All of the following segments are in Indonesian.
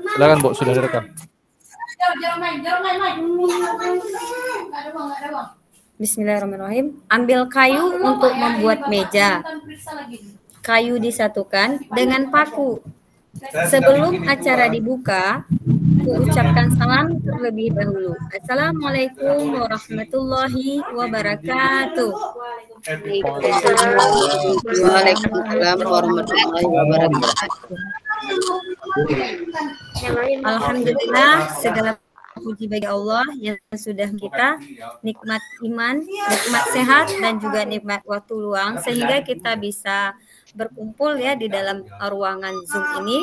Silakan Bu, sudah direkam. Bismillahirrahmanirrahim. Ambil kayu untuk membuat meja. Kayu disatukan dengan paku. Sebelum acara dibuka, ucapkan salam terlebih dahulu. Assalamualaikum warahmatullahi wabarakatuh. Waalaikumsalam warahmatullahi wabarakatuh. Alhamdulillah, segala puji bagi Allah yang sudah kita nikmat iman, nikmat sehat, dan juga nikmat waktu luang sehingga kita bisa berkumpul ya di dalam ruangan Zoom ini.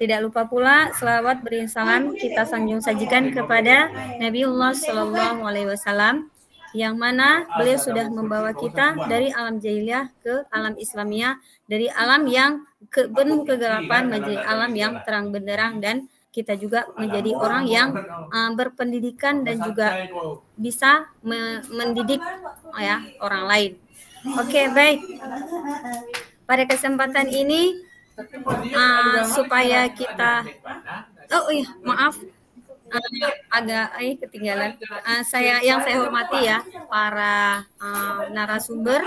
Tidak lupa pula selawat berisalam kita sanjung sajikan kepada Nabiullah Shallallahu Alaihi Wasallam yang mana beliau sudah membawa kita dari alam jahiliyah ke alam Islamiyah, dari alam yang penuh kegelapan menjadi alam yang terang benderang, dan kita juga menjadi orang yang berpendidikan dan juga bisa mendidik ya orang lain. Oke, baik. Pada kesempatan ini supaya kita maaf agak ketinggalan. Saya hormati ya para narasumber,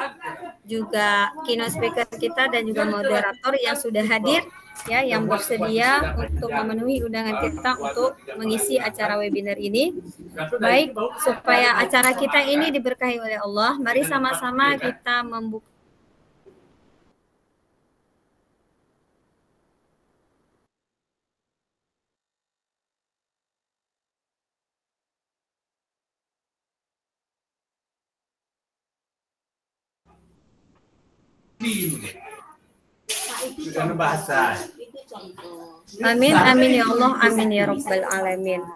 juga keynote speaker kita dan juga moderator yang sudah hadir ya, yang bersedia untuk memenuhi undangan kita untuk mengisi acara webinar ini. Baik, supaya acara kita ini diberkahi oleh Allah, mari sama-sama kita membuka Amin, amin ya Allah, amin ya Rabbal Alamin.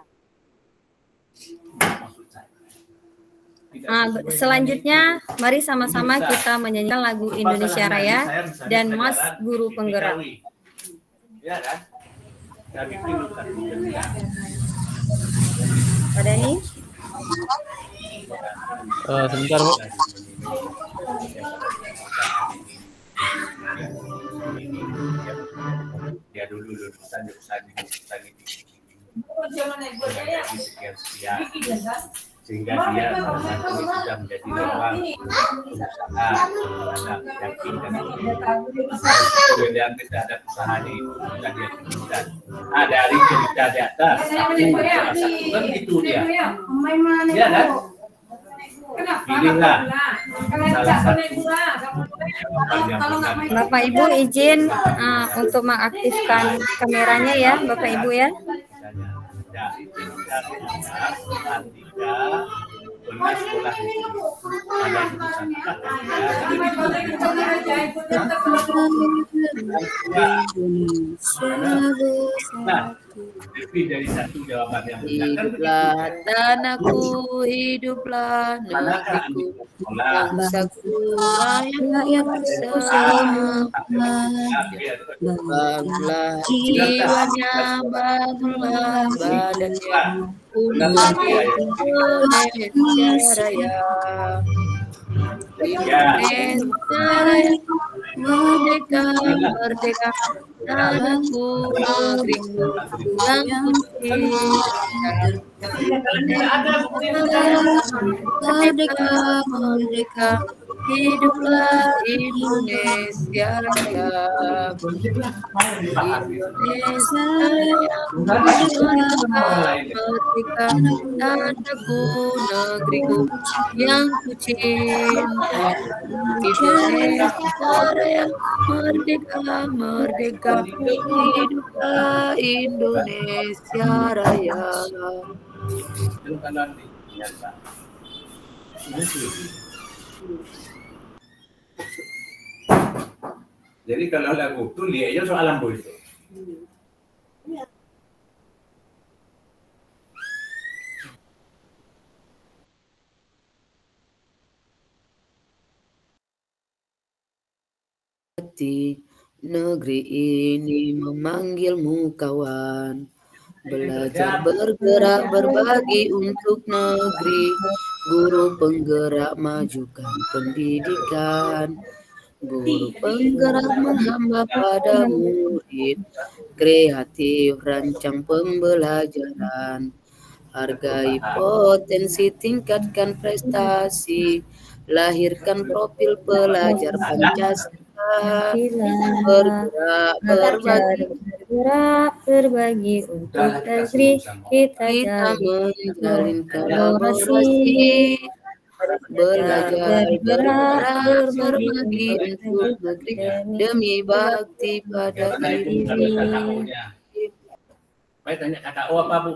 Selanjutnya, mari sama-sama kita menyanyikan lagu Indonesia Raya dan Mas Guru Penggerak. Pada ini? Sebentar Bu. Dia dulu lulusan sehingga dia sudah menjadi orang usaha yakin dan kemudian tidak ada usaha di bukan dia kemudian dari cerita di atas kan itu dia kan pilihlah salah satu. Bapak Ibu izin untuk mengaktifkan kameranya ya Bapak Ibu ya. Lebih dari satu jawaban yang hiduplah tanahku, hiduplah negeriku, bangsaku, rakyat bersama, bangunlah jiwanya, bangunlah badannya, untuk Indonesia Raya. Indonesia Raya, merdeka, merdeka, tanahku, negeriku, yang merdeka, merdeka, hiduplah Indonesia Raya. Indonesia Raya, merdeka, tanahku, negeriku, yang kucinta. Indonesia Raya, merdeka, merdeka, hiduplah Indonesia Raya. Jadi kalau lagu itu dia aja soal lampu itu. Negeri ini memanggilmu kawan, belajar bergerak berbagi untuk negeri, guru penggerak majukan pendidikan, Guru penggerak menghamba pada murid, kreatif rancang pembelajaran, hargai potensi, tingkatkan prestasi, lahirkan profil pelajar Pancasila, bergerak berbagi, berbagi untuk negeri kita kita jalin menjalin kolaborasi, kolaborasi, belajar bergerak berbagi untuk negeri demi bakti pada Baik, ibu. sampai kakak O-nya. Baik, tanya kakak O apa Bu?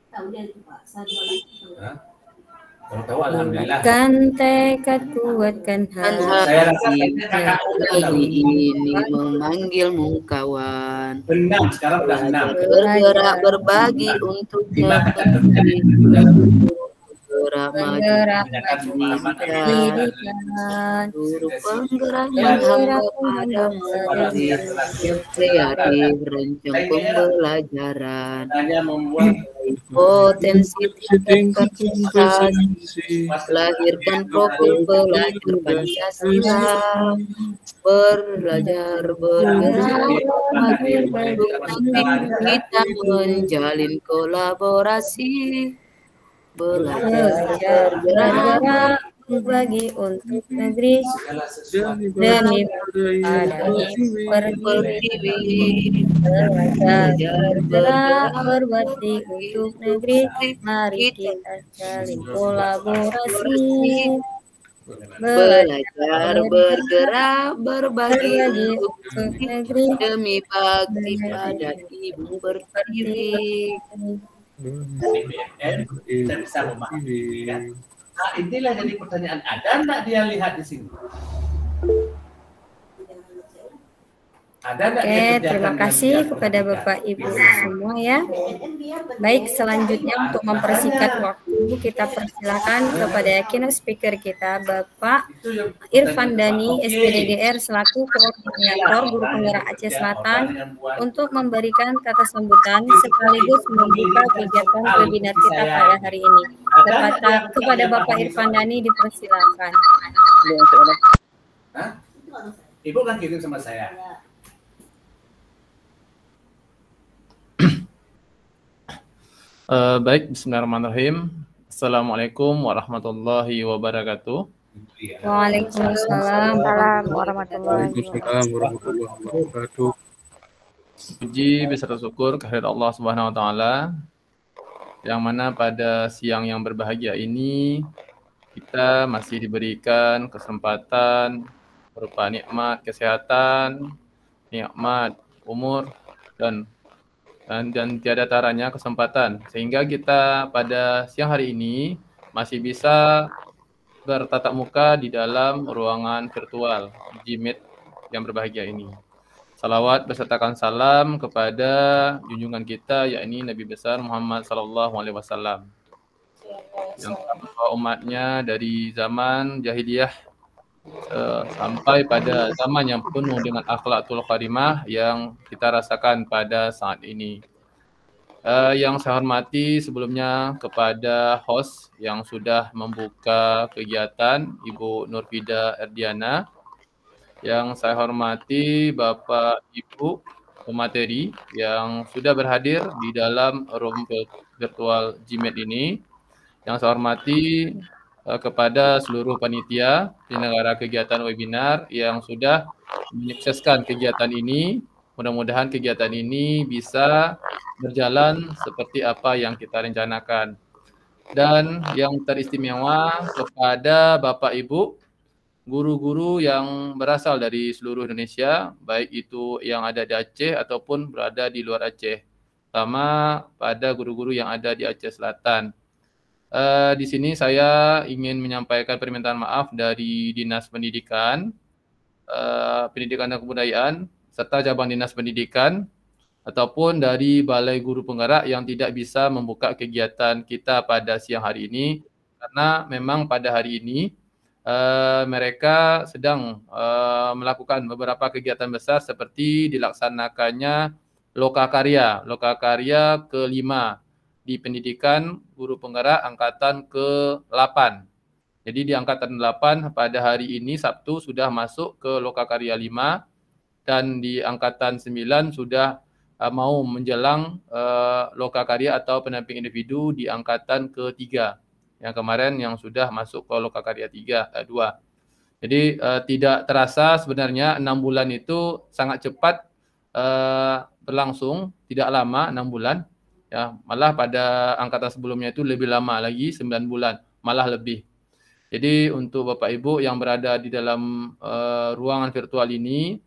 Hah? Kalau tahu alhamdulillah. Buatkan tekad, kuatkan hati. Saya rasa kakak O Hari ini memanggilmu kawan, benam, sekarang udah benam. bergerak berbagi untuk negeri, bergerak maju Bergerak pendidikan, pendidikan, seluruh penggerak menghamba pada murid, kreatif rancang pembelajaran, Hanya membuat potensi tingkatkan prestasi, lahirkan profil pelajar Pancasila, belajar bergerak berbagi untuk negeri kita menjalin kolaborasi, belajar bergerak berbagi untuk negeri demi pada pertiwi, belajar bergerak berbakti untuk negeri. Mari kita jalin kolaborasi, belajar bergerak berbagi untuk untuk negeri demi bakti pada ibu pertiwi. BBM kita bisa memahami. Ya. Nah, inilah jadi pertanyaan, ada enggak dia lihat di sini? Ada enggak dia Oke, kerjakan terima dengan kasih dia kepada perhatikan? Bapak Ibu semua ya. Baik, selanjutnya untuk mempersingkat waktu kita persilakan kepada keynote speaker kita Bapak Itu yang Irfan Dani, SPDGR selaku koordinator Guru Penggerak Aceh Selatan untuk memberikan kata sambutan sekaligus membuka kegiatan webinar kita pada hari ini. Kepada Bapak Irfan Dani dipersilakan. Hah? Ibu kan kirim sama saya. Baik, bismillahirrahmanirrahim. Assalamualaikum warahmatullahi wabarakatuh. Waalaikumsalam warahmatullahi wabarakatuh. Puji beserta syukur kehadirat Allah Subhanahu wa taala, yang mana pada siang yang berbahagia ini kita masih diberikan kesempatan berupa nikmat kesehatan, nikmat umur dan tiada taranya kesempatan, sehingga kita pada siang hari ini masih bisa bertatap muka di dalam ruangan virtual G-Meet yang berbahagia ini. Salawat besertakan salam kepada junjungan kita, yakni Nabi besar Muhammad SAW, yang telah membawa umatnya dari zaman jahiliyah sampai pada zaman yang penuh dengan akhlakul karimah yang kita rasakan pada saat ini. Yang saya hormati sebelumnya kepada host yang sudah membuka kegiatan, Ibu Nurfida Erdiana. Yang saya hormati Bapak Ibu pemateri yang sudah berhadir di dalam room virtual G-Meet ini. Yang saya hormati kepada seluruh panitia penyelenggara kegiatan webinar yang sudah menyukseskan kegiatan ini. Mudah-mudahan kegiatan ini bisa berjalan seperti apa yang kita rencanakan. Dan yang teristimewa kepada Bapak Ibu guru-guru yang berasal dari seluruh Indonesia, baik itu yang ada di Aceh ataupun berada di luar Aceh, terutama pada guru-guru yang ada di Aceh Selatan. Di sini saya ingin menyampaikan permintaan maaf dari Dinas Pendidikan, Pendidikan dan Kebudayaan, serta cabang Dinas Pendidikan, ataupun dari Balai Guru Penggerak yang tidak bisa membuka kegiatan kita pada siang hari ini, karena memang pada hari ini mereka sedang melakukan beberapa kegiatan besar seperti dilaksanakannya Lokakarya ke-5 di Pendidikan Guru Penggerak Angkatan ke-8. Jadi di angkatan 8 pada hari ini Sabtu sudah masuk ke Lokakarya 5 dan di angkatan 9 sudah mau menjelang Lokakarya atau pendamping individu di angkatan ketiga. Yang kemarin yang sudah masuk ke Lokakarya 2. Jadi tidak terasa sebenarnya 6 bulan itu sangat cepat berlangsung, tidak lama 6 bulan. Ya, malah pada angkatan sebelumnya itu lebih lama lagi 9 bulan, malah lebih. Jadi untuk Bapak Ibu yang berada di dalam ruangan virtual ini,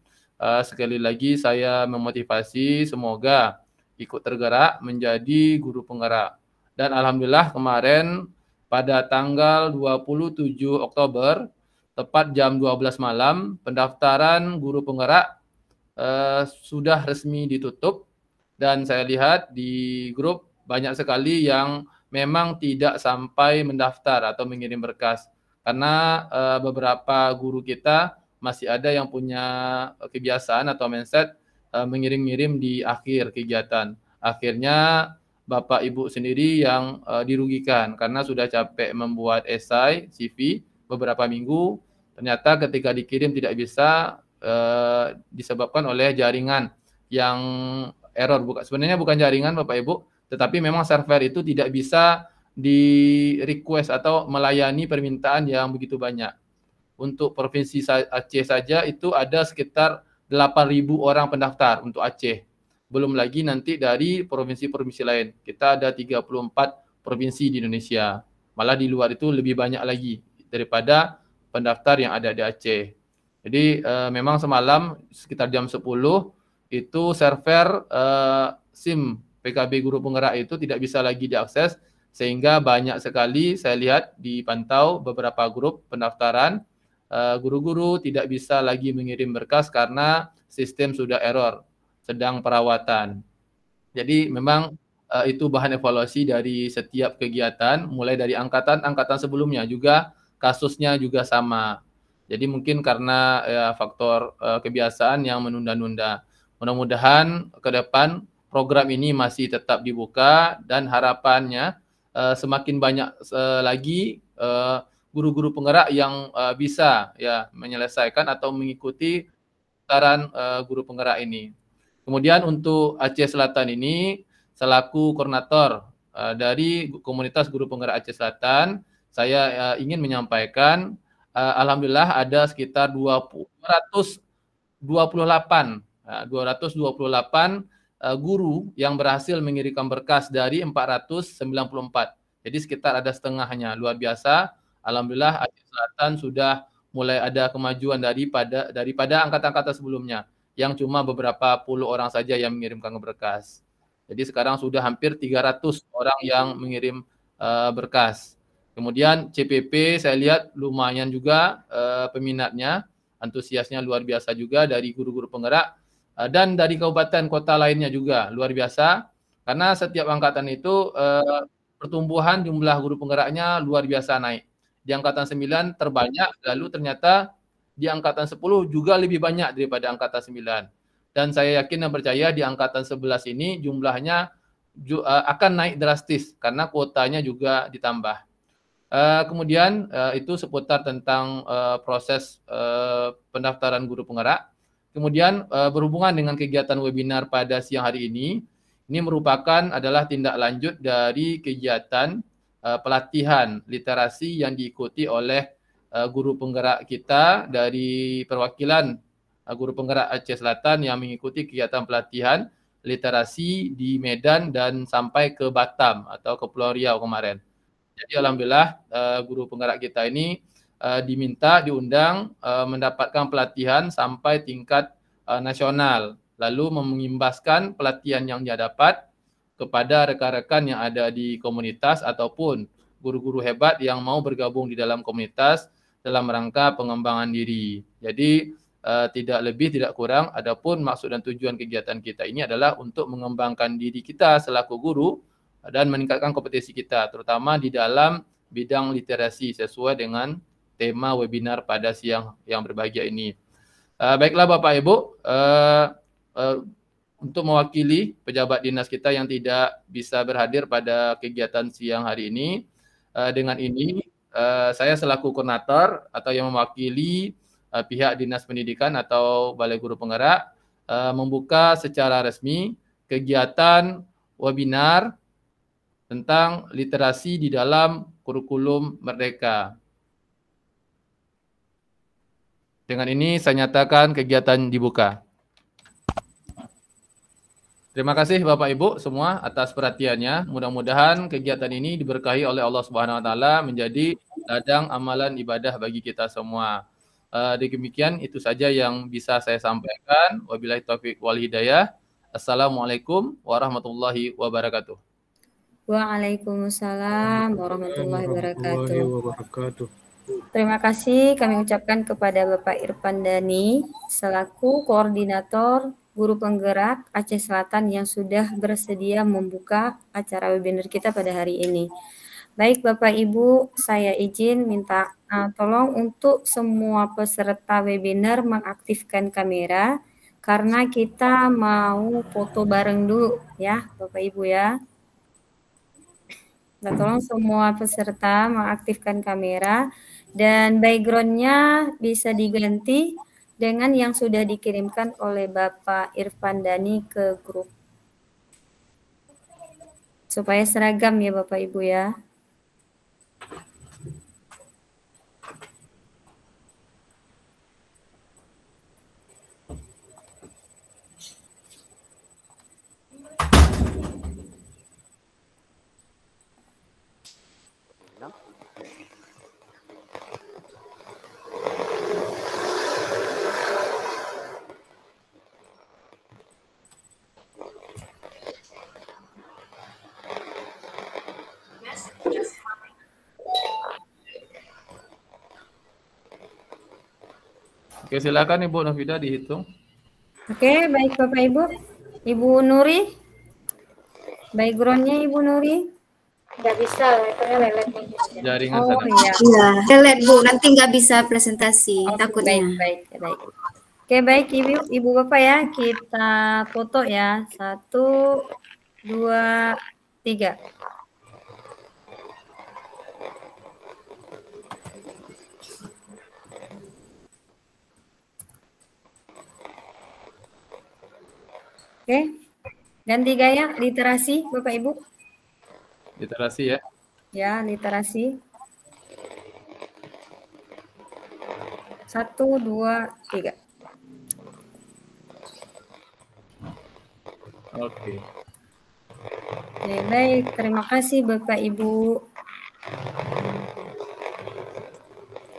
sekali lagi saya memotivasi semoga ikut tergerak menjadi guru penggerak. Dan alhamdulillah kemarin pada tanggal 27 Oktober, tepat jam 12 malam, pendaftaran guru penggerak sudah resmi ditutup. Dan saya lihat di grup banyak sekali yang memang tidak sampai mendaftar atau mengirim berkas. Karena beberapa guru kita masih ada yang punya kebiasaan atau mindset mengirim-ngirim di akhir kegiatan. Akhirnya Bapak Ibu sendiri yang dirugikan karena sudah capek membuat esai, CV beberapa minggu, ternyata ketika dikirim tidak bisa disebabkan oleh jaringan yang error. Sebenarnya bukan jaringan Bapak Ibu, tetapi memang server itu tidak bisa di request atau melayani permintaan yang begitu banyak. Untuk Provinsi Aceh saja itu ada sekitar 8.000 orang pendaftar untuk Aceh. Belum lagi nanti dari provinsi-provinsi lain. Kita ada 34 provinsi di Indonesia. Malah di luar itu lebih banyak lagi daripada pendaftar yang ada di Aceh. Jadi memang semalam sekitar jam 10 itu server SIM PKB Guru Penggerak itu tidak bisa lagi diakses, sehingga banyak sekali saya lihat dipantau beberapa grup pendaftaran guru-guru tidak bisa lagi mengirim berkas karena sistem sudah error, sedang perawatan. Jadi memang itu bahan evaluasi dari setiap kegiatan, mulai dari angkatan sebelumnya juga kasusnya juga sama. Jadi mungkin karena faktor kebiasaan yang menunda-nunda. Mudah-mudahan ke depan program ini masih tetap dibuka dan harapannya semakin banyak lagi guru-guru penggerak yang bisa ya menyelesaikan atau mengikuti putaran guru penggerak ini. Kemudian untuk Aceh Selatan ini selaku koordinator dari komunitas guru penggerak Aceh Selatan, saya ingin menyampaikan alhamdulillah ada sekitar 228 guru yang berhasil mengirimkan berkas dari 494. Jadi sekitar ada setengahnya. Luar biasa. Alhamdulillah Aceh Selatan sudah mulai ada kemajuan daripada angkatan-angkatan sebelumnya yang cuma beberapa puluh orang saja yang mengirimkan berkas. Jadi sekarang sudah hampir 300 orang yang mengirim berkas. Kemudian CPP saya lihat lumayan juga peminatnya, antusiasnya luar biasa juga dari guru-guru penggerak. Dan dari kabupaten kota lainnya juga luar biasa karena setiap angkatan itu pertumbuhan jumlah guru penggeraknya luar biasa naik. Di angkatan 9 terbanyak, lalu ternyata di angkatan 10 juga lebih banyak daripada angkatan 9. Dan saya yakin dan percaya di angkatan 11 ini jumlahnya akan naik drastis karena kuotanya juga ditambah. Kemudian itu seputar tentang proses pendaftaran guru penggerak. Kemudian berhubungan dengan kegiatan webinar pada siang hari ini merupakan adalah tindak lanjut dari kegiatan pelatihan literasi yang diikuti oleh guru penggerak kita dari perwakilan guru penggerak Aceh Selatan yang mengikuti kegiatan pelatihan literasi di Medan dan sampai ke Batam atau ke Pulau Riau kemarin. Jadi alhamdulillah guru penggerak kita ini diundang mendapatkan pelatihan sampai tingkat nasional, lalu mengimbaskan pelatihan yang dia dapat kepada rekan-rekan yang ada di komunitas ataupun guru-guru hebat yang mau bergabung di dalam komunitas dalam rangka pengembangan diri. Jadi tidak lebih tidak kurang, adapun maksud dan tujuan kegiatan kita ini adalah untuk mengembangkan diri kita selaku guru dan meningkatkan kompetensi kita, terutama di dalam bidang literasi sesuai dengan tema webinar pada siang yang berbahagia ini. Baiklah Bapak Ibu, untuk mewakili pejabat dinas kita yang tidak bisa berhadir pada kegiatan siang hari ini, dengan ini saya selaku koordinator atau yang mewakili pihak Dinas Pendidikan atau Balai Guru Penggerak membuka secara resmi kegiatan webinar tentang literasi di dalam kurikulum Merdeka. Dengan ini saya nyatakan kegiatan dibuka. Terima kasih Bapak Ibu semua atas perhatiannya. Mudah-mudahan kegiatan ini diberkahi oleh Allah Subhanahu wa taala menjadi ladang amalan ibadah bagi kita semua. Demikian itu saja yang bisa saya sampaikan. Wabillahi taufiq wal hidayah. Assalamualaikum warahmatullahi wabarakatuh. Waalaikumsalam warahmatullahi wabarakatuh. Terima kasih kami ucapkan kepada Bapak Irfan Dani selaku koordinator Guru Penggerak Aceh Selatan yang sudah bersedia membuka acara webinar kita pada hari ini. Baik Bapak Ibu, saya izin minta tolong untuk semua peserta webinar mengaktifkan kamera karena kita mau foto bareng dulu ya Bapak Ibu ya. Nah, tolong semua peserta mengaktifkan kamera dan background-nya bisa diganti dengan yang sudah dikirimkan oleh Bapak Irfan Dani ke grup. Supaya seragam ya Bapak Ibu ya. Oke, silakan Ibu Nafida dihitung. Oke, baik Bapak Ibu. Ibu Nuri. Background-nya Ibu Nuri. Nggak bisa, karena lelet nih. Jaringan Oh sana. iya. Iya, lelet Bu, nanti nggak bisa presentasi, Oke, takutnya. baik. Oke, baik Ibu Bapak ya, kita foto ya. 1, 2, 3. Oke, ganti gaya literasi Bapak Ibu. Literasi ya. Ya, literasi. 1, 2, 3. Oke. Oke, baik. Terima kasih Bapak Ibu.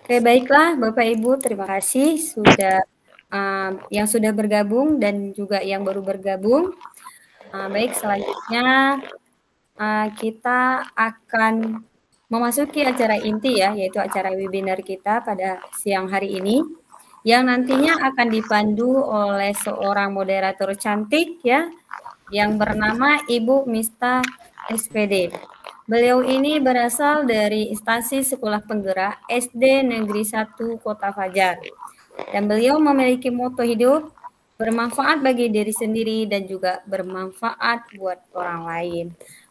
Oke, baiklah Bapak Ibu. Terima kasih sudah yang sudah bergabung dan juga yang baru bergabung. Baik, selanjutnya kita akan memasuki acara inti ya, yaitu acara webinar kita pada siang hari ini, yang nantinya akan dipandu oleh seorang moderator cantik ya, yang bernama Ibu Mista SPD. Beliau ini berasal dari instansi Sekolah Penggerak SD Negeri 1 Kota Fajar. Dan beliau memiliki moto hidup, bermanfaat bagi diri sendiri dan juga bermanfaat buat orang lain.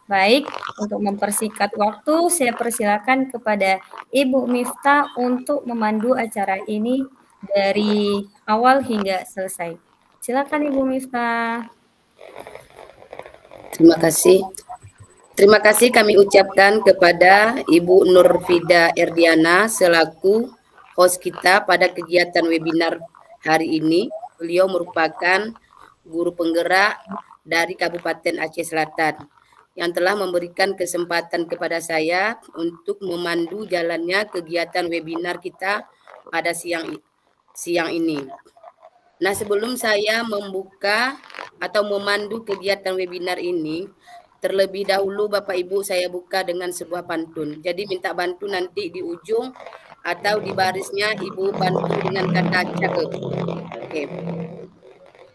Baik, untuk mempersingkat waktu, saya persilakan kepada Ibu Miftah untuk memandu acara ini dari awal hingga selesai. Silakan Ibu Miftah. Terima kasih. Terima kasih kami ucapkan kepada Ibu Nurfida Erdiana selaku host kita pada kegiatan webinar hari ini. Beliau merupakan guru penggerak dari Kabupaten Aceh Selatan yang telah memberikan kesempatan kepada saya untuk memandu jalannya kegiatan webinar kita pada siang ini. Nah, sebelum saya membuka atau memandu kegiatan webinar ini, terlebih dahulu Bapak Ibu saya buka dengan sebuah pantun. Jadi minta bantu nanti di ujung atau di barisnya Ibu bantu dengan kata cakep. Oke.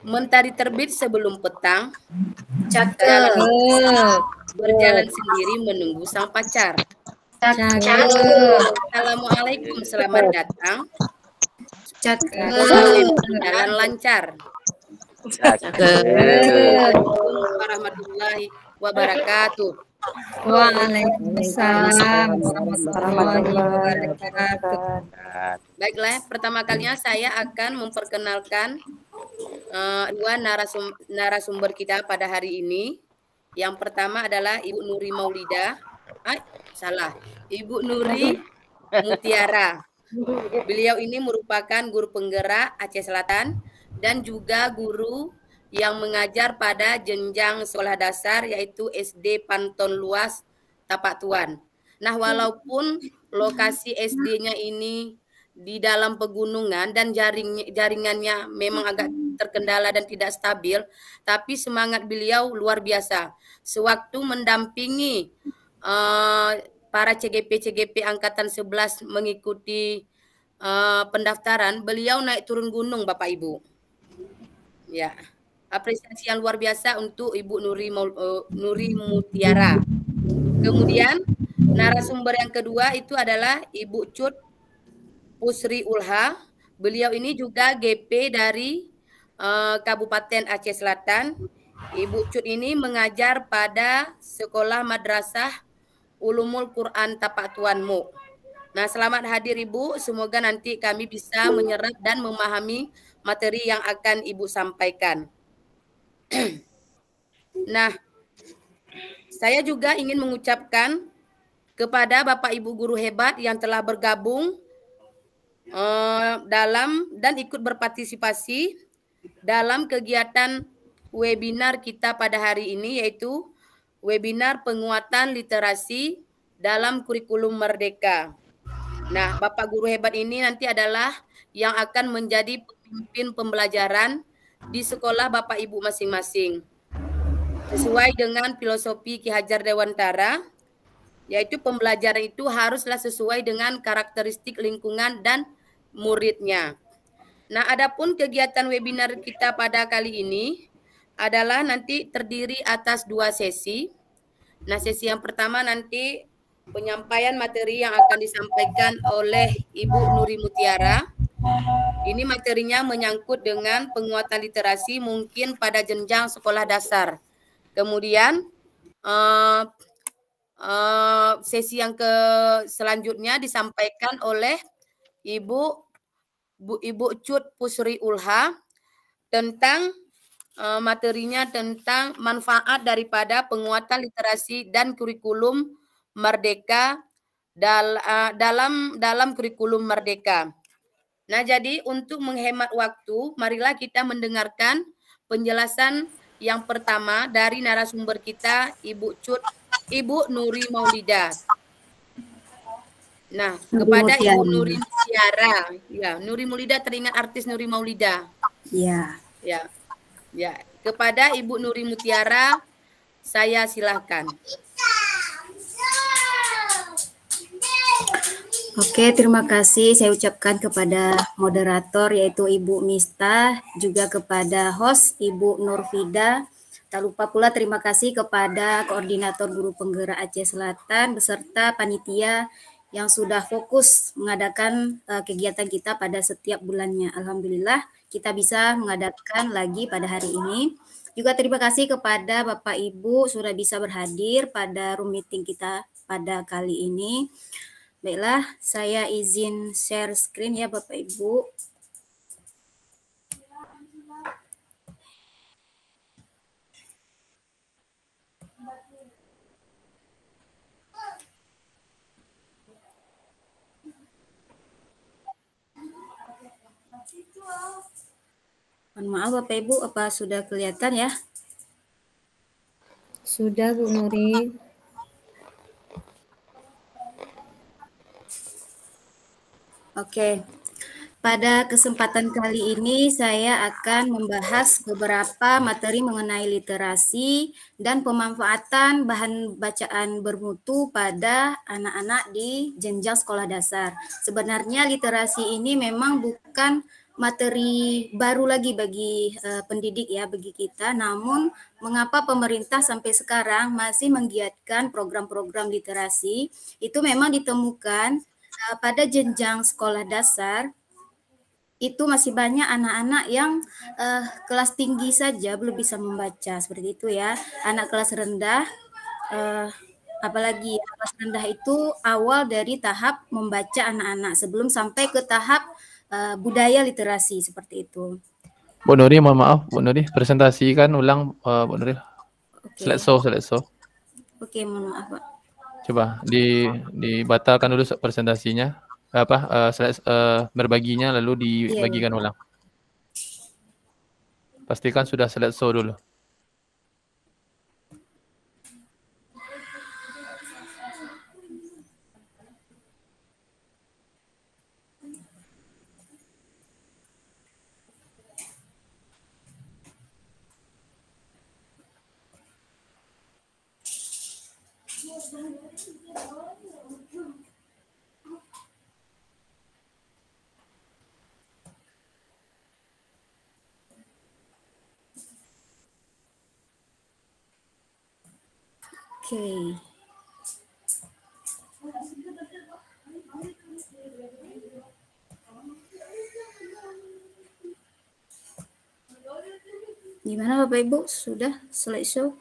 Mentari terbit sebelum petang, Cakep. berjalan sendiri menunggu sang pacar. Cakep. Assalamualaikum, selamat datang. Cakep. Jalan lancar. Cakep. Assalamualaikum warahmatullahi wabarakatuh. Waalaikumsalam warahmatullahi wabarakatuh. Baiklah, pertama kalinya saya akan memperkenalkan dua narasumber kita pada hari ini. Yang pertama adalah Ibu Nuri Maulida. Ibu Nuri Mutiara. Beliau ini merupakan guru penggerak Aceh Selatan dan juga guru yang mengajar pada jenjang sekolah dasar yaitu SD Panton Luas Tapak Tuan. Nah, walaupun lokasi SD-nya ini di dalam pegunungan dan jaringannya memang agak terkendala dan tidak stabil, tapi semangat beliau luar biasa. Sewaktu mendampingi para CGP Angkatan 11 mengikuti pendaftaran, beliau naik turun gunung, Bapak Ibu. Ya, apresiasi yang luar biasa untuk Ibu Nuri Mutiara. Kemudian narasumber yang kedua itu adalah Ibu Cut Pusri Ulha. Beliau ini juga GP dari Kabupaten Aceh Selatan. Ibu Cut ini mengajar pada Sekolah Madrasah Ulumul Quran Tapak Tuan Mu. Nah, selamat hadir Ibu. Semoga nanti kami bisa menyerap dan memahami materi yang akan Ibu sampaikan. Nah, saya juga ingin mengucapkan kepada Bapak Ibu guru hebat yang telah bergabung dalam dan ikut berpartisipasi dalam kegiatan webinar kita pada hari ini, yaitu webinar penguatan literasi dalam kurikulum Merdeka. Nah, Bapak guru hebat ini nanti adalah yang akan menjadi pemimpin pembelajaran di sekolah Bapak Ibu masing-masing. Sesuai dengan filosofi Ki Hajar Dewantara, yaitu pembelajaran itu haruslah sesuai dengan karakteristik lingkungan dan muridnya. Nah, adapun kegiatan webinar kita pada kali ini adalah nanti terdiri atas 2 sesi. Nah, sesi yang pertama nanti penyampaian materi yang akan disampaikan oleh Ibu Nuri Mutiara. Ini materinya menyangkut dengan penguatan literasi mungkin pada jenjang sekolah dasar. Kemudian sesi yang selanjutnya disampaikan oleh Ibu Cut Pusri Ulha tentang materinya tentang manfaat daripada penguatan literasi dan kurikulum Merdeka dalam kurikulum Merdeka. Nah, jadi untuk menghemat waktu, marilah kita mendengarkan penjelasan yang pertama dari narasumber kita, Ibu Nuri Maulida. Nah, kepada Ibu Nuri Mutiara. Ya, Nuri Maulida teringat artis Nuri Maulida. Ya. Ya. Kepada Ibu Nuri Mutiara, saya silahkan. Oke, terima kasih saya ucapkan kepada moderator yaitu Ibu Mista, juga kepada host Ibu Nurfida. Tak lupa pula terima kasih kepada Koordinator Guru Penggerak Aceh Selatan beserta panitia yang sudah fokus mengadakan kegiatan kita pada setiap bulannya. Alhamdulillah kita bisa mengadakan lagi pada hari ini. Juga terima kasih kepada Bapak Ibu sudah bisa berhadir pada room meeting kita pada kali ini. Baiklah, saya izin share screen ya Bapak Ibu. Mohon maaf Bapak Ibu, apa sudah kelihatan ya? Sudah Bu Nuri. Oke, pada kesempatan kali ini saya akan membahas beberapa materi mengenai literasi dan pemanfaatan bahan bacaan bermutu pada anak-anak di jenjang sekolah dasar. Sebenarnya literasi ini memang bukan materi baru lagi bagi pendidik ya, bagi kita. Namun mengapa pemerintah sampai sekarang masih menggiatkan program-program literasi? Itu memang ditemukan pada jenjang sekolah dasar itu masih banyak anak-anak yang kelas tinggi saja belum bisa membaca, seperti itu ya. Anak kelas rendah Apalagi alas rendah itu awal dari tahap membaca anak-anak sebelum sampai ke tahap budaya literasi seperti itu. Bu Nuri, mohon maaf, Bu Nuri, presentasikan ulang Bu Nuri. Oke. Slideshow. Oke, mohon maaf, Pak. Coba dibatalkan dulu presentasinya, berbaginya lalu dibagikan ulang. Pastikan sudah slideshow dulu. Oke. Gimana Bapak Ibu? Sudah slideshow?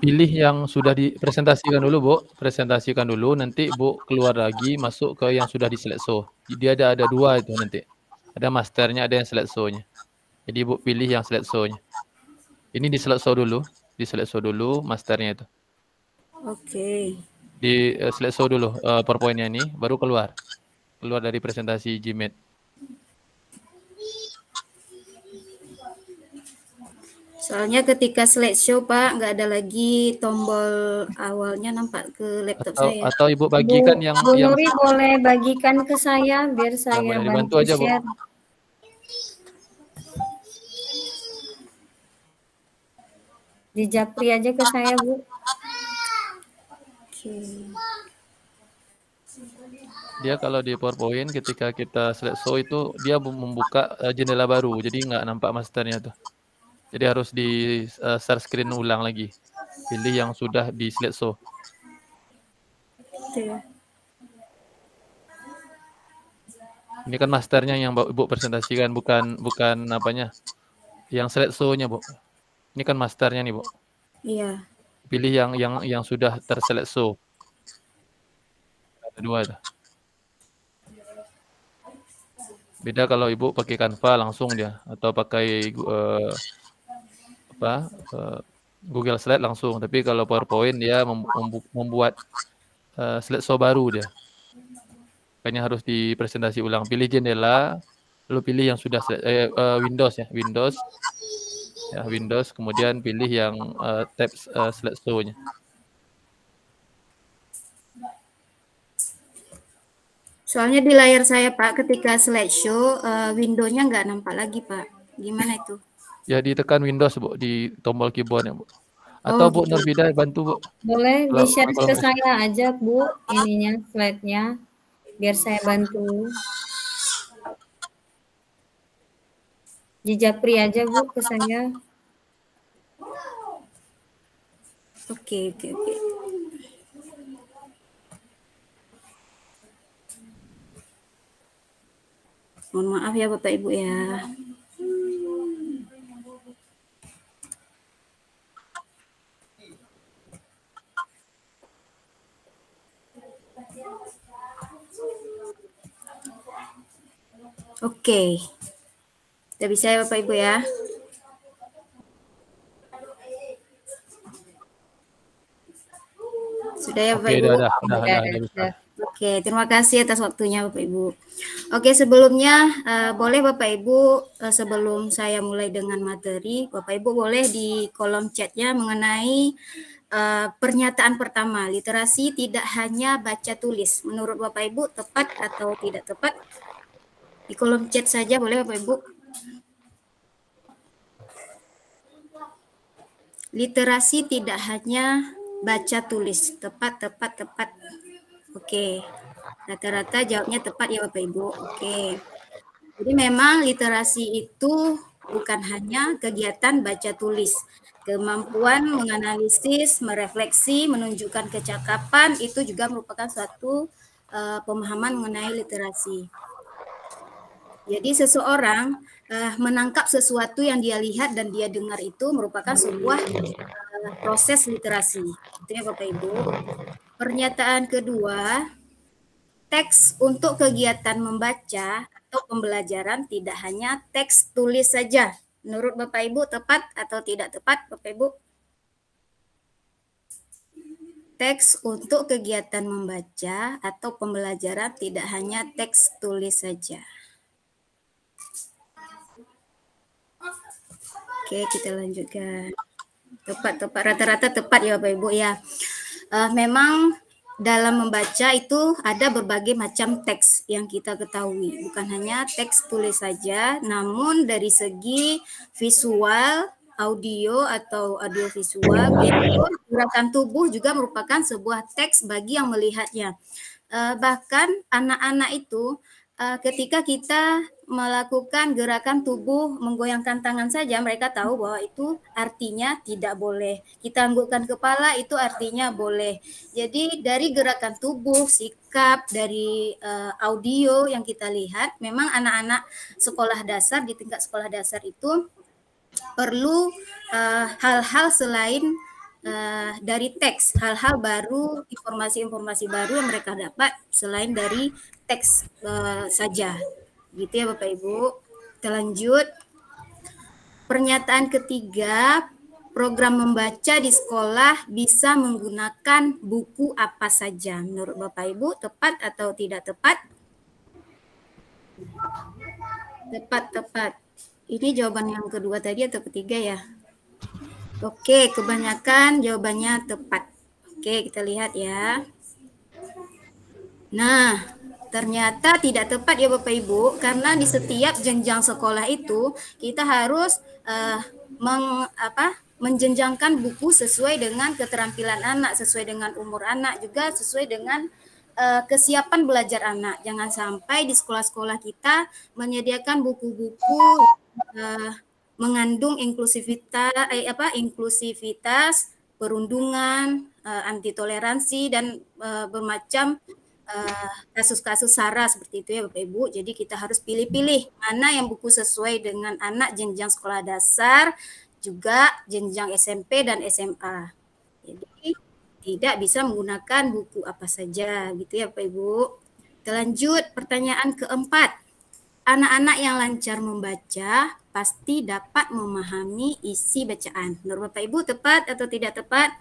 Pilih yang sudah dipresentasikan dulu, Bu. Presentasikan dulu, nanti Bu keluar lagi, masuk ke yang sudah di slideshow. Dia ada dua itu nanti. Ada masternya, ada yang slideshow-nya. Jadi Bu pilih yang slideshow-nya. Ini di slideshow dulu, masternya itu. Oke. Di slideshow dulu PowerPoint-nya ini, baru keluar dari presentasi Gmeet. Soalnya ketika slideshow Pak, nggak ada lagi tombol awalnya nampak ke laptop saya. Atau Ibu bagikan Bu Nuri boleh bagikan ke saya biar saya bantu aja, Bu. share. Di Japri aja ke saya, Bu. Oke. Dia kalau di PowerPoint ketika kita slideshow itu dia membuka jendela baru, jadi nggak nampak masternya tuh. Jadi harus di share screen ulang lagi. Pilih yang sudah di slideshow. Ini kan masternya yang Ibu presentasikan, bukan apanya. Yang slideshow-nya, Bu. Ini kan masternya nih, Bu. Iya. Pilih yang sudah terslideshow. Ada dua tuh. Beda kalau Ibu pakai Canva langsung dia, atau pakai Google Slide langsung. Tapi kalau PowerPoint dia membuat slideshow baru dia. Makanya harus dipresentasi ulang. Pilih jendela, lalu pilih yang sudah Windows ya, Windows. Kemudian pilih yang tab slideshow-nya. Soalnya di layar saya Pak, ketika slideshow window-nya nggak nampak lagi Pak. Gimana itu? Ya ditekan Windows Bu, di tombol keyboardnya Bu. Atau Bu gitu. Nurfida bantu Bu. Boleh di-share ke saya aja Bu, ininya slide-nya, biar saya bantu. Di Japri aja Bu ke saya. Oke. Mohon maaf ya Bapak Ibu ya. Oke. Sudah bisa ya Bapak Ibu ya. Sudah ya Bapak Ibu? Sudah. Oke, terima kasih atas waktunya Bapak Ibu. Oke, sebelumnya boleh Bapak Ibu sebelum saya mulai dengan materi, Bapak Ibu boleh di kolom chatnya mengenai pernyataan pertama, literasi tidak hanya baca tulis. Menurut Bapak Ibu tepat atau tidak tepat? Di kolom chat saja boleh Bapak Ibu. Literasi tidak hanya baca tulis, tepat. Oke, rata-rata jawabnya tepat ya Bapak Ibu. Oke, jadi memang literasi itu bukan hanya kegiatan baca tulis. Kemampuan menganalisis, merefleksi, menunjukkan kecakapan itu juga merupakan suatu pemahaman mengenai literasi. Jadi seseorang menangkap sesuatu yang dia lihat dan dia dengar itu merupakan sebuah proses literasi. Itu ya Bapak Ibu. Pernyataan kedua, teks untuk kegiatan membaca atau pembelajaran tidak hanya teks tulis saja. Menurut Bapak Ibu tepat atau tidak tepat Bapak Ibu? Teks untuk kegiatan membaca atau pembelajaran tidak hanya teks tulis saja. Oke, kita lanjutkan. Tepat, rata-rata tepat ya Bapak Ibu ya. Memang dalam membaca itu ada berbagai macam teks yang kita ketahui. Bukan hanya teks tulis saja, namun dari segi visual, audio atau audiovisual, gerakan tubuh juga merupakan sebuah teks bagi yang melihatnya. Bahkan anak-anak itu ketika kita melakukan gerakan tubuh menggoyangkan tangan saja, mereka tahu bahwa itu artinya tidak boleh. Kita anggukkan kepala itu artinya boleh. Jadi dari gerakan tubuh, sikap, dari audio yang kita lihat, memang anak-anak sekolah dasar di tingkat sekolah dasar itu perlu hal-hal selain dari teks, hal-hal baru, informasi-informasi baru yang mereka dapat selain dari teks saja. Gitu ya Bapak Ibu. Kita lanjut. Pernyataan ketiga, program membaca di sekolah bisa menggunakan buku apa saja. Menurut Bapak Ibu tepat atau tidak tepat? Tepat. Ini jawaban yang kedua tadi atau ketiga ya? Oke, kebanyakan jawabannya tepat. Oke, kita lihat ya. Nah, ternyata tidak tepat ya Bapak Ibu, karena di setiap jenjang sekolah itu kita harus menjenjangkan buku sesuai dengan keterampilan anak, sesuai dengan umur anak, juga sesuai dengan kesiapan belajar anak. Jangan sampai di sekolah-sekolah kita menyediakan buku-buku mengandung inklusivitas, perundungan, anti toleransi dan bermacam kasus-kasus SARA seperti itu ya Bapak Ibu. Jadi kita harus pilih-pilih mana yang buku sesuai dengan anak jenjang sekolah dasar, juga jenjang SMP dan SMA. Jadi tidak bisa menggunakan buku apa saja gitu ya Bapak Ibu. Kita lanjut pertanyaan keempat. Anak-anak yang lancar membaca pasti dapat memahami isi bacaan. Menurut Bapak Ibu tepat atau tidak tepat?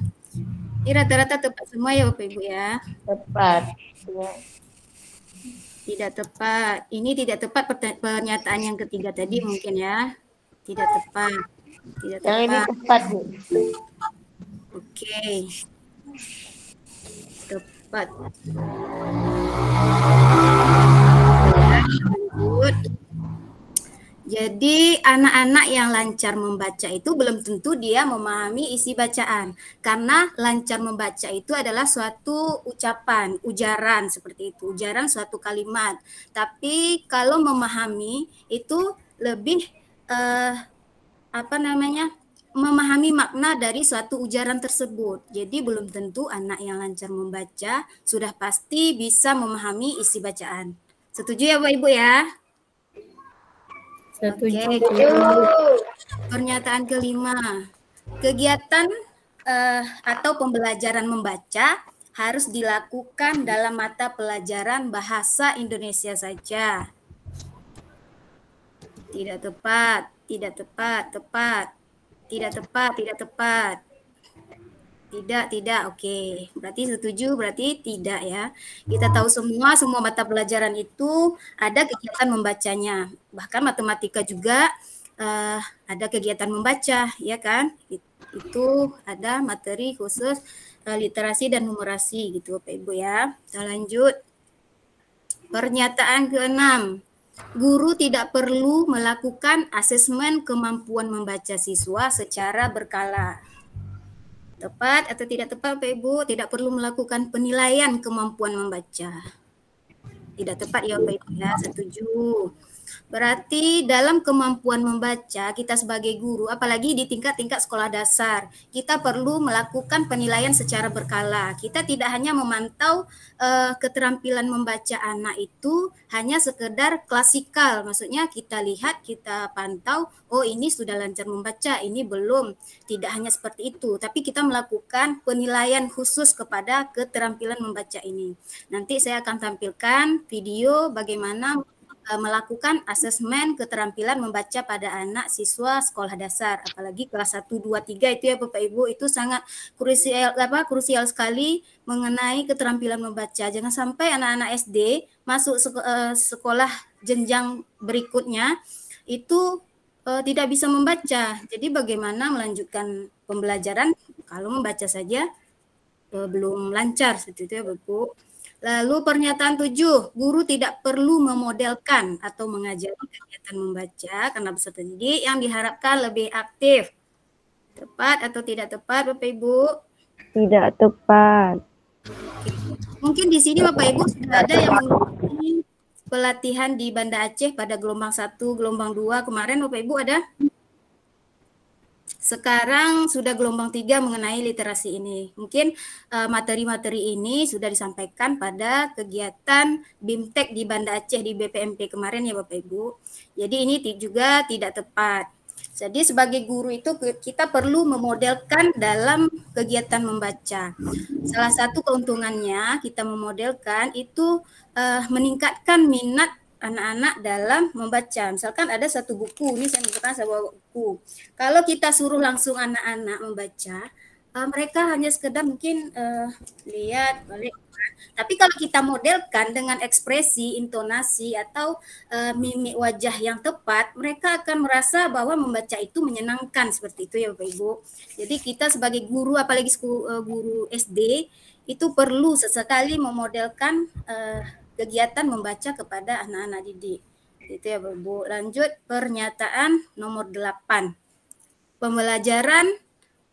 Ini rata-rata tepat semua ya Bapak Ibu ya. Tepat. Tidak tepat. Ini tidak tepat pernyataan yang ketiga tadi mungkin ya. Tidak tepat. Tidak tepat. Yang ini tepat, Bu. Oke. Tepat. Lanjut. Jadi anak-anak yang lancar membaca itu belum tentu dia memahami isi bacaan. Karena lancar membaca itu adalah suatu ucapan, ujaran seperti itu. Ujaran suatu kalimat. Tapi kalau memahami itu lebih memahami makna dari suatu ujaran tersebut. Jadi belum tentu anak yang lancar membaca sudah pasti bisa memahami isi bacaan. Setuju ya Bapak Ibu ya? Oke, pernyataan kelima. Kegiatan atau pembelajaran membaca harus dilakukan dalam mata pelajaran bahasa Indonesia saja. Tidak tepat, tidak tepat, tepat. Tidak tepat, tidak tepat. Tidak, oke. Berarti setuju, berarti tidak ya. Kita tahu semua mata pelajaran itu ada kegiatan membacanya. Bahkan matematika juga ada kegiatan membaca, ya kan? Itu ada materi khusus literasi dan numerasi gitu Bapak Ibu ya. Kita lanjut. Pernyataan ke-6. Guru tidak perlu melakukan asesmen kemampuan membaca siswa secara berkala. Tepat atau tidak tepat Bapak Ibu? Tidak perlu melakukan penilaian kemampuan membaca. Tidak tepat ya Bapak Ibu ya, setuju. Berarti dalam kemampuan membaca kita sebagai guru, apalagi di tingkat-tingkat sekolah dasar, kita perlu melakukan penilaian secara berkala. Kita tidak hanya memantau keterampilan membaca anak itu hanya sekedar klasikal, maksudnya kita lihat, kita pantau, oh ini sudah lancar membaca, ini belum. Tidak hanya seperti itu, tapi kita melakukan penilaian khusus kepada keterampilan membaca ini. Nanti saya akan tampilkan video bagaimana melakukan asesmen keterampilan membaca pada anak siswa sekolah dasar, apalagi kelas 1, 2, 3 itu ya Bapak Ibu, itu sangat krusial sekali mengenai keterampilan membaca. Jangan sampai anak-anak SD masuk sekolah jenjang berikutnya itu tidak bisa membaca. Jadi bagaimana melanjutkan pembelajaran kalau membaca saja belum lancar, seperti itu ya Bapak Ibu. Lalu pernyataan 7, guru tidak perlu memodelkan atau mengajari kegiatan membaca karena peserta didik yang diharapkan lebih aktif. Tepat atau tidak tepat Bapak Ibu? Tidak tepat. Mungkin di sini Bapak Ibu sudah ada yang mengikuti pelatihan di Banda Aceh pada gelombang 1, gelombang 2 kemarin Bapak Ibu ada? Sekarang sudah gelombang 3 mengenai literasi ini. Mungkin materi-materi ini sudah disampaikan pada kegiatan BIMTEK di Banda Aceh di BPMP kemarin ya Bapak Ibu. Jadi ini juga tidak tepat. Jadi sebagai guru itu kita perlu memodelkan dalam kegiatan membaca. Salah satu keuntungannya kita memodelkan itu meningkatkan minat anak-anak dalam membaca. Misalkan ada satu buku, ini saya menunjukkan sebuah buku. Kalau kita suruh langsung anak-anak membaca, mereka hanya sekedar mungkin lihat, balik. Tapi kalau kita modelkan dengan ekspresi, intonasi, atau mimik wajah yang tepat, mereka akan merasa bahwa membaca itu menyenangkan, seperti itu ya Bapak Ibu. Jadi kita sebagai guru, apalagi guru SD, itu perlu sesekali memodelkan kegiatan membaca kepada anak-anak didik. Itu ya Bapak Ibu. Lanjut pernyataan nomor 8. Pembelajaran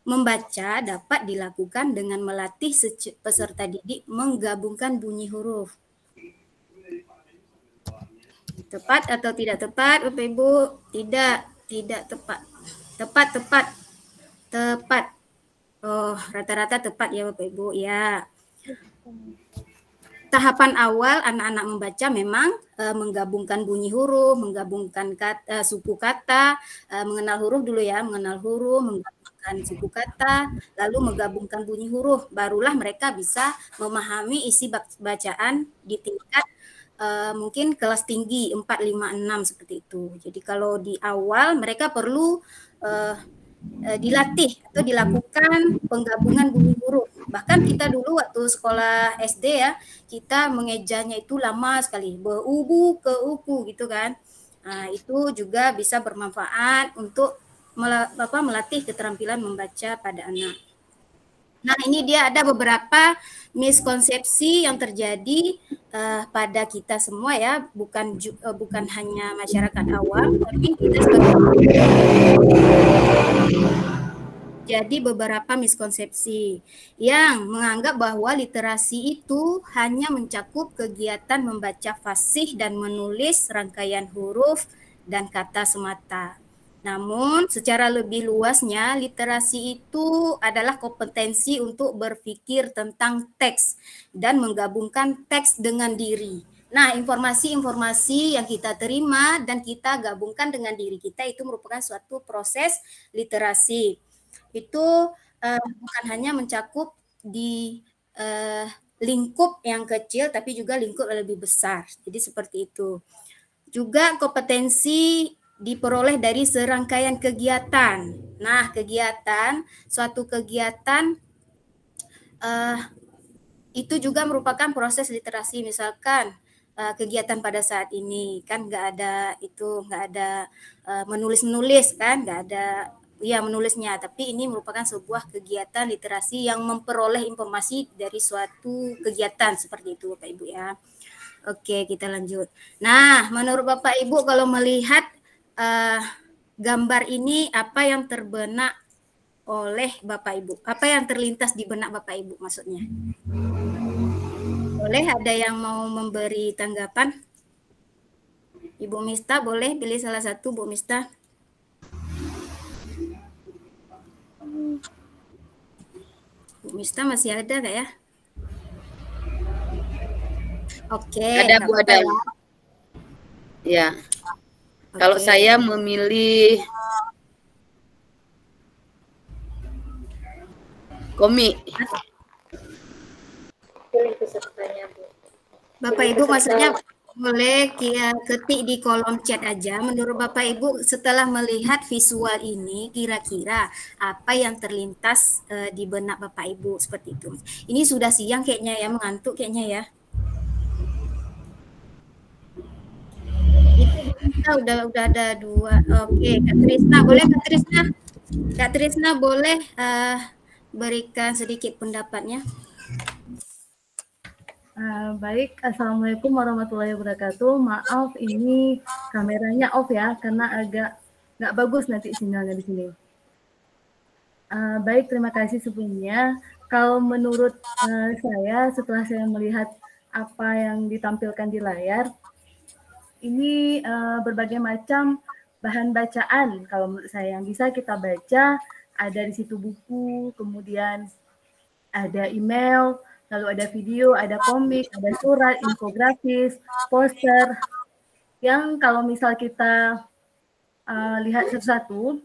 membaca dapat dilakukan dengan melatih peserta didik menggabungkan bunyi huruf. Tepat atau tidak tepat Bapak Ibu? Tidak tepat. Tepat. Oh, rata-rata tepat ya Bapak Ibu. Ya. Tahapan awal anak-anak membaca memang menggabungkan bunyi huruf, menggabungkan suku kata, mengenal huruf dulu ya, mengenal huruf, menggabungkan suku kata, lalu menggabungkan bunyi huruf. Barulah mereka bisa memahami isi bacaan di tingkat mungkin kelas tinggi 4, 5, 6 seperti itu. Jadi kalau di awal mereka perlu dilatih atau dilakukan penggabungan bunyi huruf. Bahkan kita dulu waktu sekolah SD ya, kita mengejanya itu lama sekali, berubu ke uku gitu kan. Nah, itu juga bisa bermanfaat untuk melatih keterampilan membaca pada anak. Nah, ini dia ada beberapa miskonsepsi yang terjadi pada kita semua ya, bukan hanya masyarakat awam, tapi kita sebagai jadi beberapa miskonsepsi yang menganggap bahwa literasi itu hanya mencakup kegiatan membaca fasih dan menulis rangkaian huruf dan kata semata. Namun secara lebih luasnya literasi itu adalah kompetensi untuk berpikir tentang teks dan menggabungkan teks dengan diri. Nah, informasi-informasi yang kita terima dan kita gabungkan dengan diri kita itu merupakan suatu proses literasi. Itu bukan hanya mencakup di lingkup yang kecil, tapi juga lingkup yang lebih besar. Jadi seperti itu. Juga kompetensi diperoleh dari serangkaian kegiatan. Nah, suatu kegiatan itu juga merupakan proses literasi. Misalkan kegiatan pada saat ini kan nggak ada menulis kan, nggak ada menulisnya, tapi ini merupakan sebuah kegiatan literasi yang memperoleh informasi dari suatu kegiatan seperti itu Bapak Ibu ya. Oke, kita lanjut. Nah, menurut Bapak Ibu kalau melihat gambar ini, apa yang terbenak oleh Bapak Ibu? Apa yang terlintas di benak Bapak Ibu maksudnya? Boleh ada yang mau memberi tanggapan? Ibu Mista boleh pilih salah satu, Bu Mista. Bu Mista masih ada nggak ya? Oke. Ada Bu, ada. Ya. Kalau saya memilih komik. Pilih pesertanya, Bu. Bapak Ibu maksudnya boleh ketik di kolom chat aja. Menurut Bapak Ibu setelah melihat visual ini kira-kira apa yang terlintas di benak Bapak Ibu seperti itu. Ini sudah siang kayaknya ya, mengantuk kayaknya ya. Itu kita udah ada 2. Oke, Kak Trisna boleh Kak Trisna? Kak Trisna boleh berikan sedikit pendapatnya. Baik, Assalamualaikum warahmatullahi wabarakatuh. Maaf ini kameranya off ya, karena agak nggak bagus nanti sinyalnya di sini. Baik, terima kasih sebelumnya. Kalau menurut saya, setelah saya melihat apa yang ditampilkan di layar, ini berbagai macam bahan bacaan kalau menurut saya yang bisa kita baca. Ada di situ buku, kemudian ada email, lalu ada video, ada komik, ada surat, infografis, poster, yang kalau misal kita lihat satu-satu,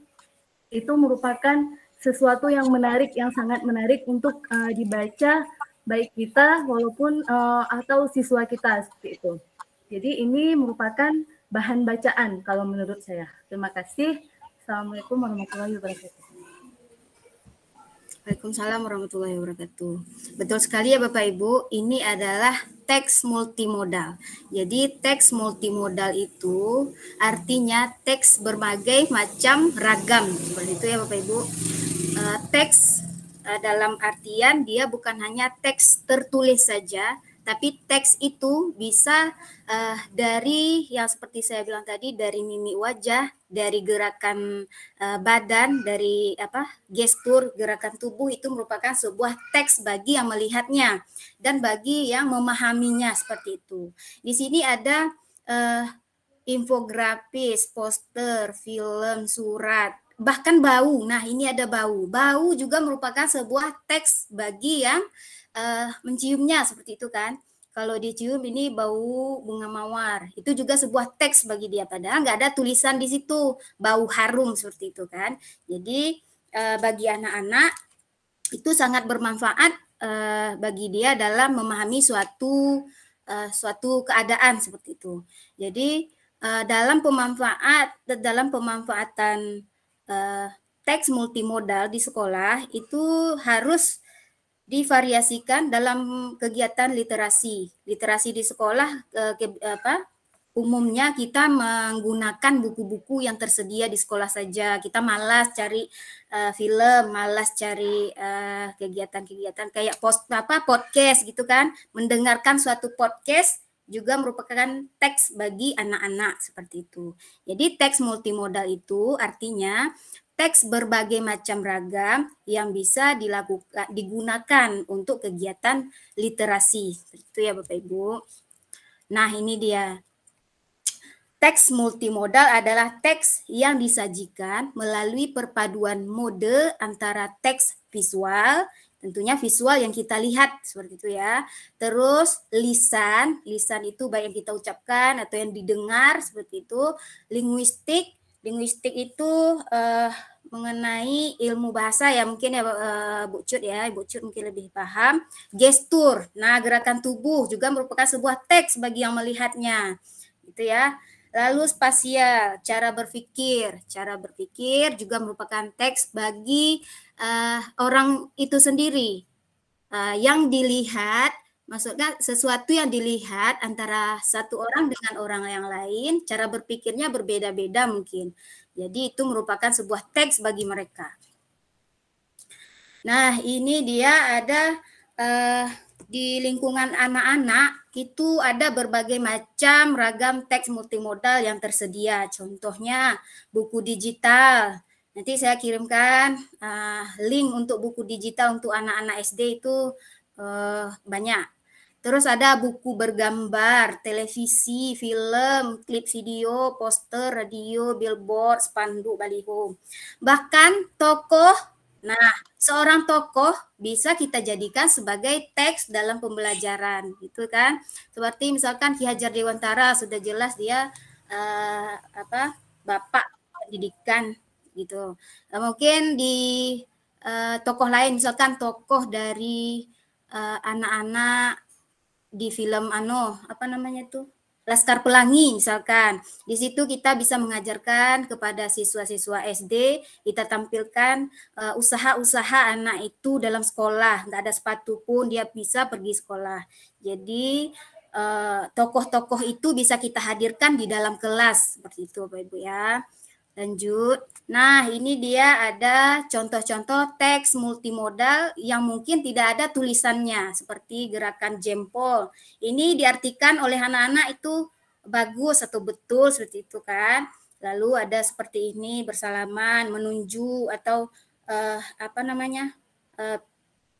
itu merupakan sesuatu yang menarik, yang sangat menarik untuk dibaca, baik kita walaupun atau siswa kita, seperti itu. Jadi ini merupakan bahan bacaan kalau menurut saya. Terima kasih. Assalamualaikum warahmatullahi wabarakatuh. Waalaikumsalam warahmatullahi wabarakatuh. Betul sekali ya Bapak Ibu, ini adalah teks multimodal. Jadi teks multimodal itu artinya teks berbagai macam ragam. Seperti itu ya Bapak Ibu. Teks dalam artian dia bukan hanya teks tertulis saja, tapi teks itu bisa dari yang seperti saya bilang tadi, dari mimik wajah, dari gerakan badan, dari gestur, gerakan tubuh, itu merupakan sebuah teks bagi yang melihatnya dan bagi yang memahaminya seperti itu. Di sini ada infografis, poster, film, surat, bahkan bau. Nah, ini ada bau. Bau juga merupakan sebuah teks bagi yang menciumnya seperti itu kan. Kalau dicium ini bau bunga mawar, itu juga sebuah teks bagi dia, padahal nggak ada tulisan di situ, bau harum seperti itu kan. Jadi bagi anak-anak itu sangat bermanfaat bagi dia dalam memahami suatu keadaan seperti itu. Jadi dalam pemanfaatan teks multimodal di sekolah itu harus divariasikan dalam kegiatan literasi. Literasi di sekolah umumnya kita menggunakan buku-buku yang tersedia di sekolah saja. Kita malas cari film, malas cari kegiatan-kegiatan kayak podcast gitu kan. Mendengarkan suatu podcast juga merupakan teks bagi anak-anak seperti itu. Jadi teks multimodal itu artinya teks berbagai macam ragam yang bisa digunakan untuk kegiatan literasi. Itu ya Bapak Ibu. Nah, ini dia. Teks multimodal adalah teks yang disajikan melalui perpaduan mode antara teks visual, tentunya visual yang kita lihat seperti itu ya. Terus lisan itu baik yang kita ucapkan atau yang didengar seperti itu. Linguistik itu mengenai ilmu bahasa ya mungkin ya Bu Cut ya, Bu Cut mungkin lebih paham. Gestur, nah gerakan tubuh juga merupakan sebuah teks bagi yang melihatnya, gitu ya. Lalu spasial, cara berpikir juga merupakan teks bagi orang itu sendiri. Yang dilihat, maksudnya sesuatu yang dilihat antara satu orang dengan orang yang lain, cara berpikirnya berbeda-beda mungkin. Jadi itu merupakan sebuah teks bagi mereka. Nah, ini dia ada di lingkungan anak-anak itu ada berbagai macam ragam teks multimodal yang tersedia. Contohnya buku digital. Nanti saya kirimkan link untuk buku digital untuk anak-anak SD itu banyak. Terus ada buku bergambar, televisi, film, klip video, poster, radio, billboard, spanduk, baliho. Bahkan tokoh, nah seorang tokoh bisa kita jadikan sebagai teks dalam pembelajaran, gitu kan. Seperti misalkan Ki Hajar Dewantara, sudah jelas dia bapak pendidikan gitu. Mungkin di tokoh lain, misalkan tokoh dari anak-anak di film Laskar Pelangi misalkan. Di situ kita bisa mengajarkan kepada siswa-siswa SD, kita tampilkan usaha-usaha anak itu dalam sekolah, nggak ada sepatu pun dia bisa pergi sekolah. Jadi tokoh-tokoh itu bisa kita hadirkan di dalam kelas seperti itu Bapak Ibu ya. Lanjut. Nah, ini dia ada contoh-contoh teks multimodal yang mungkin tidak ada tulisannya, seperti gerakan jempol. Ini diartikan oleh anak-anak itu bagus atau betul, seperti itu kan. Lalu ada seperti ini, bersalaman, menunjuk, atau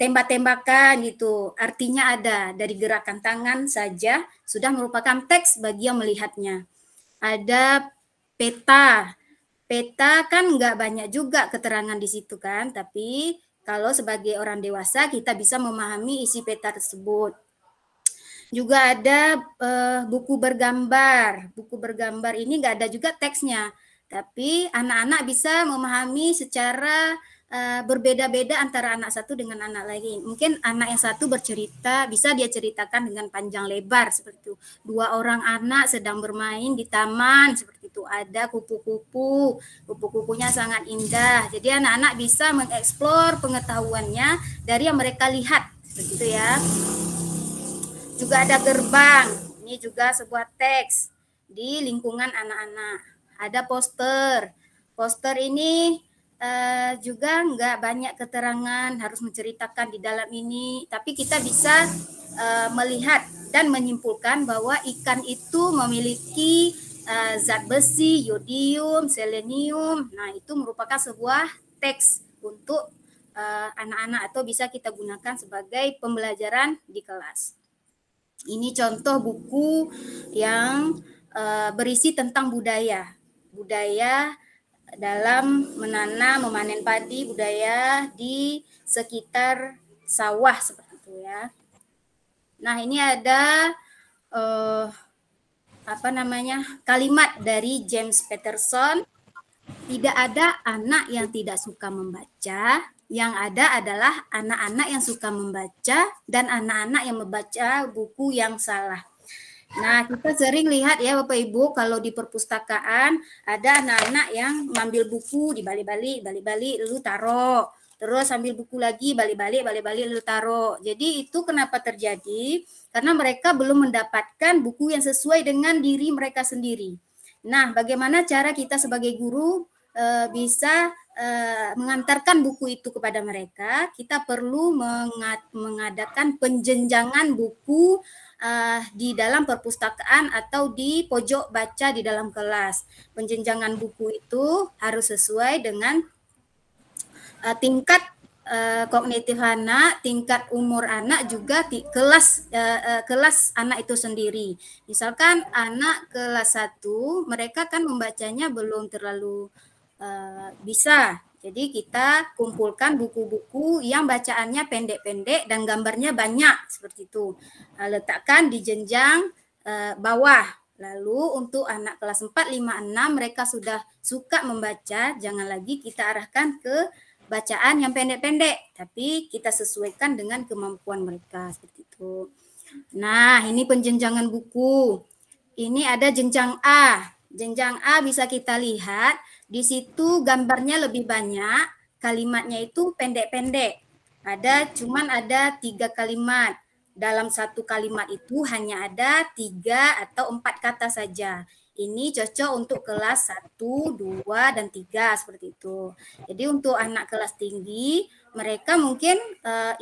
tembak-tembakan gitu. Artinya ada, dari gerakan tangan saja sudah merupakan teks bagi yang melihatnya. Ada peta. Peta kan nggak banyak juga keterangan di situ kan, tapi kalau sebagai orang dewasa kita bisa memahami isi peta tersebut. Juga ada buku bergambar. Buku bergambar ini nggak ada juga teksnya, tapi anak-anak bisa memahami secara berbeda-beda antara anak satu dengan anak lain. Mungkin anak yang satu bercerita, bisa dia ceritakan dengan panjang lebar seperti itu. Dua orang anak sedang bermain di taman seperti itu. Ada kupu-kupu, kupu-kupunya sangat indah. Jadi anak-anak bisa mengeksplor pengetahuannya dari yang mereka lihat, begitu ya. Juga ada gerbang. Ini juga sebuah teks di lingkungan anak-anak. Ada poster. Poster ini juga nggak banyak keterangan, harus menceritakan di dalam ini, tapi kita bisa melihat dan menyimpulkan bahwa ikan itu memiliki zat besi, yodium, selenium. Nah, itu merupakan sebuah teks untuk anak-anak atau bisa kita gunakan sebagai pembelajaran di kelas. Ini contoh buku yang berisi tentang budaya. Budaya dalam menanam, memanen padi, budaya di sekitar sawah seperti itu ya. Nah, ini ada kalimat dari James Patterson. Tidak ada anak yang tidak suka membaca, yang ada adalah anak-anak yang suka membaca dan anak-anak yang membaca buku yang salah. Nah, kita sering lihat ya Bapak Ibu, kalau di perpustakaan ada anak-anak yang mengambil buku, dibalik-balik, lalu taruh. Terus ambil buku lagi, balik-balik, lalu taruh. Jadi itu kenapa terjadi? Karena mereka belum mendapatkan buku yang sesuai dengan diri mereka sendiri. Nah, bagaimana cara kita sebagai guru bisa mengantarkan buku itu kepada mereka? Kita perlu mengadakan penjenjangan buku di dalam perpustakaan atau di pojok baca di dalam kelas. Penjenjangan buku itu harus sesuai dengan tingkat kognitif anak, tingkat umur anak, juga kelas anak itu sendiri. Misalkan anak kelas 1, mereka kan membacanya belum terlalu bisa. Jadi kita kumpulkan buku-buku yang bacaannya pendek-pendek dan gambarnya banyak seperti itu. Letakkan di jenjang bawah. Lalu untuk anak kelas 4, 5, 6 mereka sudah suka membaca, jangan lagi kita arahkan ke bacaan yang pendek-pendek, tapi kita sesuaikan dengan kemampuan mereka seperti itu. Nah, ini penjenjangan buku. Ini ada jenjang A. Jenjang A bisa kita lihat. Di situ gambarnya lebih banyak, kalimatnya itu pendek-pendek. Cuman ada 3 kalimat. Dalam satu kalimat itu hanya ada 3 atau 4 kata saja. Ini cocok untuk kelas 1, 2, dan 3 seperti itu. Jadi untuk anak kelas tinggi, mereka mungkin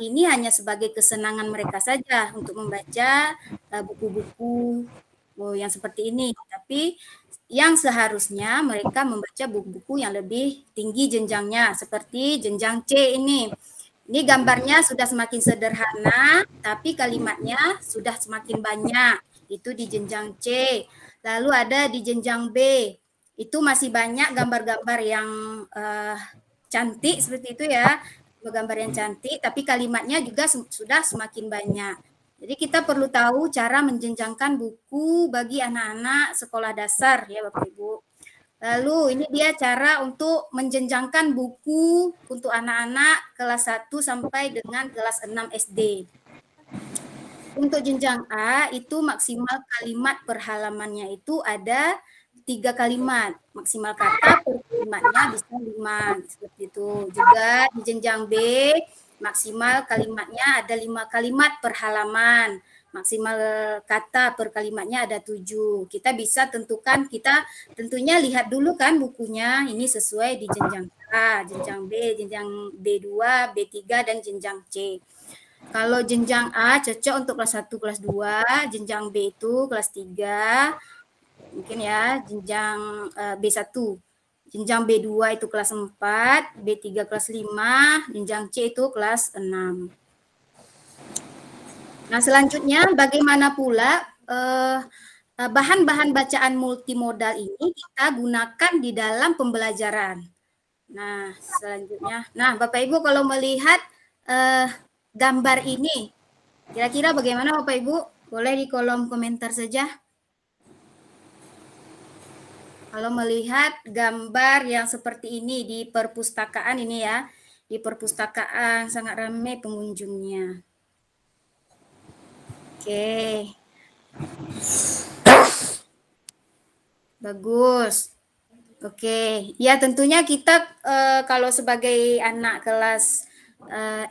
ini hanya sebagai kesenangan mereka saja untuk membaca buku-buku yang seperti ini. Tapi yang seharusnya mereka membaca buku-buku yang lebih tinggi jenjangnya, seperti jenjang C ini. Ini gambarnya sudah semakin sederhana, tapi kalimatnya sudah semakin banyak. Itu di jenjang C. Lalu ada di jenjang B. Itu masih banyak gambar-gambar yang cantik seperti itu ya. Gambar yang cantik, tapi kalimatnya juga sudah semakin banyak. Jadi kita perlu tahu cara menjenjangkan buku bagi anak-anak sekolah dasar ya Bapak Ibu. Lalu ini dia cara untuk menjenjangkan buku untuk anak-anak kelas 1 sampai dengan kelas 6 SD. Untuk jenjang A itu maksimal kalimat per halamannya itu ada 3 kalimat. Maksimal kata per kalimatnya bisa 5. Seperti itu. Juga di jenjang B maksimal kalimatnya ada 5 kalimat per halaman. Maksimal kata per kalimatnya ada 7. Kita bisa tentukan, kita tentunya lihat dulu kan bukunya ini sesuai di jenjang A, jenjang B, jenjang B2, B3, dan jenjang C. Kalau jenjang A cocok untuk kelas 1, kelas 2, jenjang B itu kelas 3, mungkin ya, jenjang B1. Jenjang B2 itu kelas 4, B3 kelas 5, jenjang C itu kelas 6. Nah, selanjutnya bagaimana pula bahan-bahan bacaan multimodal ini kita gunakan di dalam pembelajaran. Nah, selanjutnya. Nah, Bapak Ibu kalau melihat gambar ini, kira-kira bagaimana Bapak Ibu? Boleh di kolom komentar saja. Kalau melihat gambar yang seperti ini di perpustakaan ini ya, di perpustakaan sangat ramai pengunjungnya. Oke. Bagus. Oke. Ya tentunya kita kalau sebagai anak kelas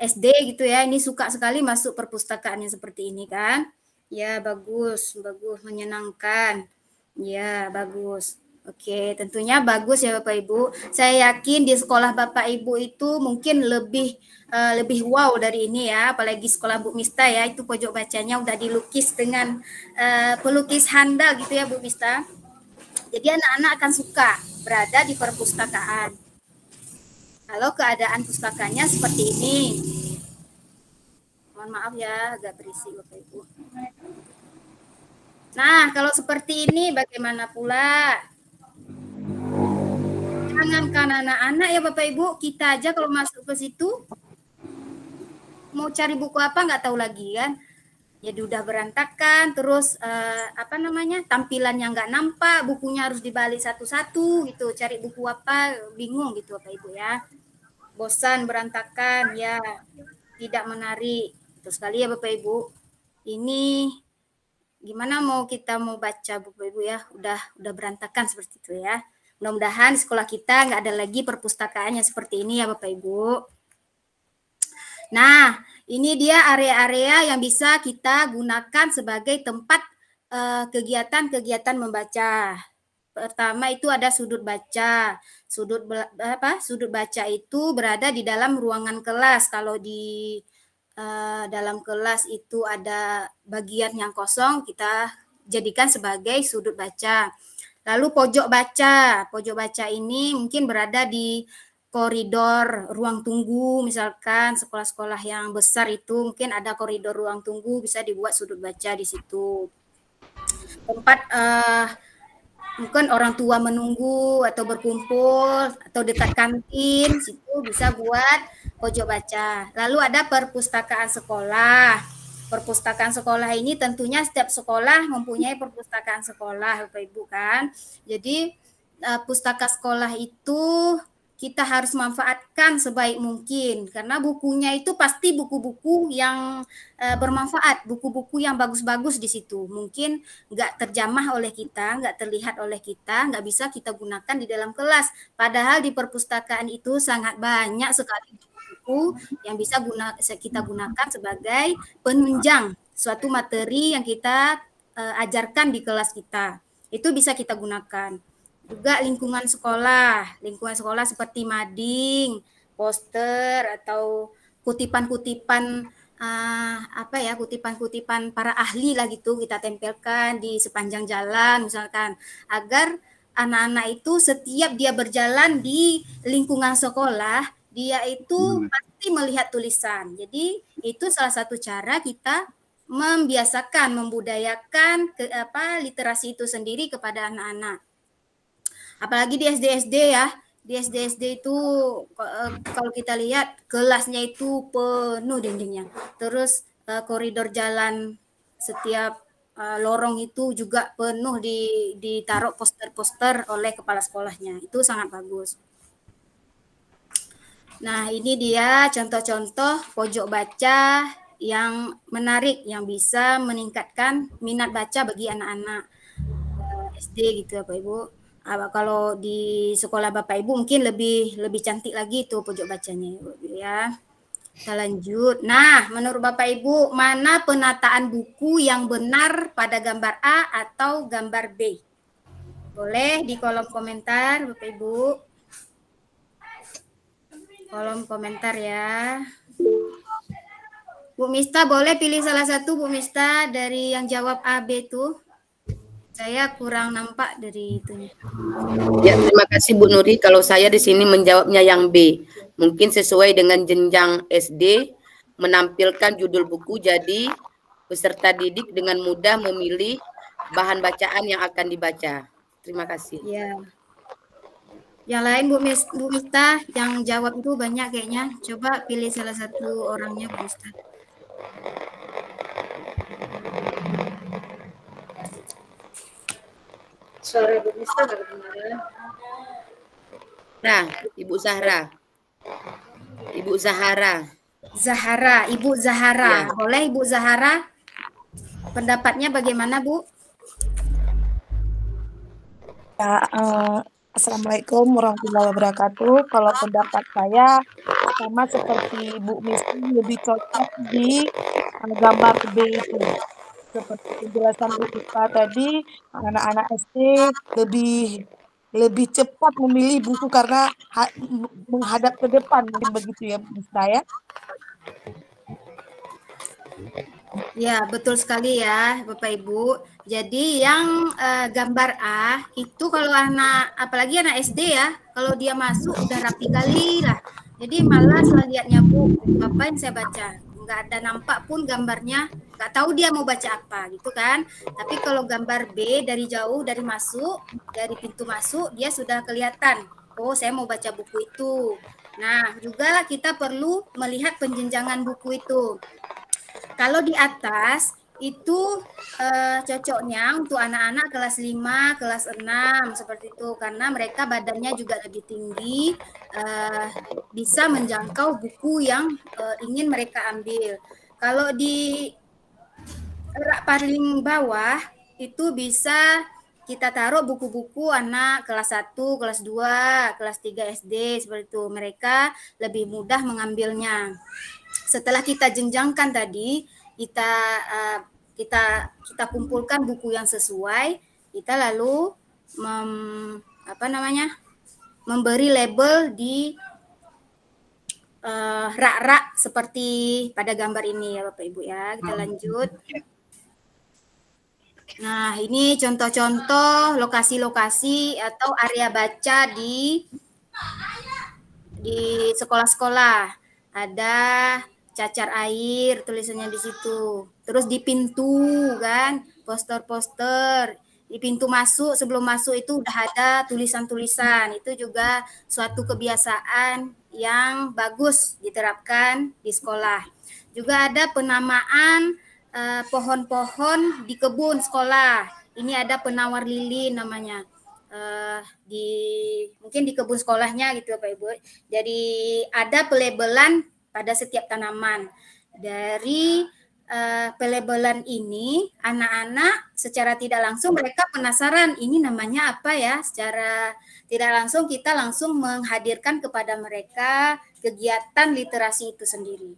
SD gitu ya, ini suka sekali masuk perpustakaan yang seperti ini kan. Ya bagus, bagus, menyenangkan. Ya bagus. Oke, tentunya bagus ya Bapak Ibu. Saya yakin di sekolah Bapak Ibu itu mungkin lebih wow dari ini ya, apalagi sekolah Bu Mista ya, itu pojok bacanya udah dilukis dengan pelukis handal gitu ya Bu Mista. Jadi anak-anak akan suka berada di perpustakaan. Kalau keadaan pustakanya seperti ini. Mohon maaf ya, agak berisik Bapak Ibu. Nah, kalau seperti ini bagaimana pula? Jangankan anak-anak ya Bapak Ibu, kita aja kalau masuk ke situ mau cari buku apa nggak tahu lagi kan. Jadi udah berantakan, terus tampilannya nggak nampak, bukunya harus dibalik satu-satu gitu, cari buku apa bingung gitu Bapak Ibu ya. Bosan, berantakan ya, tidak menarik. Terus sekali ya Bapak Ibu. Ini gimana kita mau baca Bapak Ibu ya, udah berantakan seperti itu ya. Mudah-mudahan sekolah kita nggak ada lagi perpustakaan yang seperti ini ya Bapak Ibu. Nah, ini dia area-area yang bisa kita gunakan sebagai tempat kegiatan-kegiatan membaca. Pertama itu ada sudut baca. Sudut baca itu berada di dalam ruangan kelas. Kalau di dalam kelas itu ada bagian yang kosong, kita jadikan sebagai sudut baca. Lalu pojok baca ini mungkin berada di koridor ruang tunggu, misalkan sekolah-sekolah yang besar itu mungkin ada koridor ruang tunggu, bisa dibuat sudut baca di situ. Tempat mungkin orang tua menunggu atau berkumpul atau dekat kantin, situ bisa buat pojok baca. Lalu ada perpustakaan sekolah. Perpustakaan sekolah ini tentunya setiap sekolah mempunyai perpustakaan sekolah, Bapak Ibu kan. Jadi pustaka sekolah itu kita harus manfaatkan sebaik mungkin karena bukunya itu pasti buku-buku yang bermanfaat, buku-buku yang bagus-bagus di situ. Mungkin nggak terjamah oleh kita, nggak terlihat oleh kita, nggak bisa kita gunakan di dalam kelas. Padahal di perpustakaan itu sangat banyak sekali buku yang bisa kita gunakan sebagai penunjang suatu materi yang kita ajarkan di kelas kita. Itu bisa kita gunakan. Juga lingkungan sekolah seperti mading, poster atau kutipan-kutipan kutipan-kutipan para ahli lah gitu kita tempelkan di sepanjang jalan misalkan, agar anak-anak itu setiap dia berjalan di lingkungan sekolah dia itu pasti melihat tulisan. Jadi itu salah satu cara kita membiasakan, membudayakan literasi itu sendiri kepada anak-anak. Apalagi di SD-SD ya. Di SD-SD itu kalau kita lihat kelasnya itu penuh dindingnya. Terus koridor jalan setiap lorong itu juga penuh ditaruh poster-poster oleh kepala sekolahnya. Itu sangat bagus. Nah, ini dia contoh-contoh pojok baca yang menarik, yang bisa meningkatkan minat baca bagi anak-anak SD gitu Bapak Ibu. Kalau di sekolah Bapak Ibu mungkin lebih cantik lagi tuh pojok bacanya ya. Kita lanjut. Nah, menurut Bapak Ibu, mana penataan buku yang benar pada gambar A atau gambar B? Boleh di kolom komentar Bapak Ibu. Kolom komentar ya. Bu Mista boleh pilih salah satu Bu Mista dari yang jawab A, B itu. Saya kurang nampak dari itunya. Ya, terima kasih Bu Nuri. Kalau saya di sini menjawabnya yang B. Mungkin sesuai dengan jenjang SD, menampilkan judul buku jadi peserta didik dengan mudah memilih bahan bacaan yang akan dibaca. Terima kasih. Ya. Yang lain Bu Mista yang jawab itu banyak kayaknya. Coba pilih salah satu orangnya Bu Mista. Suara Bu Mista nggak kedengaran. Nah, Ibu Zahra. Ibu Zahara. Ibu Zahara. Ya. Boleh Ibu Zahara? Pendapatnya bagaimana Bu? Ya, Assalamualaikum warahmatullahi wabarakatuh. Kalau pendapat saya sama seperti Bu Misti, lebih cocok di gambar B itu. Seperti penjelasan Bu Ipa tadi, anak-anak SD lebih cepat memilih buku karena menghadap ke depan, mungkin begitu ya Bu Mista ya. Ya, betul sekali ya Bapak Ibu. Jadi yang gambar A itu kalau apalagi anak SD ya, kalau dia masuk udah rapi kali lah. Jadi malas lah lihatnya Bu, apa yang saya baca. Nggak ada nampak pun gambarnya, nggak tahu dia mau baca apa gitu kan. Tapi kalau gambar B dari jauh, dari pintu masuk, dia sudah kelihatan. Oh, saya mau baca buku itu. Nah, juga kita perlu melihat penjenjangan buku itu. Kalau di atas itu cocoknya untuk anak-anak kelas 5, kelas 6 seperti itu karena mereka badannya juga lebih tinggi, bisa menjangkau buku yang ingin mereka ambil. Kalau di rak paling bawah itu bisa kita taruh buku-buku anak kelas 1, kelas 2, kelas 3 SD seperti itu. Mereka lebih mudah mengambilnya. Setelah kita jenjangkan tadi, kita kumpulkan buku yang sesuai, kita lalu memberi label di rak-rak seperti pada gambar ini ya Bapak Ibu ya. Kita lanjut. Nah, ini contoh-contoh lokasi-lokasi atau area baca di sekolah-sekolah. Ada cacar air tulisannya di situ. Terus di pintu kan, poster-poster. Di pintu masuk, sebelum masuk itu udah ada tulisan-tulisan. Itu juga suatu kebiasaan yang bagus diterapkan di sekolah. Juga ada penamaan pohon-pohon di kebun sekolah. Ini ada penawar lilin namanya. Mungkin di kebun sekolahnya gitu Bapak Ibu. Jadi ada pelabelan pada setiap tanaman. Dari pelabelan ini anak-anak secara tidak langsung mereka penasaran ini namanya apa ya. Secara tidak langsung kita langsung menghadirkan kepada mereka kegiatan literasi itu sendiri.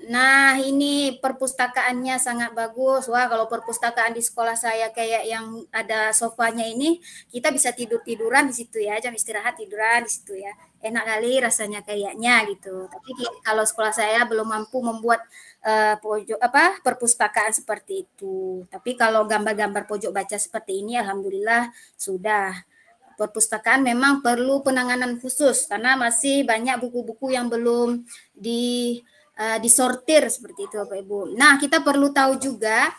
Nah, ini perpustakaannya sangat bagus. Wah, kalau perpustakaan di sekolah saya kayak yang ada sofanya ini, kita bisa tiduran di situ ya, jam istirahat tiduran di situ ya. Enak kali rasanya kayaknya gitu. Tapi kalau sekolah saya belum mampu membuat perpustakaan seperti itu. Tapi kalau gambar-gambar pojok baca seperti ini, alhamdulillah sudah. perpustakaan memang perlu penanganan khusus karena masih banyak buku-buku yang belum disortir seperti itu Bapak Ibu. Nah, kita perlu tahu juga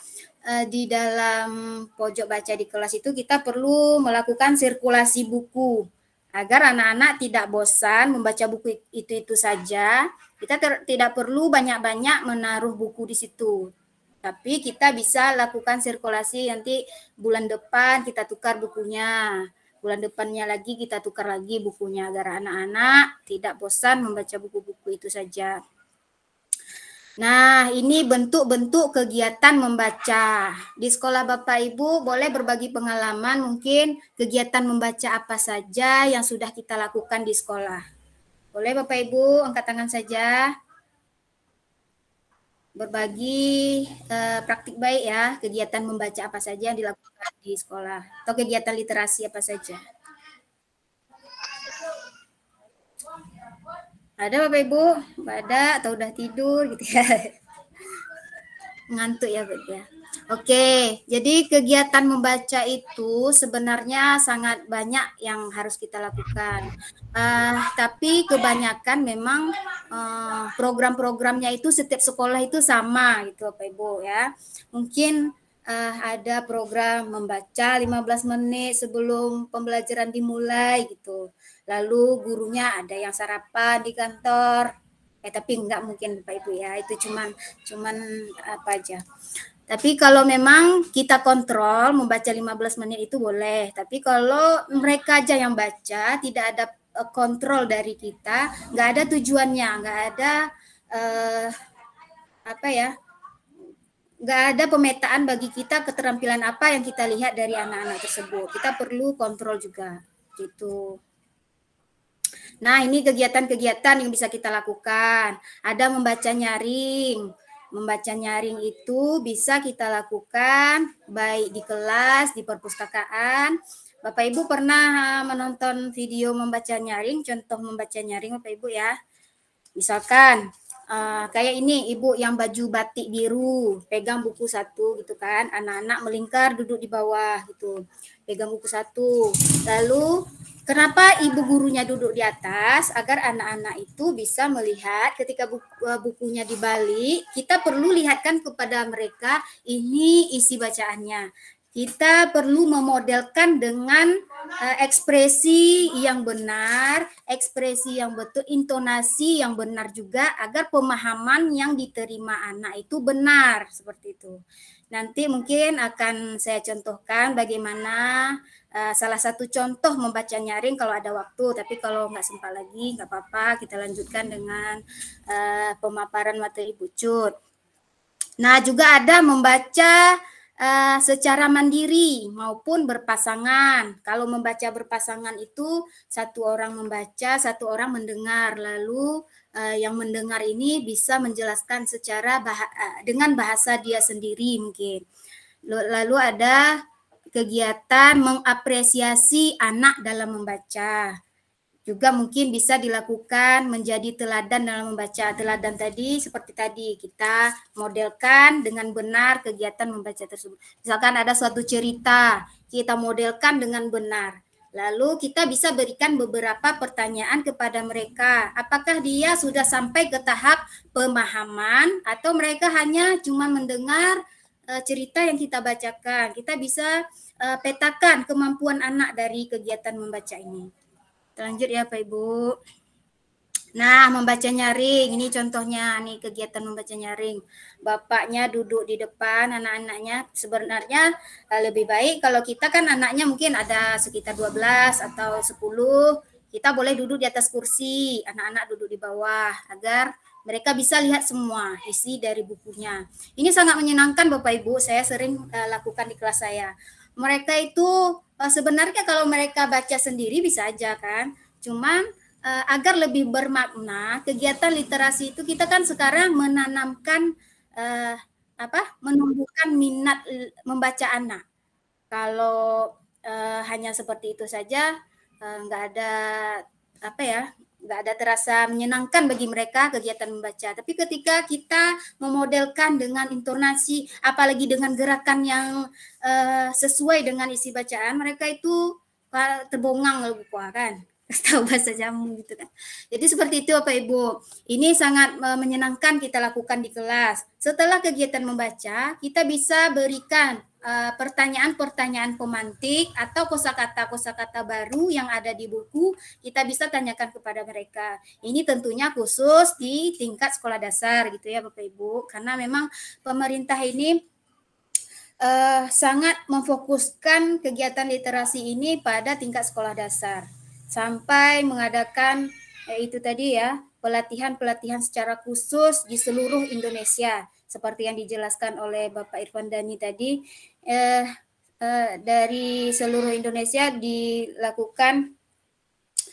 di dalam pojok baca di kelas itu kita perlu melakukan sirkulasi buku agar anak-anak tidak bosan membaca buku itu saja. Kita tidak perlu banyak-banyak menaruh buku di situ. Tapi kita bisa lakukan sirkulasi, nanti bulan depan kita tukar bukunya. Bulan depannya lagi kita tukar lagi bukunya agar anak-anak tidak bosan membaca buku-buku itu saja. Nah, ini bentuk-bentuk kegiatan membaca. Di sekolah Bapak Ibu boleh berbagi pengalaman mungkin kegiatan membaca apa saja yang sudah kita lakukan di sekolah. Boleh Bapak Ibu angkat tangan saja. Berbagi praktik baik ya, kegiatan membaca apa saja yang dilakukan di sekolah atau kegiatan literasi apa saja. Ada Bapak Ibu? Ada atau udah tidur gitu ya? Ngantuk ya Bapak ya. Oke, jadi kegiatan membaca itu sebenarnya sangat banyak yang harus kita lakukan. Tapi kebanyakan memang program-programnya itu setiap sekolah itu sama gitu Bapak Ibu ya. Mungkin ada program membaca 15 menit sebelum pembelajaran dimulai gitu. Lalu gurunya ada yang sarapan di kantor. Tapi enggak mungkin Bapak Ibu ya, itu cuman apa aja. Tapi kalau memang kita kontrol membaca 15 menit itu boleh. Tapi kalau mereka aja yang baca, tidak ada kontrol dari kita, nggak ada tujuannya, nggak ada nggak ada pemetaan bagi kita keterampilan apa yang kita lihat dari anak-anak tersebut. Kita perlu kontrol juga, gitu. Nah, ini kegiatan-kegiatan yang bisa kita lakukan. Ada membaca nyaring. Membaca nyaring itu bisa kita lakukan baik di kelas, di perpustakaan. Bapak Ibu pernah menonton video membaca nyaring, contoh membaca nyaring Bapak Ibu ya. Misalkan kayak ini ibu yang baju batik biru, pegang buku satu gitu kan, anak-anak melingkar duduk di bawah gitu, pegang buku satu. Lalu kenapa ibu gurunya duduk di atas? Agar anak-anak itu bisa melihat ketika bukunya dibalik, kita perlu lihatkan kepada mereka ini isi bacaannya. Kita perlu memodelkan dengan ekspresi yang benar, ekspresi yang betul, intonasi yang benar juga agar pemahaman yang diterima anak itu benar, seperti itu. Nanti mungkin akan saya contohkan bagaimana salah satu contoh membaca nyaring kalau ada waktu, tapi kalau nggak sempat lagi nggak apa-apa, kita lanjutkan dengan pemaparan materi Bucut. Nah, juga ada membaca secara mandiri maupun berpasangan. Kalau membaca berpasangan itu satu orang membaca, satu orang mendengar. Lalu yang mendengar ini bisa menjelaskan secara dengan bahasa dia sendiri mungkin. Lalu ada kegiatan mengapresiasi anak dalam membaca. Juga mungkin bisa dilakukan menjadi teladan dalam membaca. Teladan tadi seperti tadi kita modelkan dengan benar kegiatan membaca tersebut. Misalkan ada suatu cerita, kita modelkan dengan benar. Lalu kita bisa berikan beberapa pertanyaan kepada mereka. Apakah dia sudah sampai ke tahap pemahaman atau mereka hanya cuma mendengar cerita yang kita bacakan. Kita bisa petakan kemampuan anak dari kegiatan membaca ini. Lanjut ya Pak Ibu. Nah, membaca nyaring, ini contohnya nih kegiatan membaca nyaring. Bapaknya duduk di depan, anak-anaknya sebenarnya lebih baik kalau kita kan anaknya mungkin ada sekitar 12 atau 10, kita boleh duduk di atas kursi, anak-anak duduk di bawah agar mereka bisa lihat semua isi dari bukunya. Ini sangat menyenangkan Bapak Ibu, saya sering lakukan di kelas saya. Mereka itu sebenarnya kalau mereka baca sendiri bisa aja kan, cuman agar lebih bermakna kegiatan literasi itu kita kan sekarang menanamkan menumbuhkan minat membaca anak. Kalau hanya seperti itu saja nggak ada nggak ada terasa menyenangkan bagi mereka kegiatan membaca. Tapi ketika kita memodelkan dengan intonasi, apalagi dengan gerakan yang sesuai dengan isi bacaan, mereka itu terbongang kalau buku kan. Tahu bahasa jamu gitu kan. Jadi seperti itu Bapak Ibu. Ini sangat menyenangkan kita lakukan di kelas. Setelah kegiatan membaca, kita bisa berikan pertanyaan-pertanyaan pemantik atau kosakata-kosakata baru yang ada di buku, kita bisa tanyakan kepada mereka. Ini tentunya khusus di tingkat sekolah dasar gitu ya Bapak Ibu. Karena memang pemerintah ini sangat memfokuskan kegiatan literasi ini pada tingkat sekolah dasar. Sampai mengadakan itu tadi ya, pelatihan-pelatihan secara khusus di seluruh Indonesia seperti yang dijelaskan oleh Bapak Irfan Dhani tadi, dari seluruh Indonesia dilakukan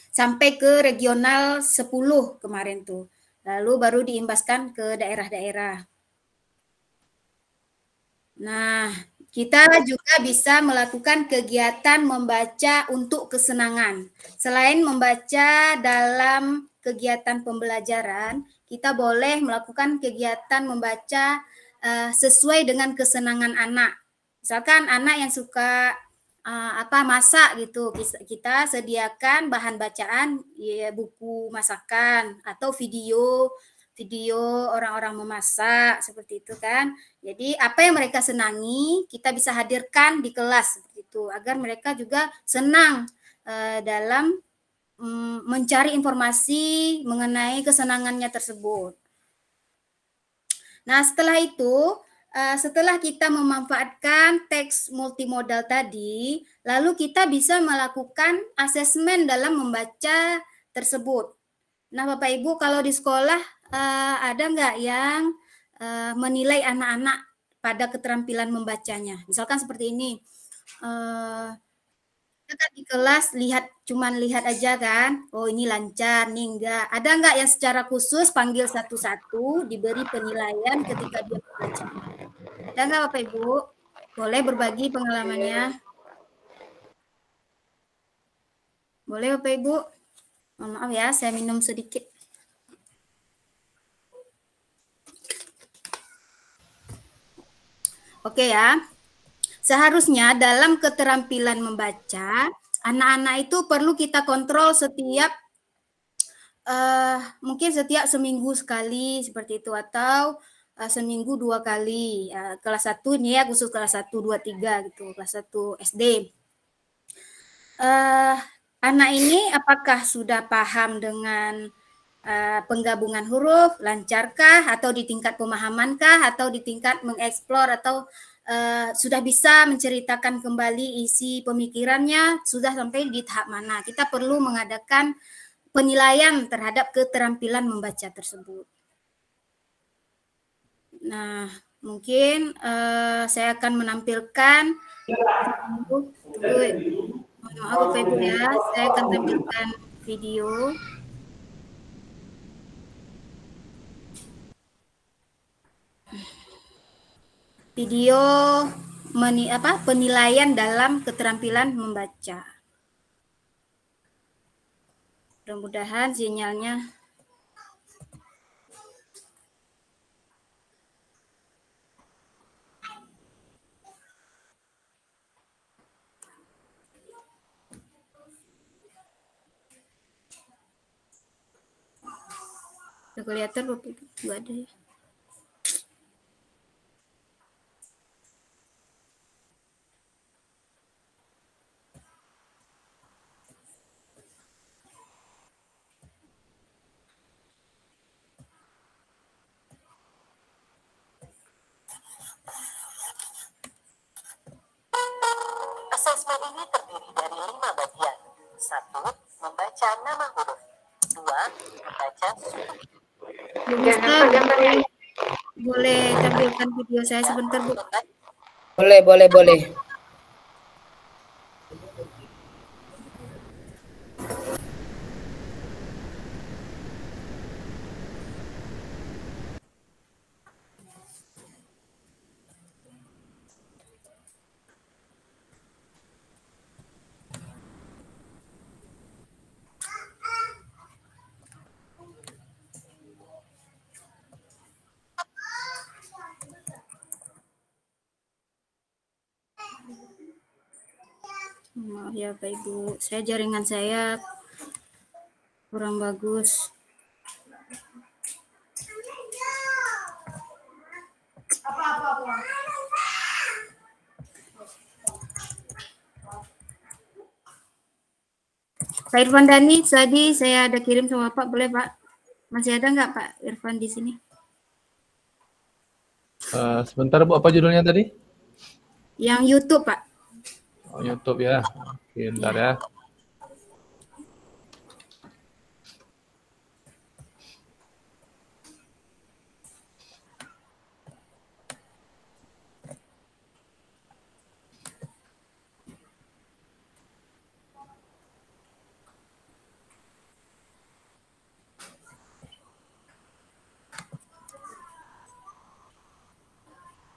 sampai ke regional 10 kemarin tuh, lalu baru diimbaskan ke daerah-daerah. Nah, kita juga bisa melakukan kegiatan membaca untuk kesenangan. Selain membaca dalam kegiatan pembelajaran, kita boleh melakukan kegiatan membaca sesuai dengan kesenangan anak. Misalkan anak yang suka masak gitu, kita sediakan bahan bacaan, ya, buku masakan atau video orang-orang memasak seperti itu kan. Jadi apa yang mereka senangi kita bisa hadirkan di kelas seperti itu agar mereka juga senang dalam mencari informasi mengenai kesenangannya tersebut. Nah, setelah itu setelah kita memanfaatkan teks multimodal tadi, lalu kita bisa melakukan asesmen dalam membaca tersebut. Nah, Bapak Ibu, kalau di sekolah ada nggak yang menilai anak-anak pada keterampilan membacanya? Misalkan seperti ini, kita kan di kelas cuman lihat aja kan, oh ini lancar, nih enggak. Ada nggak yang secara khusus panggil satu-satu, diberi penilaian ketika dia membaca? Ada nggak Bapak Ibu? Boleh berbagi pengalamannya? Boleh Bapak Ibu? Maaf ya, saya minum sedikit. Oke ya. Seharusnya dalam keterampilan membaca, anak-anak itu perlu kita kontrol setiap mungkin setiap seminggu sekali seperti itu atau seminggu 2 kali. Kelas 1 ini ya khusus kelas 1, 2, 3 gitu, kelas 1 SD. Anak ini apakah sudah paham dengan penggabungan huruf, lancarkah atau di tingkat pemahamankah atau di tingkat mengeksplor atau sudah bisa menceritakan kembali isi pemikirannya, sudah sampai di tahap mana? Kita perlu mengadakan penilaian terhadap keterampilan membaca tersebut. Nah, mungkin saya akan menampilkan maaf Bapak Ibu ya, saya akan tampilkan video. Video penilaian dalam keterampilan membaca. Mudah-mudahan sinyalnya. Udah kelihatan Bapak Ibu? Enggak ada ya. Asesmen ini terdiri dari 5 bagian. 1. Membaca nama huruf. 2. Membaca struktur. Boleh tampilkan video saya sebentar, Bu? Boleh. Maaf ya Pak Ibu, jaringan saya kurang bagus. Pak Irfan Dani, tadi saya ada kirim sama Pak, boleh Pak? Masih ada nggak Pak Irfan di sini? Sebentar Bu, apa judulnya tadi? Yang YouTube Pak. Oh, YouTube ya. Oke, bentar ya.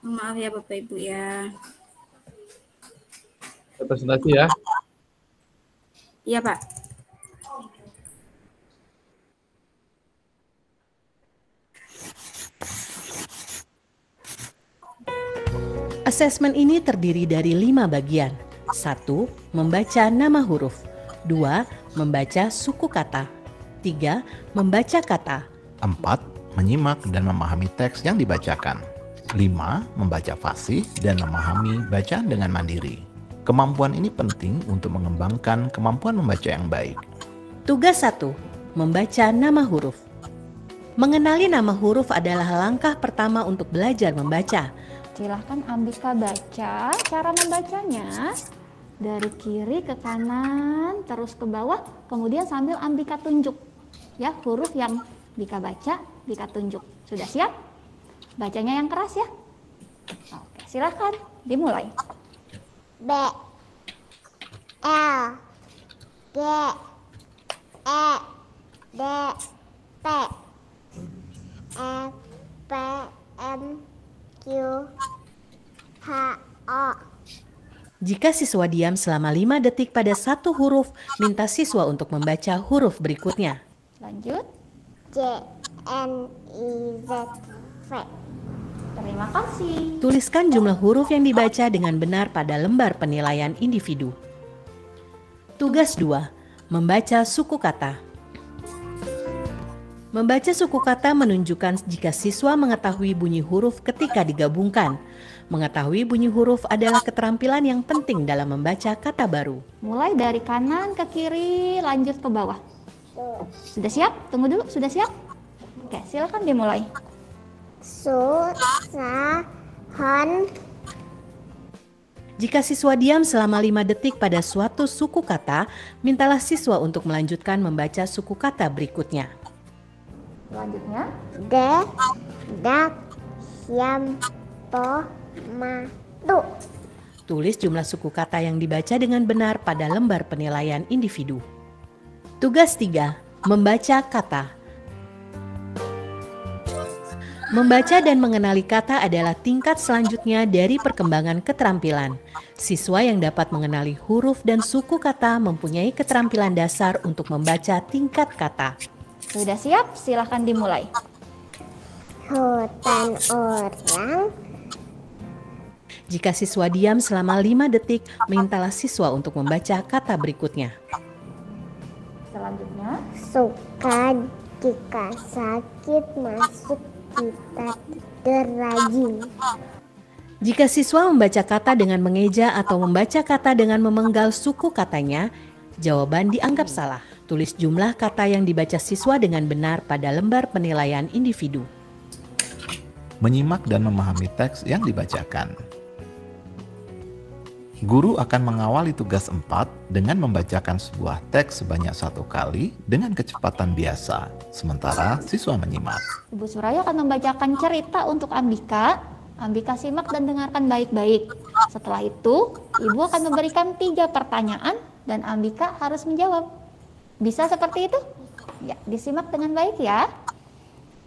Maaf ya Bapak Ibu ya. Presentasi ya. Iya Pak. Asesmen ini terdiri dari 5 bagian. 1. Membaca nama huruf. 2. Membaca suku kata. 3. Membaca kata. 4. Menyimak dan memahami teks yang dibacakan. 5. Membaca fasih dan memahami bacaan dengan mandiri. Kemampuan ini penting untuk mengembangkan kemampuan membaca yang baik. Tugas 1. Membaca nama huruf. Mengenali nama huruf adalah langkah pertama untuk belajar membaca. Silahkan Ambika baca cara membacanya dari kiri ke kanan terus ke bawah, kemudian sambil Ambika tunjuk ya huruf yang Bika baca, Bika tunjuk. Sudah siap? Bacanya yang keras ya. Oke, silahkan dimulai. B, L, G, E, D, T, F, P, M, Q, H, O. Jika siswa diam selama 5 detik pada satu huruf, minta siswa untuk membaca huruf berikutnya. Lanjut. J, N, I, Z, V. Terima kasih. Tuliskan jumlah huruf yang dibaca dengan benar pada lembar penilaian individu. Tugas 2. Membaca suku kata. Membaca suku kata menunjukkan jika siswa mengetahui bunyi huruf ketika digabungkan. Mengetahui bunyi huruf adalah keterampilan yang penting dalam membaca kata baru. Mulai dari kanan ke kiri, lanjut ke bawah. Sudah siap? Tunggu dulu, sudah siap? Oke, silakan dimulai. Susahon. Jika siswa diam selama 5 detik pada suatu suku kata, mintalah siswa untuk melanjutkan membaca suku kata berikutnya. Selanjutnya. De, dak, siam, po, ma, tu. Tulis jumlah suku kata yang dibaca dengan benar pada lembar penilaian individu. Tugas 3. Membaca kata. Membaca dan mengenali kata adalah tingkat selanjutnya dari perkembangan keterampilan. Siswa yang dapat mengenali huruf dan suku kata mempunyai keterampilan dasar untuk membaca tingkat kata. Sudah siap? Silahkan dimulai. Hutan orang. Jika siswa diam selama 5 detik, mintalah siswa untuk membaca kata berikutnya. Selanjutnya. Suka jika sakit masuk kita tidur rajin. Jika siswa membaca kata dengan mengeja atau membaca kata dengan memenggal suku katanya, jawaban dianggap salah. Tulis jumlah kata yang dibaca siswa dengan benar pada lembar penilaian individu. Menyimak dan memahami teks yang dibacakan. Guru akan mengawali tugas 4 dengan membacakan sebuah teks sebanyak 1 kali dengan kecepatan biasa, sementara siswa menyimak. Ibu Suraya akan membacakan cerita untuk Ambika. Ambika simak dan dengarkan baik-baik. Setelah itu, Ibu akan memberikan 3 pertanyaan dan Ambika harus menjawab. Bisa seperti itu? Ya, disimak dengan baik ya.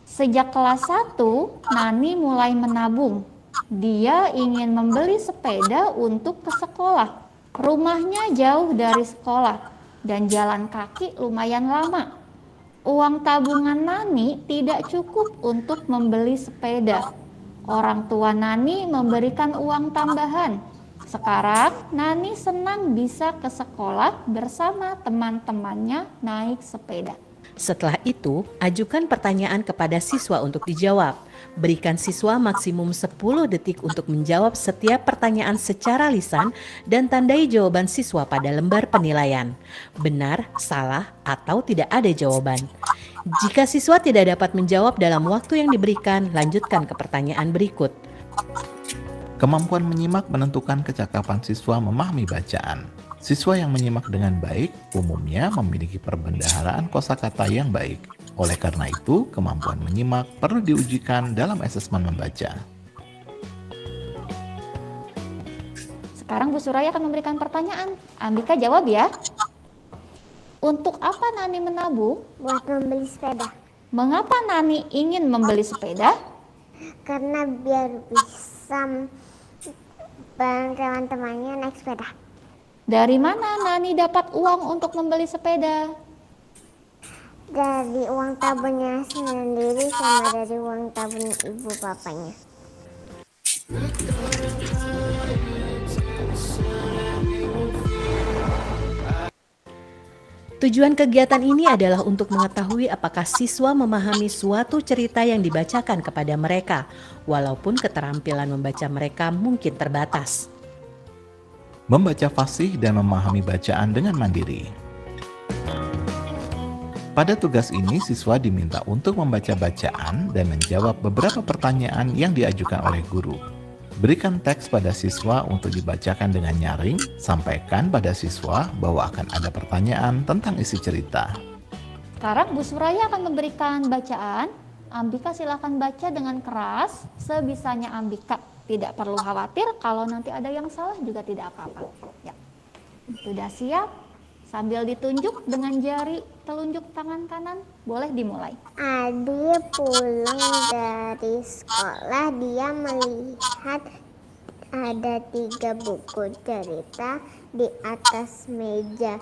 Sejak kelas 1, Nani mulai menabung. Dia ingin membeli sepeda untuk ke sekolah. Rumahnya jauh dari sekolah dan jalan kaki lumayan lama. Uang tabungan Nani tidak cukup untuk membeli sepeda. Orang tua Nani memberikan uang tambahan Sekarang Nani senang bisa ke sekolah bersama teman-temannya naik sepeda. Setelah itu, ajukan pertanyaan kepada siswa untuk dijawab. Berikan siswa maksimum 10 detik untuk menjawab setiap pertanyaan secara lisan dan tandai jawaban siswa pada lembar penilaian. Benar, salah, atau tidak ada jawaban. Jika siswa tidak dapat menjawab dalam waktu yang diberikan, lanjutkan ke pertanyaan berikut. Kemampuan menyimak menentukan kecakapan siswa memahami bacaan. Siswa yang menyimak dengan baik umumnya memiliki perbendaharaan kosakata yang baik. Oleh karena itu, kemampuan menyimak perlu diujikan dalam asesmen membaca. Sekarang Bu Suraya akan memberikan pertanyaan. Ambika jawab ya. Untuk apa Nani menabung? Buat membeli sepeda. Mengapa Nani ingin membeli sepeda? Karena biar bisa bareng teman-temannya naik sepeda. Dari mana Nani dapat uang untuk membeli sepeda? Dari uang tabunnya sendiri sama dari uang tabung ibu bapaknya. Tujuan kegiatan ini adalah untuk mengetahui apakah siswa memahami suatu cerita yang dibacakan kepada mereka, walaupun keterampilan membaca mereka mungkin terbatas. Membaca fasih dan memahami bacaan dengan mandiri. Pada tugas ini, siswa diminta untuk membaca bacaan dan menjawab beberapa pertanyaan yang diajukan oleh guru. Berikan teks pada siswa untuk dibacakan dengan nyaring, sampaikan pada siswa bahwa akan ada pertanyaan tentang isi cerita. Sekarang Bu Suraya akan memberikan bacaan. Ambika silakan baca dengan keras, sebisanya Ambika. Tidak perlu khawatir kalau nanti ada yang salah juga tidak apa-apa. Ya. Sudah siap? Sambil ditunjuk dengan jari telunjuk tangan kanan, boleh dimulai. Adi pulang dari sekolah, dia melihat ada 3 buku cerita di atas meja.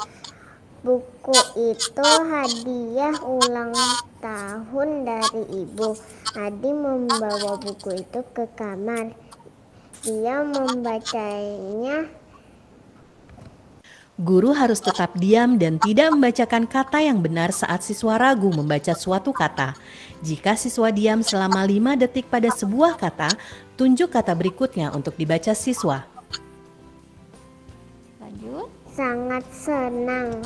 Buku itu hadiah ulang tahun dari ibu. Adi membawa buku itu ke kamar. Dia membacanya. Guru harus tetap diam dan tidak membacakan kata yang benar saat siswa ragu membaca suatu kata. Jika siswa diam selama 5 detik pada sebuah kata, tunjuk kata berikutnya untuk dibaca siswa. Lanjut. Sangat senang.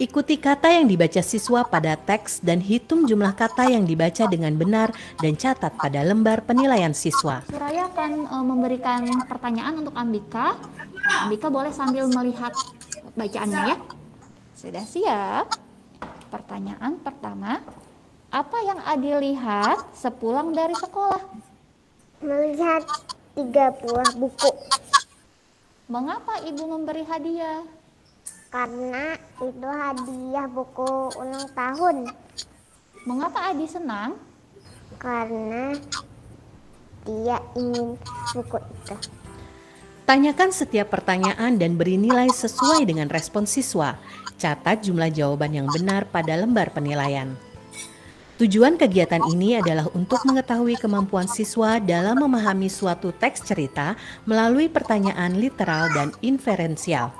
Ikuti kata yang dibaca siswa pada teks dan hitung jumlah kata yang dibaca dengan benar dan catat pada lembar penilaian siswa. Suraya akan memberikan pertanyaan untuk Ambika. Ambika boleh sambil melihat bacaannya ya. Sudah siap? Pertanyaan pertama, apa yang Adi lihat sepulang dari sekolah? Melihat 3 buah buku. Mengapa ibu memberi hadiah? Karena itu hadiah buku ulang tahun. Mengapa Adi senang? Karena dia ingin buku itu. Tanyakan setiap pertanyaan dan beri nilai sesuai dengan respon siswa. Catat jumlah jawaban yang benar pada lembar penilaian. Tujuan kegiatan ini adalah untuk mengetahui kemampuan siswa dalam memahami suatu teks cerita melalui pertanyaan literal dan inferensial.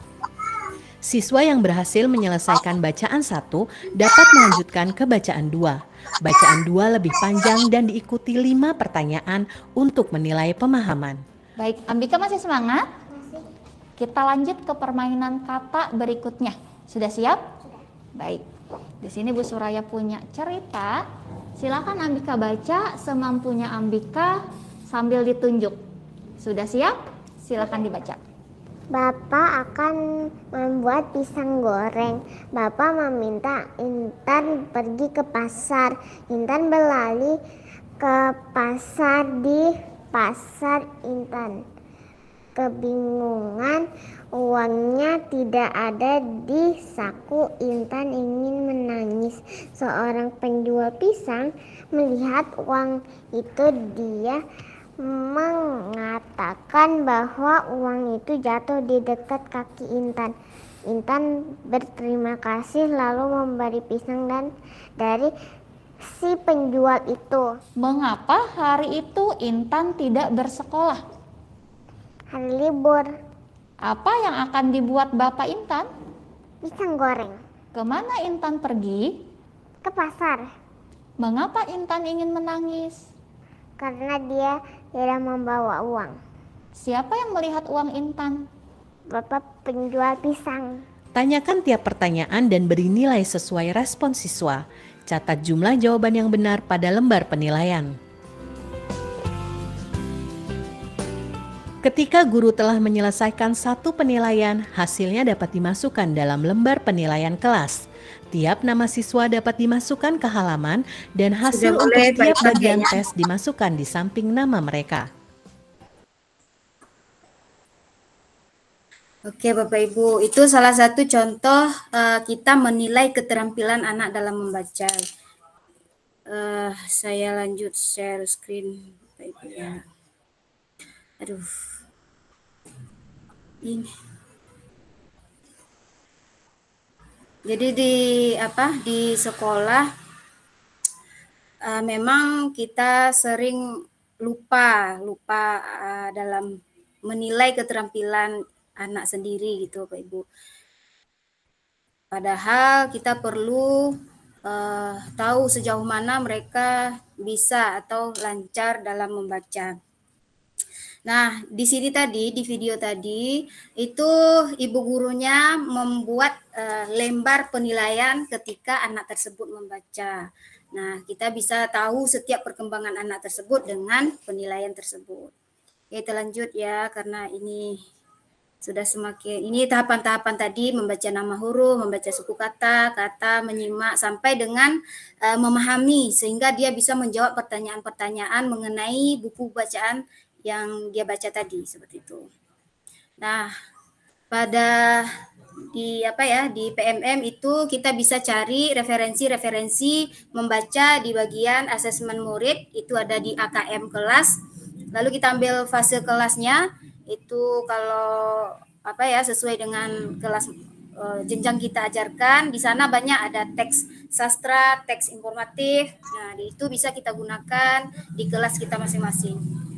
Siswa yang berhasil menyelesaikan bacaan 1 dapat melanjutkan ke bacaan 2. Bacaan 2 lebih panjang dan diikuti 5 pertanyaan untuk menilai pemahaman. Baik, Ambika masih semangat? Kita lanjut ke permainan kata berikutnya. Sudah siap? Baik. Di sini Bu Suraya punya cerita. Silakan Ambika baca semampunya Ambika sambil ditunjuk. Sudah siap? Silakan dibaca. Bapak akan membuat pisang goreng. Bapak meminta Intan pergi ke pasar. Intan berlari ke pasar. Di pasar Intan kebingungan, uangnya tidak ada di saku. Intan ingin menangis. Seorang penjual pisang melihat uang itu. Dia mengatakan bahwa uang itu jatuh di dekat kaki Intan. Intan berterima kasih lalu memberi pisang dan dari si penjual itu. Mengapa hari itu Intan tidak bersekolah? Hari libur. Apa yang akan dibuat Bapak Intan? Pisang goreng. Kemana Intan pergi? Ke pasar. Mengapa Intan ingin menangis? Karena dia tidak membawa uang. Siapa yang melihat uang Intan? Bapak penjual pisang. Tanyakan tiap pertanyaan dan beri nilai sesuai respon siswa. Catat jumlah jawaban yang benar pada lembar penilaian. Ketika guru telah menyelesaikan satu penilaian, hasilnya dapat dimasukkan dalam lembar penilaian kelas. Tiap nama siswa dapat dimasukkan ke halaman dan hasil untuk tiap bagian tes dimasukkan di samping nama mereka. Oke Bapak Ibu, itu salah satu contoh kita menilai keterampilan anak dalam membaca. Saya lanjut share screen Bapak Ibu ya. Aduh. Ini. Jadi di sekolah memang kita sering lupa dalam menilai keterampilan anak sendiri gitu Bapak Ibu. Padahal kita perlu tahu sejauh mana mereka bisa atau lancar dalam membaca. Nah, di sini tadi, di video tadi, itu ibu gurunya membuat lembar penilaian ketika anak tersebut membaca. Nah, kita bisa tahu setiap perkembangan anak tersebut dengan penilaian tersebut. Oke, kita lanjut ya, karena ini sudah semakin, ini tahapan-tahapan tadi, membaca nama huruf, membaca suku kata, menyimak, sampai dengan memahami, sehingga dia bisa menjawab pertanyaan-pertanyaan mengenai buku bacaan yang dia baca tadi, seperti itu. Nah, pada di PMM itu kita bisa cari referensi membaca di bagian asesmen murid, itu ada di AKM kelas. Lalu kita ambil fase kelasnya, itu kalau sesuai dengan kelas jenjang kita ajarkan. Di sana banyak ada teks sastra, teks informatif. Nah, itu bisa kita gunakan di kelas kita masing-masing.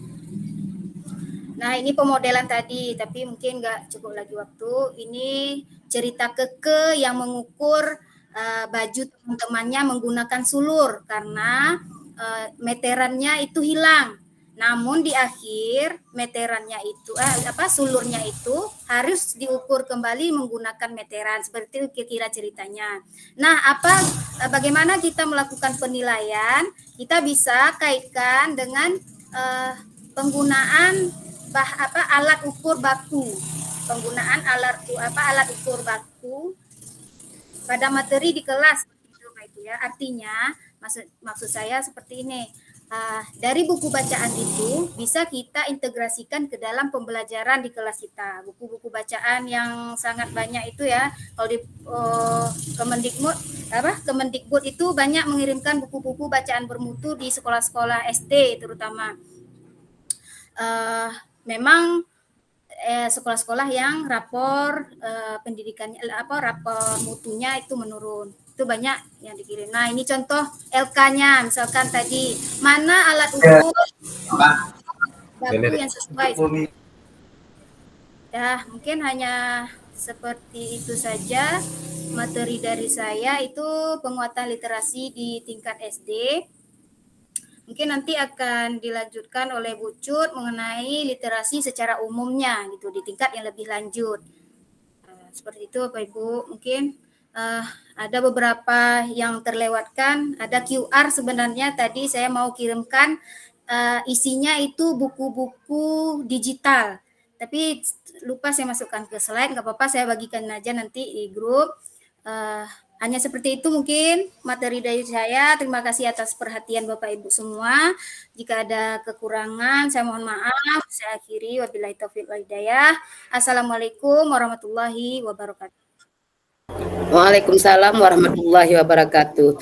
Nah, ini pemodelan tadi, tapi mungkin nggak cukup lagi waktu. Ini cerita Keke yang mengukur baju teman-temannya menggunakan sulur karena meterannya itu hilang. Namun di akhir meterannya itu sulurnya itu harus diukur kembali menggunakan meteran. Seperti itu kira-kira ceritanya. Nah, bagaimana kita melakukan penilaian? Kita bisa kaitkan dengan penggunaan alat ukur baku. Penggunaan alat ukur baku pada materi di kelas itu ya. Artinya maksud saya seperti ini. Dari buku bacaan itu bisa kita integrasikan ke dalam pembelajaran di kelas kita. Buku-buku bacaan yang sangat banyak itu ya. Kalau di Kemendikbud itu banyak mengirimkan buku-buku bacaan bermutu di sekolah-sekolah SD terutama. Memang sekolah-sekolah yang rapor pendidikannya rapor mutunya itu menurun. Itu banyak yang dikirim. Nah, ini contoh LK-nya, misalkan tadi mana alat ukur baku yang sesuai. Ya, mungkin hanya seperti itu saja materi dari saya, itu penguatan literasi di tingkat SD. Mungkin nanti akan dilanjutkan oleh Bu Cut mengenai literasi secara umumnya gitu di tingkat yang lebih lanjut. Seperti itu Bapak Ibu. Mungkin ada beberapa yang terlewatkan. Ada QR sebenarnya tadi saya mau kirimkan isinya itu buku-buku digital. Tapi lupa saya masukkan ke slide, nggak apa-apa saya bagikan aja nanti di grup. Hanya seperti itu mungkin materi dari saya. Terima kasih atas perhatian Bapak Ibu semua. Jika ada kekurangan saya mohon maaf. Saya akhiri, wabillahi taufiq wal hidayah. Assalamualaikum warahmatullahi wabarakatuh. Waalaikumsalam warahmatullahi wabarakatuh.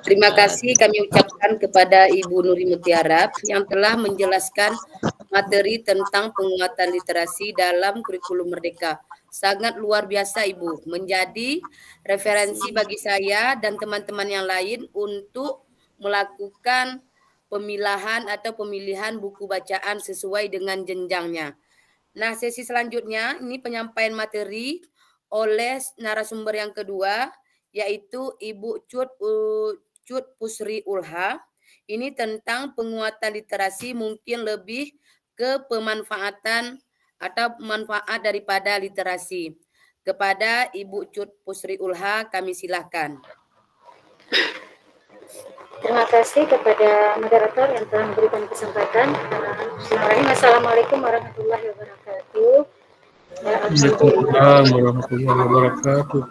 Terima kasih kami ucapkan kepada Ibu Nuri Mutiara yang telah menjelaskan materi tentang penguatan literasi dalam kurikulum Merdeka. Sangat luar biasa Ibu, menjadi referensi bagi saya dan teman-teman yang lain untuk melakukan pemilihan buku bacaan sesuai dengan jenjangnya. Nah, sesi selanjutnya ini penyampaian materi oleh narasumber yang kedua, yaitu Ibu Cut Pusri Ulha. Ini tentang penguatan literasi, mungkin lebih ke pemanfaatan atau manfaat daripada literasi. Kepada Ibu Cut Pusri Ulha, kami silakan. Terima kasih kepada moderator yang telah memberikan kesempatan. Assalamualaikum warahmatullahi wabarakatuh. Waalaikumsalam warahmatullahi wabarakatuh.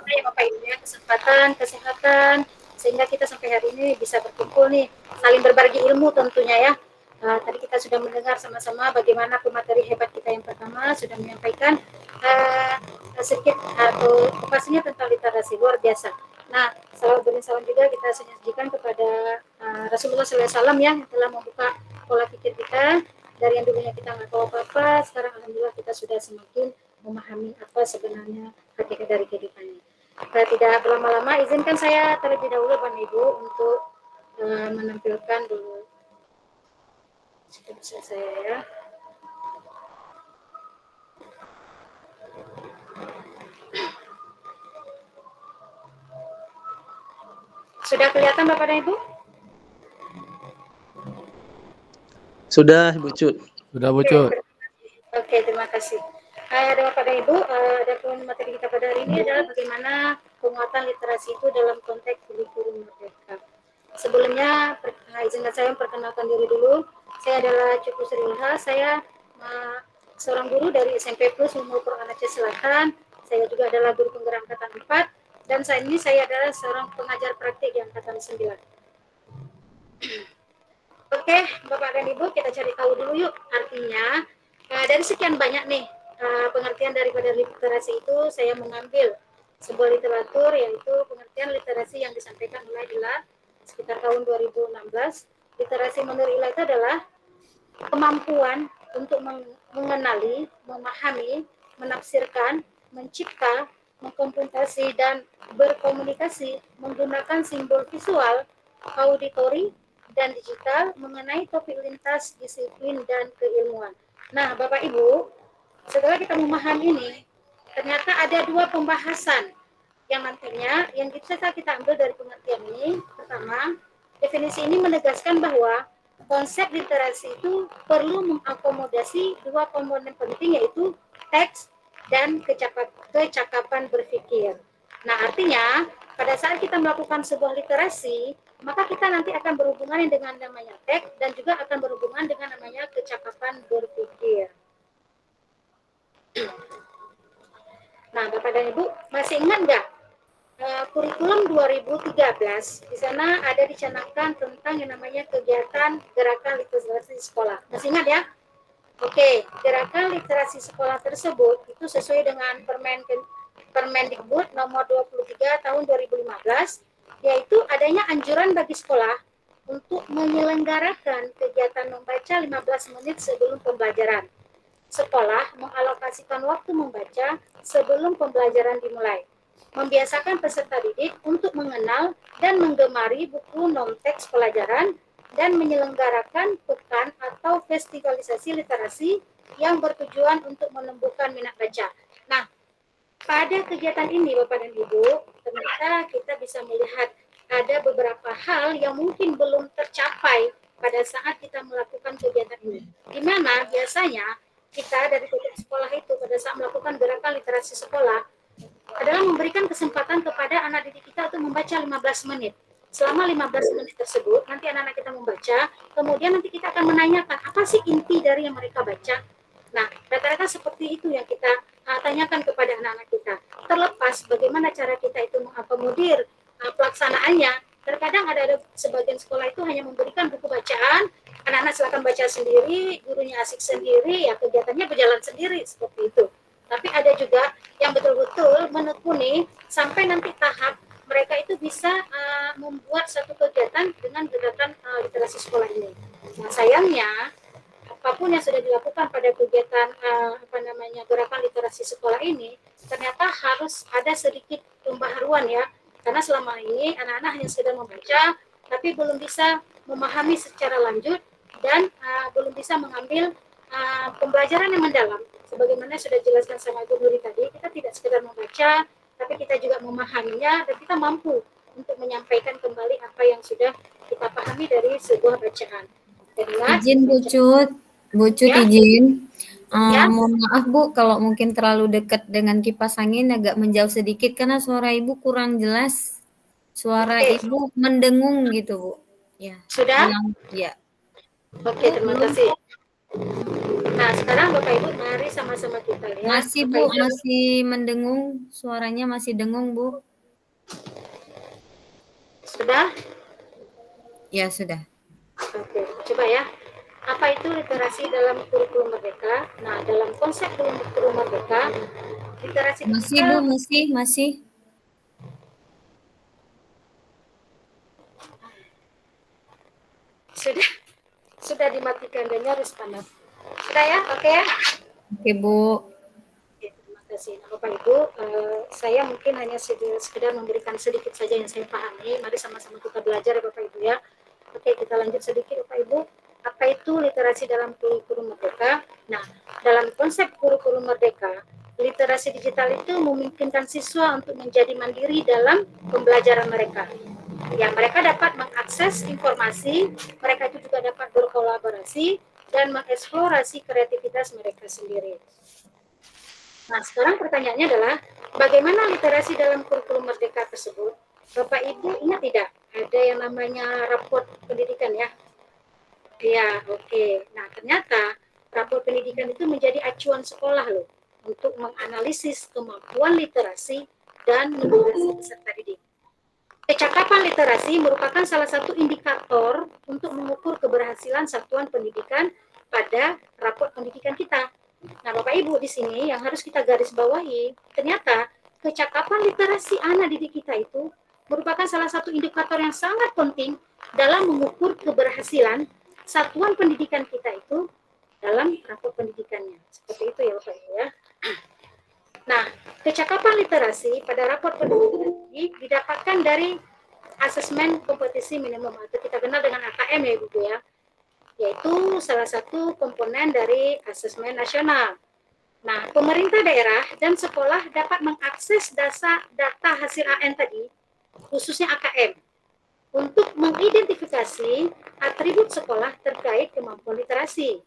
Ya Bapak Ibu ya, kesempatan, kesehatan, sehingga kita sampai hari ini bisa berkumpul nih, saling berbagi ilmu tentunya ya. Tadi kita sudah mendengar sama-sama bagaimana pemateri hebat kita yang pertama sudah menyampaikan sedikit atau pastinya tentang literasi, luar biasa. Nah, salam beri salam juga kita sajikan kepada Rasulullah SAW yang telah membuka pola pikir kita. Dari yang dulunya kita nggak tahu apa-apa, sekarang alhamdulillah kita sudah semakin memahami apa sebenarnya hakikat dari kehidupannya. Tidak berlama-lama, izinkan saya terlebih dahulu Bapak Ibu untuk menampilkan dulu. Sudah bisa saya ya. Sudah kelihatan Bapak dan Ibu? Sudah, Ibu Cut. Sudah, Bu Cut. Oke, terima kasih. Ada Bapak dan Ibu, adapun materi kita pada hari ini adalah bagaimana penguatan literasi itu dalam konteks kurikulum merdeka. Sebelumnya, izinkan saya memperkenalkan diri dulu. Saya adalah Cut Pusri Ulha. Saya seorang guru dari SMP Plus Umur Quran Aceh Selatan. Saya juga adalah guru penggerak angkatan 4. Dan saat ini saya adalah seorang pengajar praktik di angkatan 9. Oke, Bapak dan Ibu, kita cari tahu dulu yuk. Artinya, dari sekian banyak nih pengertian daripada literasi itu, saya mengambil sebuah literatur, yaitu pengertian literasi yang disampaikan oleh ILA sekitar tahun 2016. Literasi menurut ILA itu adalah kemampuan untuk mengenali, memahami, menafsirkan, mencipta, mengkomputasi, dan berkomunikasi menggunakan simbol visual, auditori, dan digital mengenai topik lintas disiplin dan keilmuan. Nah, Bapak Ibu, setelah kita memahami ini, ternyata ada dua pembahasan yang nantinya yang bisa kita ambil dari pengertian ini. Pertama, definisi ini menegaskan bahwa konsep literasi itu perlu mengakomodasi dua komponen penting, yaitu teks dan kecakapan berpikir. Nah, artinya pada saat kita melakukan sebuah literasi, maka kita nanti akan berhubungan dengan namanya teks dan juga akan berhubungan dengan namanya kecakapan berpikir. Nah, Bapak dan Ibu, masih ingat nggak kurikulum 2013? Di sana ada dicanangkan tentang yang namanya kegiatan gerakan literasi sekolah. Masih ingat ya? Oke, gerakan literasi sekolah tersebut itu sesuai dengan Permendikbud nomor 23 tahun 2015, yaitu adanya anjuran bagi sekolah untuk menyelenggarakan kegiatan membaca 15 menit sebelum pembelajaran. Sekolah mengalokasikan waktu membaca sebelum pembelajaran dimulai. Membiasakan peserta didik untuk mengenal dan menggemari buku non-teks pelajaran dan menyelenggarakan pekan atau festivalisasi literasi yang bertujuan untuk menumbuhkan minat baca. Nah, pada kegiatan ini Bapak dan Ibu, ternyata kita bisa melihat ada beberapa hal yang mungkin belum tercapai pada saat kita melakukan kegiatan ini. Di mana biasanya kita dari titik sekolah itu pada saat melakukan gerakan literasi sekolah adalah memberikan kesempatan kepada anak didik kita untuk membaca 15 menit. Selama 15 menit tersebut, nanti anak-anak kita membaca, kemudian nanti kita akan menanyakan apa sih inti dari yang mereka baca. Nah, rata-rata seperti itu yang kita tanyakan kepada anak-anak kita. Terlepas bagaimana cara kita itu mengakomodir pelaksanaannya, terkadang ada sebagian sekolah itu hanya memberikan buku bacaan, anak-anak silakan baca sendiri, gurunya asik sendiri, ya kegiatannya berjalan sendiri seperti itu. Tapi ada juga yang betul-betul menekuni sampai nanti tahap mereka itu bisa membuat satu kegiatan dengan gerakan literasi sekolah ini. Nah, sayangnya apapun yang sudah dilakukan pada kegiatan gerakan literasi sekolah ini ternyata harus ada sedikit pembaharuan ya, karena selama ini anak-anak hanya sekedar membaca tapi belum bisa memahami secara lanjut dan belum bisa mengambil pembelajaran yang mendalam. Sebagaimana sudah dijelaskan sama Ibu Nuri tadi, kita tidak sekedar membaca, tapi kita juga memahaminya dan kita mampu untuk menyampaikan kembali apa yang sudah kita pahami dari sebuah bacaan. Izin Bu Cut, Ya. izin. Ya. Mohon maaf Bu, kalau mungkin terlalu dekat dengan kipas angin agak menjauh sedikit karena suara Ibu kurang jelas. Suara Oke. Ibu mendengung gitu Bu. Ya. Sudah? Ya. Oke, terima kasih. Nah, sekarang Bapak Ibu mari sama-sama kita lihat. Masih Bapak Bu, Ibu. masih mendengung, suaranya masih dengung Bu. Sudah? Ya sudah. Oke, coba ya. Apa itu literasi dalam kurikulum merdeka? Nah, dalam konsep kurikulum merdeka, literasi Masih kita, Bu, masih. sudah dimatikan dan nyaris panas. Sudah ya? Oke ya? Oke Bu. Oke, terima kasih. Nah, Bapak Ibu, saya mungkin hanya sekedar memberikan sedikit saja yang saya pahami. Mari sama-sama kita belajar ya Bapak Ibu ya. Oke, kita lanjut sedikit Bapak Ibu. Apa itu literasi dalam kurikulum merdeka? Nah, dalam konsep kurikulum merdeka, literasi digital itu memungkinkan siswa untuk menjadi mandiri dalam pembelajaran mereka. Yang mereka dapat mengakses informasi, mereka itu juga dapat berkolaborasi dan mengeksplorasi kreativitas mereka sendiri. Nah, sekarang pertanyaannya adalah, bagaimana literasi dalam kurikulum merdeka tersebut? Bapak Ibu ingat tidak? Ada yang namanya raport pendidikan ya? Ya, oke. Nah, ternyata raport pendidikan itu menjadi acuan sekolah loh untuk menganalisis kemampuan literasi dan numerasi peserta didik. Kecakapan literasi merupakan salah satu indikator untuk mengukur keberhasilan satuan pendidikan pada raport pendidikan kita. Nah, Bapak Ibu di sini yang harus kita garis bawahi, ternyata kecakapan literasi anak didik kita itu merupakan salah satu indikator yang sangat penting dalam mengukur keberhasilan satuan pendidikan kita itu dalam raport pendidikannya. Seperti itu ya Bapak Ibu ya. Nah, kecakapan literasi pada raport pendidikan ini didapatkan dari asesmen kompetisi minimum atau kita kenal dengan AKM ya Ibu ya. Yaitu salah satu komponen dari asesmen nasional. Nah, pemerintah daerah dan sekolah dapat mengakses data hasil AN tadi, khususnya AKM, untuk mengidentifikasi atribut sekolah terkait kemampuan literasi.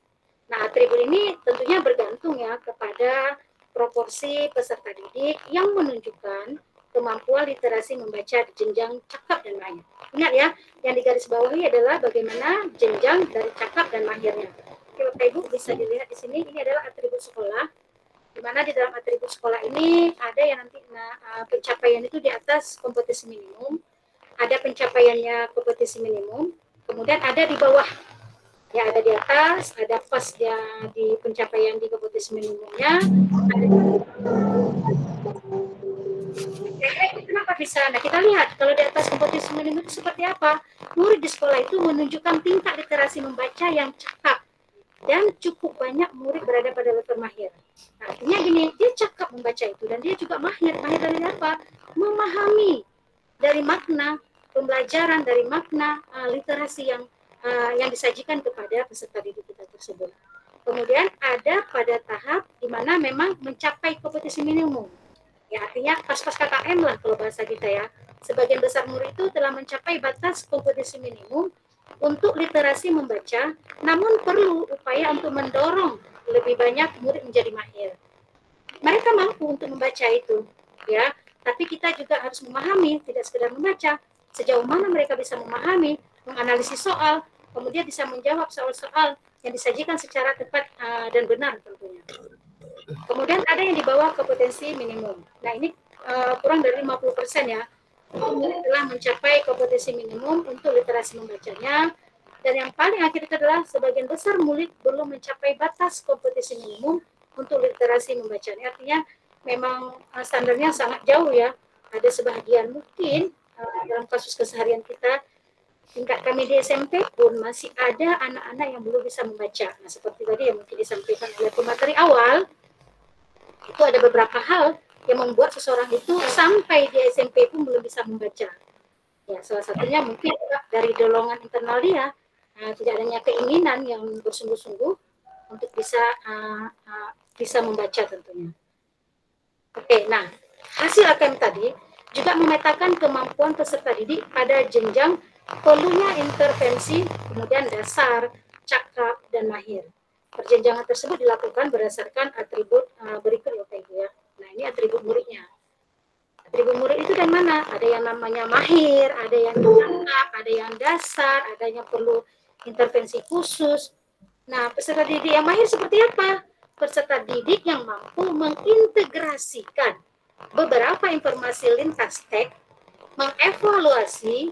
Nah, atribut ini tentunya bergantung ya kepada proporsi peserta didik yang menunjukkan kemampuan literasi membaca di jenjang cakap dan mahir. Ingat ya, yang digarisbawahi adalah bagaimana jenjang dari cakap dan mahirnya. Oke, Bapak Ibu bisa dilihat di sini, ini adalah atribut sekolah. Di mana di dalam atribut sekolah ini ada yang nanti pencapaian itu di atas kompetisi minimum, ada pencapaiannya kompetisi minimum, kemudian ada di bawah. Ya, ada di atas, ada pas ya di pencapaian di kompetisi minimumnya, ada kenapa bisa? Nah, kita lihat kalau di atas kompetisi minimum itu seperti apa. Murid di sekolah itu menunjukkan tingkat literasi membaca yang cakap dan cukup banyak murid berada pada level mahir. Nah, artinya gini, dia cakap membaca itu dan dia juga mahir. Mahir dari apa? Memahami dari makna pembelajaran, dari makna literasi yang disajikan kepada peserta didik kita tersebut. Kemudian ada pada tahap di mana memang mencapai kompetisi minimum. Ya, artinya pas-pas KKM lah kalau bahasa kita ya. Sebagian besar murid itu telah mencapai batas kompetisi minimum untuk literasi membaca, namun perlu upaya untuk mendorong lebih banyak murid menjadi mahir. Mereka mampu untuk membaca itu, ya. Tapi kita juga harus memahami, tidak sekedar membaca, sejauh mana mereka bisa memahami, menganalisis soal, kemudian bisa menjawab soal-soal yang disajikan secara tepat dan benar tentunya. Kemudian ada yang di bawah kompetensi minimum. Nah, ini kurang dari 50% ya. Telah mencapai kompetensi minimum untuk literasi membacanya. Dan yang paling akhir itu adalah sebagian besar murid belum mencapai batas kompetensi minimum untuk literasi membacanya. Artinya memang standarnya sangat jauh ya. Ada sebagian mungkin dalam kasus keseharian kita, tingkat kami di SMP pun masih ada anak-anak yang belum bisa membaca. Nah, seperti tadi yang mungkin disampaikan oleh pemateri awal, itu ada beberapa hal yang membuat seseorang itu sampai di SMP pun belum bisa membaca. Ya, salah satunya mungkin dari dorongan internal dia, tidak adanya keinginan yang bersungguh-sungguh untuk bisa membaca tentunya. Oke, nah hasil AKM tadi juga memetakan kemampuan peserta didik pada jenjang perlunya intervensi, kemudian dasar, cakap, dan mahir. Perjenjangan tersebut dilakukan berdasarkan atribut berikut ya Pak Ibu ya. Nah ini atribut muridnya. Atribut murid itu dari mana? Ada yang namanya mahir, ada yang cakap, ada yang dasar, ada yang perlu intervensi khusus. Nah peserta didik yang mahir seperti apa? Peserta didik yang mampu mengintegrasikan beberapa informasi lintas teks, mengevaluasi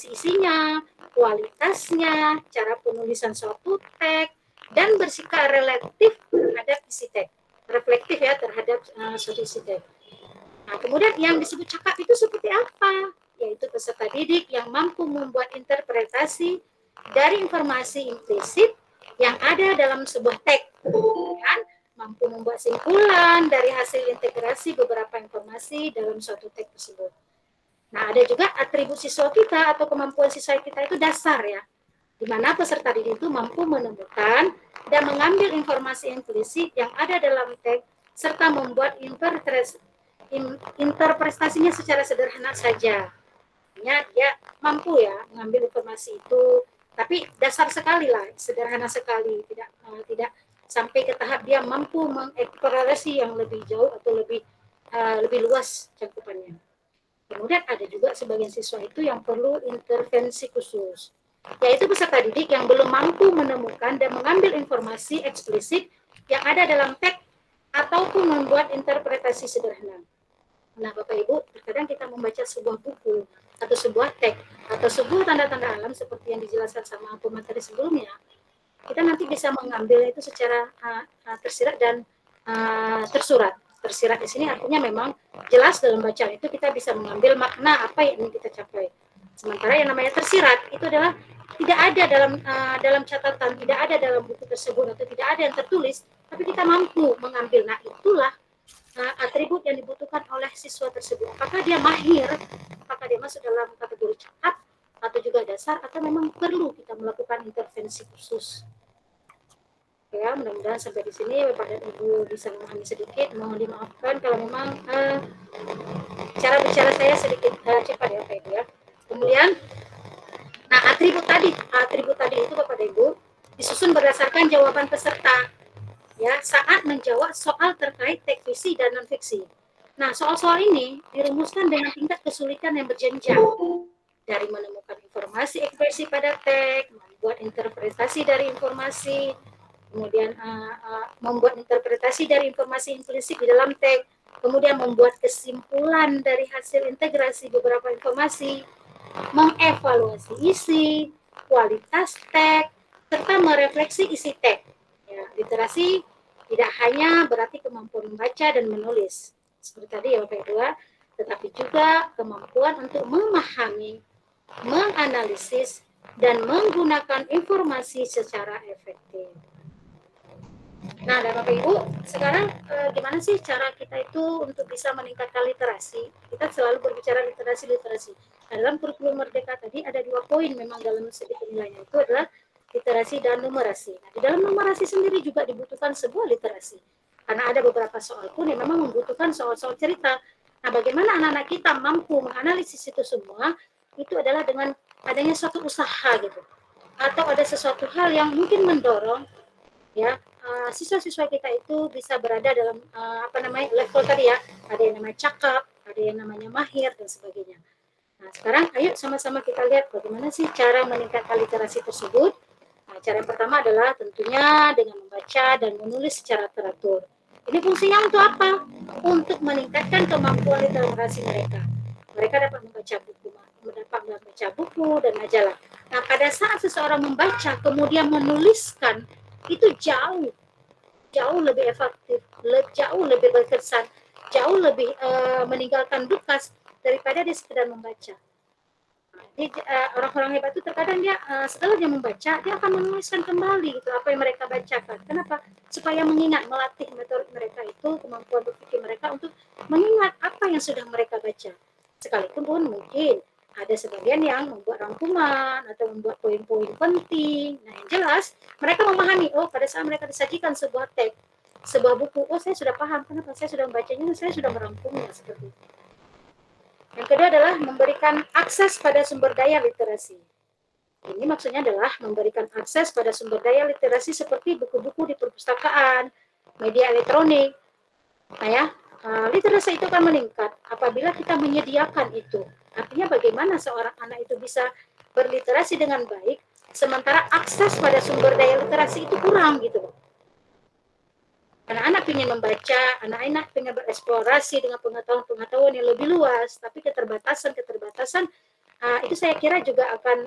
isinya, kualitasnya, cara penulisan suatu teks, dan bersikap relatif terhadap isi teks. Reflektif ya terhadap suatu isi teks. Nah, kemudian yang disebut cakap itu seperti apa? Yaitu peserta didik yang mampu membuat interpretasi dari informasi implisit yang ada dalam sebuah teks, kan? Mampu membuat simpulan dari hasil integrasi beberapa informasi dalam suatu teks tersebut. Nah, ada juga atribut siswa kita atau kemampuan siswa kita itu dasar ya, di mana peserta didik itu mampu menemukan dan mengambil informasi implisit yang ada dalam teks serta membuat interpretasinya secara sederhana saja. Artinya dia mampu ya mengambil informasi itu, tapi dasar sekali lah, sederhana sekali, tidak sampai ke tahap dia mampu mengeksplorasi yang lebih jauh atau lebih luas cakupannya. Kemudian ada juga sebagian siswa itu yang perlu intervensi khusus, yaitu peserta didik yang belum mampu menemukan dan mengambil informasi eksplisit yang ada dalam teks ataupun membuat interpretasi sederhana. Nah, Bapak Ibu, terkadang kita membaca sebuah buku atau sebuah teks atau sebuah tanda-tanda alam seperti yang dijelaskan sama pemateri sebelumnya, kita nanti bisa mengambil itu secara tersirat dan tersurat. Tersirat di sini artinya memang jelas dalam bacaan itu kita bisa mengambil makna apa yang ingin kita capai. Sementara yang namanya tersirat itu adalah tidak ada dalam catatan, tidak ada dalam buku tersebut atau tidak ada yang tertulis, tapi kita mampu mengambil. Nah, itulah atribut yang dibutuhkan oleh siswa tersebut. Apakah dia mahir, apakah dia masuk dalam kategori cakap atau juga dasar, atau memang perlu kita melakukan intervensi khusus. Ya, mudah-mudahan sampai di sini Bapak dan Ibu bisa memahami sedikit. Mohon dimaafkan kalau memang cara bicara saya sedikit cepat ya Bapak Ibu ya. Kemudian, nah atribut tadi itu Bapak dan Ibu disusun berdasarkan jawaban peserta ya saat menjawab soal terkait teks fiksi dan non fiksi. Nah soal-soal ini dirumuskan dengan tingkat kesulitan yang berjenjang, dari menemukan informasi ekspresi pada teks, membuat interpretasi dari informasi, kemudian membuat interpretasi dari informasi implisit di dalam teks, kemudian membuat kesimpulan dari hasil integrasi beberapa informasi, mengevaluasi isi, kualitas teks, serta merefleksi isi teks. Ya, literasi tidak hanya berarti kemampuan membaca dan menulis, seperti tadi ya Bapak Ibu, tetapi juga kemampuan untuk memahami, menganalisis, dan menggunakan informasi secara efektif. Nah, dan Bapak Ibu, sekarang gimana sih cara kita itu untuk bisa meningkatkan literasi? Kita selalu berbicara literasi. Nah, dalam kurikulum Merdeka tadi ada 2 poin memang dalam segi penilaiannya, itu adalah literasi dan numerasi. Nah, di dalam numerasi sendiri juga dibutuhkan sebuah literasi. Karena ada beberapa soal pun yang memang membutuhkan soal-soal cerita. Nah, bagaimana anak-anak kita mampu menganalisis itu semua, itu adalah dengan adanya suatu usaha gitu. Atau ada sesuatu hal yang mungkin mendorong ya siswa-siswa kita itu bisa berada dalam level tadi ya, ada yang namanya cakap, ada yang namanya mahir dan sebagainya. Nah, sekarang ayo sama-sama kita lihat bagaimana sih cara meningkatkan literasi tersebut. Nah, cara yang pertama adalah tentunya dengan membaca dan menulis secara teratur. Ini fungsinya untuk apa? Untuk meningkatkan kemampuan literasi mereka. Mereka dapat membaca buku dan majalah. Nah, pada saat seseorang membaca kemudian menuliskan, itu jauh lebih efektif, jauh lebih berkesan, jauh lebih meninggalkan bekas daripada dia sekedar membaca. Orang-orang hebat itu terkadang dia setelah dia membaca, dia akan menuliskan kembali gitu apa yang mereka bacakan. Kenapa? Supaya mengingat, melatih motorik mereka itu, kemampuan berpikir mereka untuk mengingat apa yang sudah mereka baca. Sekalipun mungkin Ada sebagian yang membuat rangkuman atau membuat poin-poin penting. Nah, yang jelas mereka memahami, oh pada saat mereka disajikan sebuah teks, sebuah buku, oh saya sudah paham, kenapa saya sudah membacanya, saya sudah merangkumnya, seperti itu. Yang kedua adalah memberikan akses pada sumber daya literasi. Ini maksudnya adalah memberikan akses pada sumber daya literasi seperti buku-buku di perpustakaan, media elektronik. Nah ya, literasi itu akan meningkat apabila kita menyediakan itu. Artinya bagaimana seorang anak itu bisa berliterasi dengan baik, sementara akses pada sumber daya literasi itu kurang gitu. Anak-anak ingin membaca, anak-anak ingin bereksplorasi dengan pengetahuan-pengetahuan yang lebih luas, tapi keterbatasan itu saya kira juga akan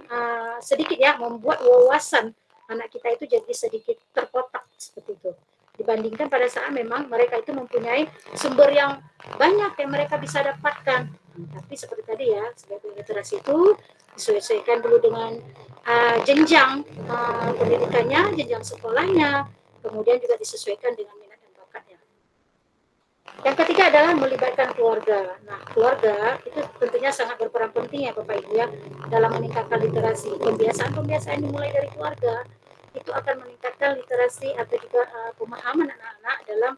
sedikit ya membuat wawasan anak kita itu jadi sedikit terkotak seperti itu. Dibandingkan pada saat memang mereka itu mempunyai sumber yang banyak yang mereka bisa dapatkan. Tapi seperti tadi ya, sebagai literasi itu disesuaikan dulu dengan jenjang pendidikannya, jenjang sekolahnya, kemudian juga disesuaikan dengan minat dan bakatnya. Yang ketiga adalah melibatkan keluarga. Nah, keluarga itu tentunya sangat berperan penting ya Bapak Ibu ya dalam meningkatkan literasi. Pembiasaan-pembiasaan dimulai dari keluarga itu akan meningkatkan literasi atau juga pemahaman anak-anak dalam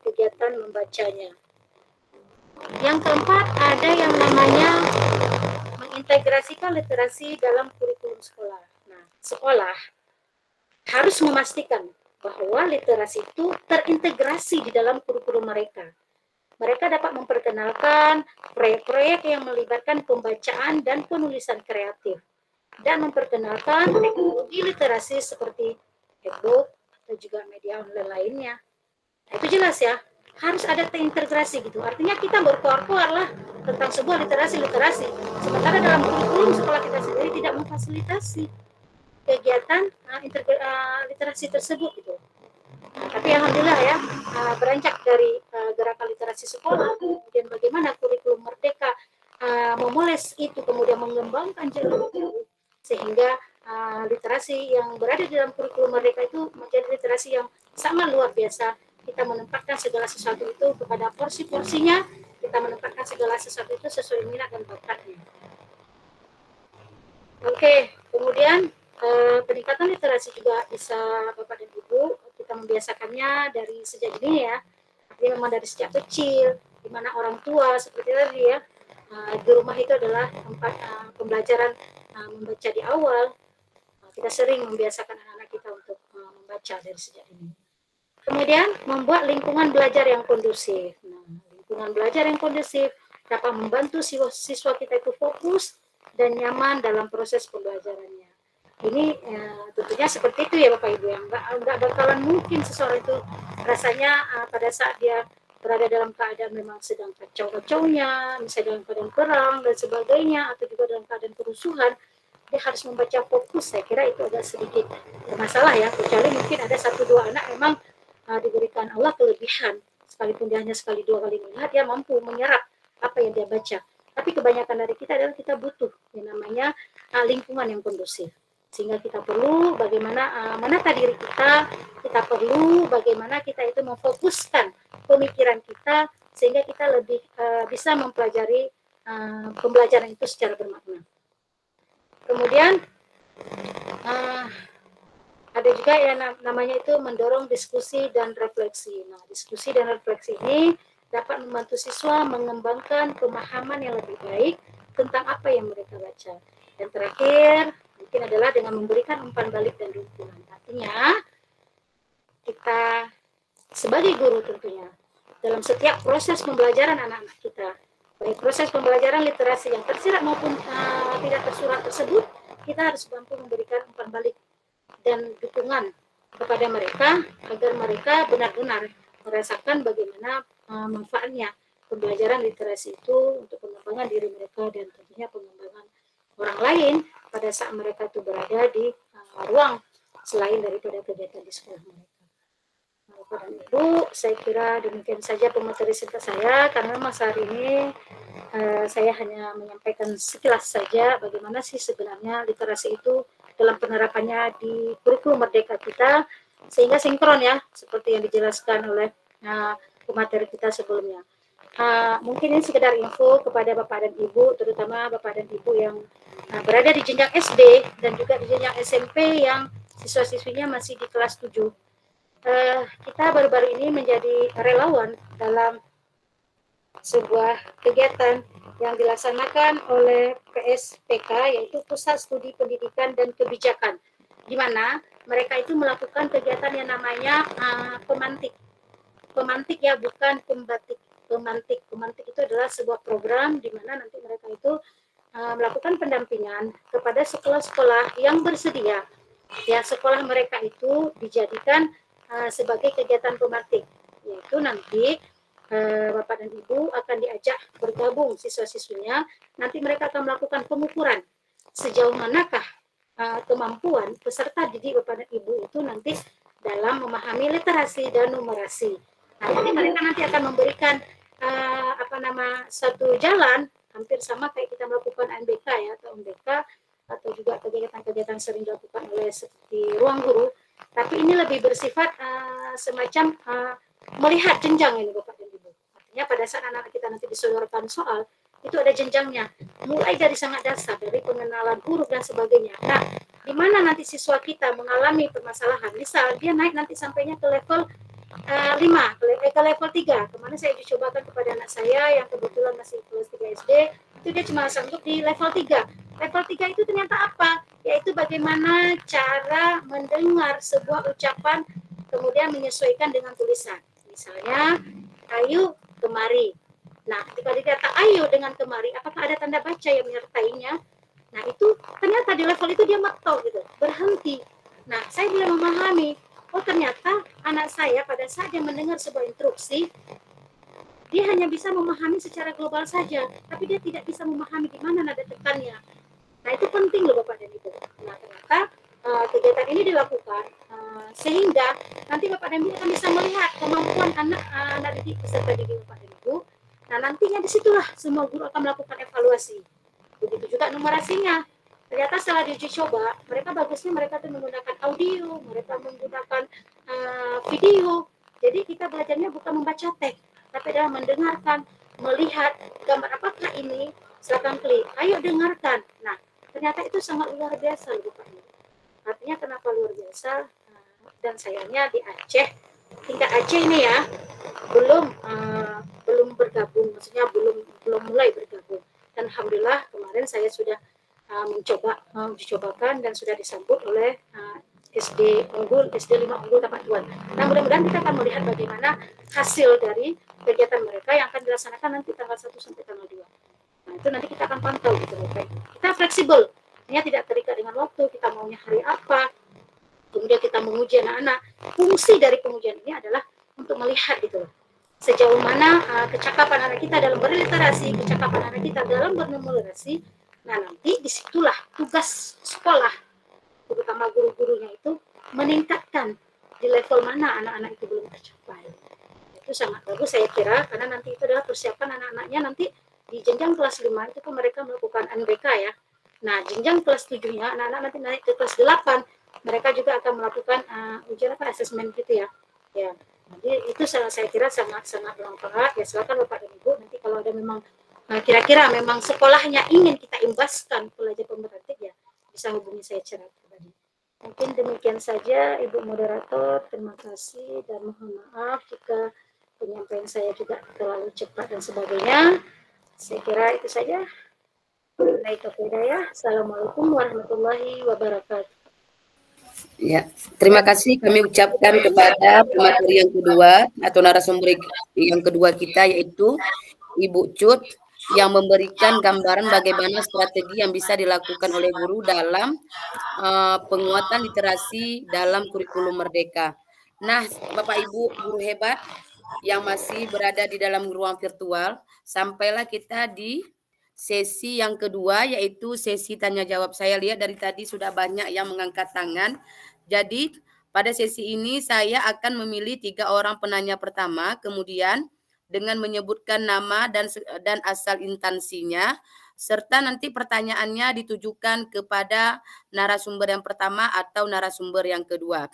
kegiatan membacanya. Yang keempat, ada yang namanya mengintegrasikan literasi dalam kurikulum sekolah. Nah, sekolah harus memastikan bahwa literasi itu terintegrasi di dalam kurikulum mereka. Mereka dapat memperkenalkan proyek-proyek yang melibatkan pembacaan dan penulisan kreatif, dan memperkenalkan teknologi literasi seperti e-book atau juga media online lainnya. Nah, itu jelas ya, harus ada terintegrasi gitu. Artinya kita berkoar-koar lah tentang sebuah literasi. Sementara dalam kurikulum sekolah kita sendiri tidak memfasilitasi kegiatan literasi tersebut gitu. Nah, tapi alhamdulillah ya, beranjak dari gerakan literasi sekolah, kemudian bagaimana kurikulum merdeka memoles itu, kemudian mengembangkan jalur itu, sehingga literasi yang berada di dalam kurikulum merdeka itu menjadi literasi yang sangat luar biasa. Kita menempatkan segala sesuatu itu kepada porsi-porsinya, kita menempatkan segala sesuatu itu sesuai minat dan bakatnya. Oke, kemudian peningkatan literasi juga bisa Bapak dan Ibu kita membiasakannya dari sejak dini ya. Artinya memang dari sejak kecil, di mana orang tua seperti tadi ya, di rumah itu adalah tempat pembelajaran membaca di awal. Kita sering membiasakan anak-anak kita untuk membaca dari sejak dini. Kemudian membuat lingkungan belajar yang kondusif. Nah, lingkungan belajar yang kondusif dapat membantu siswa kita itu fokus dan nyaman dalam proses pembelajarannya. Ini tentunya seperti itu ya Bapak Ibu, yang nggak bakalan mungkin seseorang itu rasanya pada saat dia berada dalam keadaan memang sedang kacau-kacaunya, misalnya dalam keadaan perang dan sebagainya, atau juga dalam keadaan kerusuhan, dia harus membaca fokus. Saya kira itu agak sedikit bermasalah ya, kecuali mungkin ada 1-2 anak memang diberikan Allah kelebihan, sekalipun dia hanya sekali 2 kali melihat, dia mampu menyerap apa yang dia baca. Tapi kebanyakan dari kita adalah kita butuh yang namanya lingkungan yang kondusif. Sehingga kita perlu bagaimana menata diri kita perlu bagaimana kita itu memfokuskan pemikiran kita, sehingga kita lebih bisa mempelajari pembelajaran itu secara bermakna. Kemudian ada juga yang namanya itu mendorong diskusi dan refleksi. Nah, diskusi dan refleksi ini dapat membantu siswa mengembangkan pemahaman yang lebih baik tentang apa yang mereka baca. Dan terakhir, mungkin adalah dengan memberikan umpan balik dan dukungan. Artinya, kita sebagai guru tentunya, dalam setiap proses pembelajaran anak-anak kita, baik proses pembelajaran literasi yang tersirat maupun tidak tersurat tersebut, kita harus mampu memberikan umpan balik dan dukungan kepada mereka agar mereka benar-benar merasakan bagaimana manfaatnya pembelajaran literasi itu untuk pengembangan diri mereka dan tentunya pengembangan orang lain pada saat mereka itu berada di ruang selain daripada kegiatan di sekolah mereka. Bapak dan Ibu, saya kira demikian saja pemateri singkat saya, karena masa hari ini saya hanya menyampaikan sekilas saja bagaimana sih sebenarnya literasi itu dalam penerapannya di kurikulum merdeka kita, sehingga sinkron ya, seperti yang dijelaskan oleh pemateri kita sebelumnya. mungkin ini sekedar info kepada Bapak dan Ibu, terutama Bapak dan Ibu yang berada di jenjang SD dan juga di jenjang SMP yang siswa-siswinya masih di kelas 7. Kita baru-baru ini menjadi relawan dalam sebuah kegiatan yang dilaksanakan oleh PSPK, yaitu Pusat Studi Pendidikan dan Kebijakan, di mana mereka itu melakukan kegiatan yang namanya pemantik. Pemantik ya, bukan pembatik. Pemantik. Pemantik itu adalah sebuah program di mana nanti mereka itu melakukan pendampingan kepada sekolah-sekolah yang bersedia. Ya, sekolah mereka itu dijadikan sebagai kegiatan pemantik, yaitu nanti Bapak dan Ibu akan diajak bergabung siswa-siswinya. Nanti mereka akan melakukan pengukuran sejauh manakah kemampuan peserta didik Bapak dan Ibu itu nanti dalam memahami literasi dan numerasi. Nah, jadi mereka nanti akan memberikan satu jalan hampir sama kayak kita melakukan NBK ya, atau MBK, atau juga kegiatan-kegiatan sering dilakukan oleh seperti ruang guru. Tapi ini lebih bersifat semacam melihat jenjang ini Bapak dan Ibu. Artinya pada saat anak-anak kita nanti disodorkan soal, itu ada jenjangnya. Mulai dari sangat dasar, dari pengenalan huruf dan sebagainya. Nah, di mana nanti siswa kita mengalami permasalahan, misal dia naik nanti sampainya ke level 5, ke level 3. Kemana saya uji cobakan kepada anak saya yang kebetulan masih kelas 3 SD, itu dia cuma sanggup di level 3. Level 3 itu ternyata apa? Yaitu bagaimana cara mendengar sebuah ucapan kemudian menyesuaikan dengan tulisan. Misalnya, ayo kemari. Nah, ketika dikata ayo dengan kemari, apakah ada tanda baca yang menyertainya? Nah, itu ternyata di level itu dia makto gitu, berhenti. Nah, saya mulai memahami, oh ternyata anak saya pada saat dia mendengar sebuah instruksi, dia hanya bisa memahami secara global saja, tapi dia tidak bisa memahami di mana nada tekannya. Nah, itu penting loh Bapak dan Ibu. Nah, ternyata kegiatan ini dilakukan sehingga nanti Bapak dan Ibu akan bisa melihat kemampuan anak didik peserta didik Bapak dan Ibu. Nah, nantinya disitulah semua guru akan melakukan evaluasi. Begitu juga numerasinya. Ternyata setelah diuji coba, mereka bagusnya mereka tuh menggunakan audio, mereka menggunakan video. Jadi kita belajarnya bukan membaca teks, tapi adalah mendengarkan, melihat gambar apakah ini, silakan klik, ayo dengarkan. Nah, ternyata itu sangat luar biasa loh Bapak Ibu. Artinya kenapa luar biasa? Dan sayangnya di Aceh, tingkat Aceh ini ya, belum bergabung, maksudnya belum mulai bergabung. Dan alhamdulillah kemarin saya sudah dicobakan dan sudah disambut oleh SD 5 Unggul Tapak Tuan. Nah, mudah-mudahan kita akan melihat bagaimana hasil dari kegiatan mereka yang akan dilaksanakan nanti tanggal 1 sampai tanggal 2. Nah, itu nanti kita akan pantau gitu. Kita fleksibel, artinya tidak terikat dengan waktu, kita maunya hari apa. Kemudian kita menguji anak-anak. Fungsi dari pengujian ini adalah untuk melihat gitu sejauh mana kecakapan anak kita dalam berliterasi, kecakapan anak kita dalam bernumerasi. Nah, nanti disitulah tugas sekolah, terutama guru-gurunya itu meningkatkan di level mana anak-anak itu belum tercapai. Itu sangat bagus saya kira, karena nanti itu adalah persiapan anak-anaknya nanti di jenjang kelas 5 itu kan mereka melakukan NBK ya. Nah, jenjang kelas 7-nya anak-anak nanti naik ke kelas 8, mereka juga akan melakukan ujian asesmen gitu ya. Ya, jadi itu saya kira sangat bermanfaat. Ya, silakan Bapak dan Ibu, nanti kalau ada memang kira-kira memang sekolahnya ingin kita imbaskan pelajar pemerhati, ya bisa hubungi saya secara pribadi. Mungkin demikian saja Ibu Moderator, terima kasih dan mohon maaf jika penyampaian saya juga terlalu cepat dan sebagainya. Saya kira itu saja. Assalamualaikum warahmatullahi wabarakatuh. Ya, terima kasih kami ucapkan kepada pemateri yang kedua atau narasumber yang kedua kita, yaitu Ibu Cut, yang memberikan gambaran bagaimana strategi yang bisa dilakukan oleh guru dalam penguatan literasi dalam kurikulum Merdeka. Nah, Bapak Ibu guru hebat yang masih berada di dalam ruang virtual, sampailah kita di sesi yang kedua, yaitu sesi tanya jawab. Saya lihat dari tadi sudah banyak yang mengangkat tangan. Jadi pada sesi ini saya akan memilih 3 orang penanya pertama, kemudian dengan menyebutkan nama dan asal instansinya, serta nanti pertanyaannya ditujukan kepada narasumber yang pertama atau narasumber yang kedua.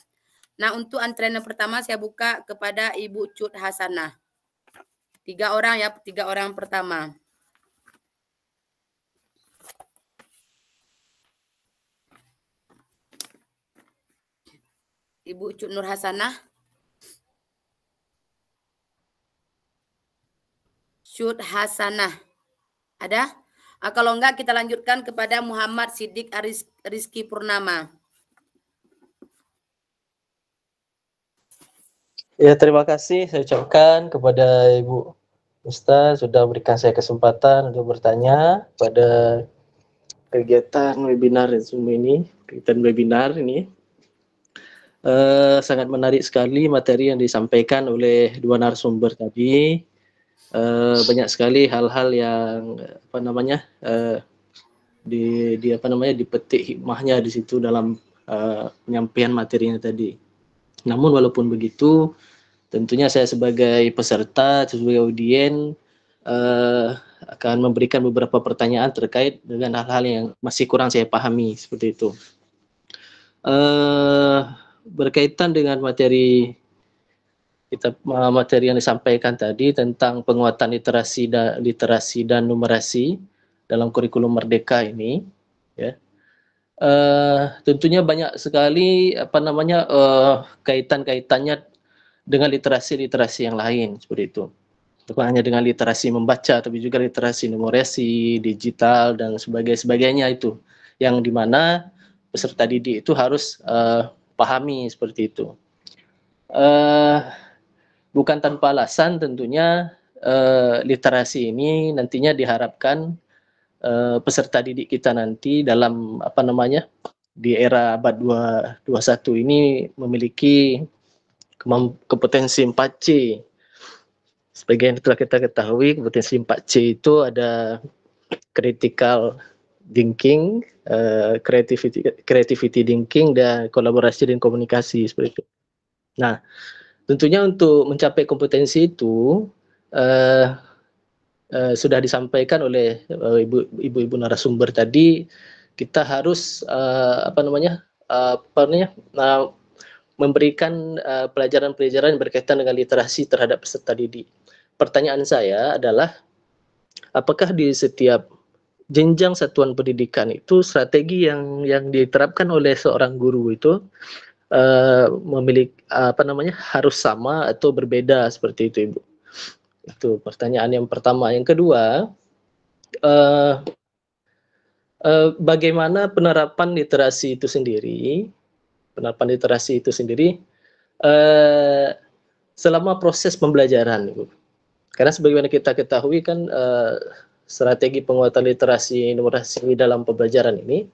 Nah, untuk antrean yang pertama saya buka kepada Ibu Cut Hasanah. 3 orang ya, 3 orang pertama. Ibu Cut Nur Hasanah. Cut Hasanah. Ada? Kalau enggak kita lanjutkan kepada Muhammad Siddiq Rizky Purnama. Ya, terima kasih saya ucapkan kepada Ibu Ustaz sudah berikan saya kesempatan untuk bertanya pada kegiatan webinar Zoom ini, kegiatan webinar ini. Sangat menarik sekali materi yang disampaikan oleh dua narasumber tadi. Banyak sekali hal-hal yang dipetik hikmahnya di situ dalam penyampaian materinya tadi. Namun walaupun begitu, tentunya saya sebagai peserta, sebagai audien akan memberikan beberapa pertanyaan terkait dengan hal-hal yang masih kurang saya pahami seperti itu. Berkaitan dengan materi yang disampaikan tadi tentang penguatan literasi dan numerasi dalam kurikulum Merdeka ini, ya, tentunya banyak sekali kaitan-kaitannya dengan literasi yang lain seperti itu. Bukan hanya dengan literasi membaca, tapi juga literasi numerasi, digital dan sebagainya itu, yang dimana peserta didik itu harus pahami seperti itu. Bukan tanpa alasan tentunya literasi ini nantinya diharapkan peserta didik kita nanti dalam di era abad 21 ini memiliki kompetensi 4C. Sebagai yang telah kita ketahui, kompetensi 4C itu ada critical thinking, creativity thinking, dan kolaborasi dan komunikasi seperti itu. Nah, tentunya untuk mencapai kompetensi itu sudah disampaikan oleh ibu-ibu narasumber tadi, kita harus memberikan pelajaran-pelajaran yang berkaitan dengan literasi terhadap peserta didik. Pertanyaan saya adalah, apakah di setiap jenjang satuan pendidikan itu strategi yang diterapkan oleh seorang guru itu memiliki harus sama atau berbeda seperti itu, Ibu? Itu pertanyaan yang pertama. Yang kedua, bagaimana penerapan literasi itu sendiri? Selama proses pembelajaran, Ibu. Karena sebagaimana kita ketahui kan strategi penguatan literasi numerasi dalam pembelajaran ini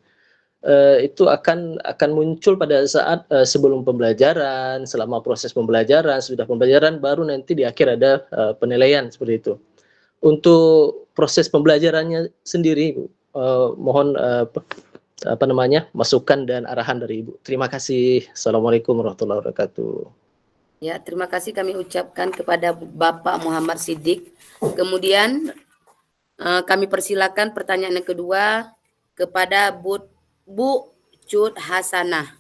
itu akan muncul pada saat sebelum pembelajaran, selama proses pembelajaran, sudah pembelajaran, baru nanti di akhir ada penilaian seperti itu. Untuk proses pembelajarannya sendiri, mohon masukan dan arahan dari Ibu. Terima kasih. Assalamualaikum warahmatullahi wabarakatuh. Ya, terima kasih kami ucapkan kepada Bapak Muhammad Siddiq. Kemudian kami persilakan pertanyaan yang kedua kepada Bu Cut Hasanah.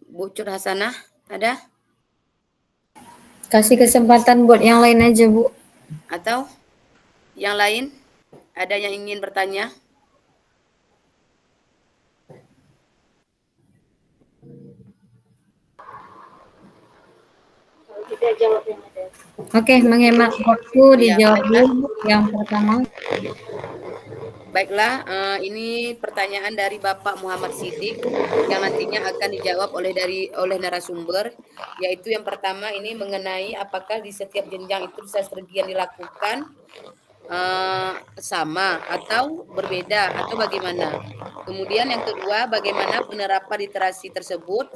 Bu Cut Hasanah, ada? Kasih kesempatan buat yang lain aja, Bu. Atau yang lain? Ada yang ingin bertanya? Oke, menghemat waktu dijawab dulu yang pertama. Baiklah, ini pertanyaan dari Bapak Muhammad Siddiq yang nantinya akan dijawab oleh narasumber, yaitu yang pertama ini mengenai apakah di setiap jenjang itu strategi yang dilakukan sama atau berbeda atau bagaimana. Kemudian yang kedua, bagaimana penerapan literasi tersebut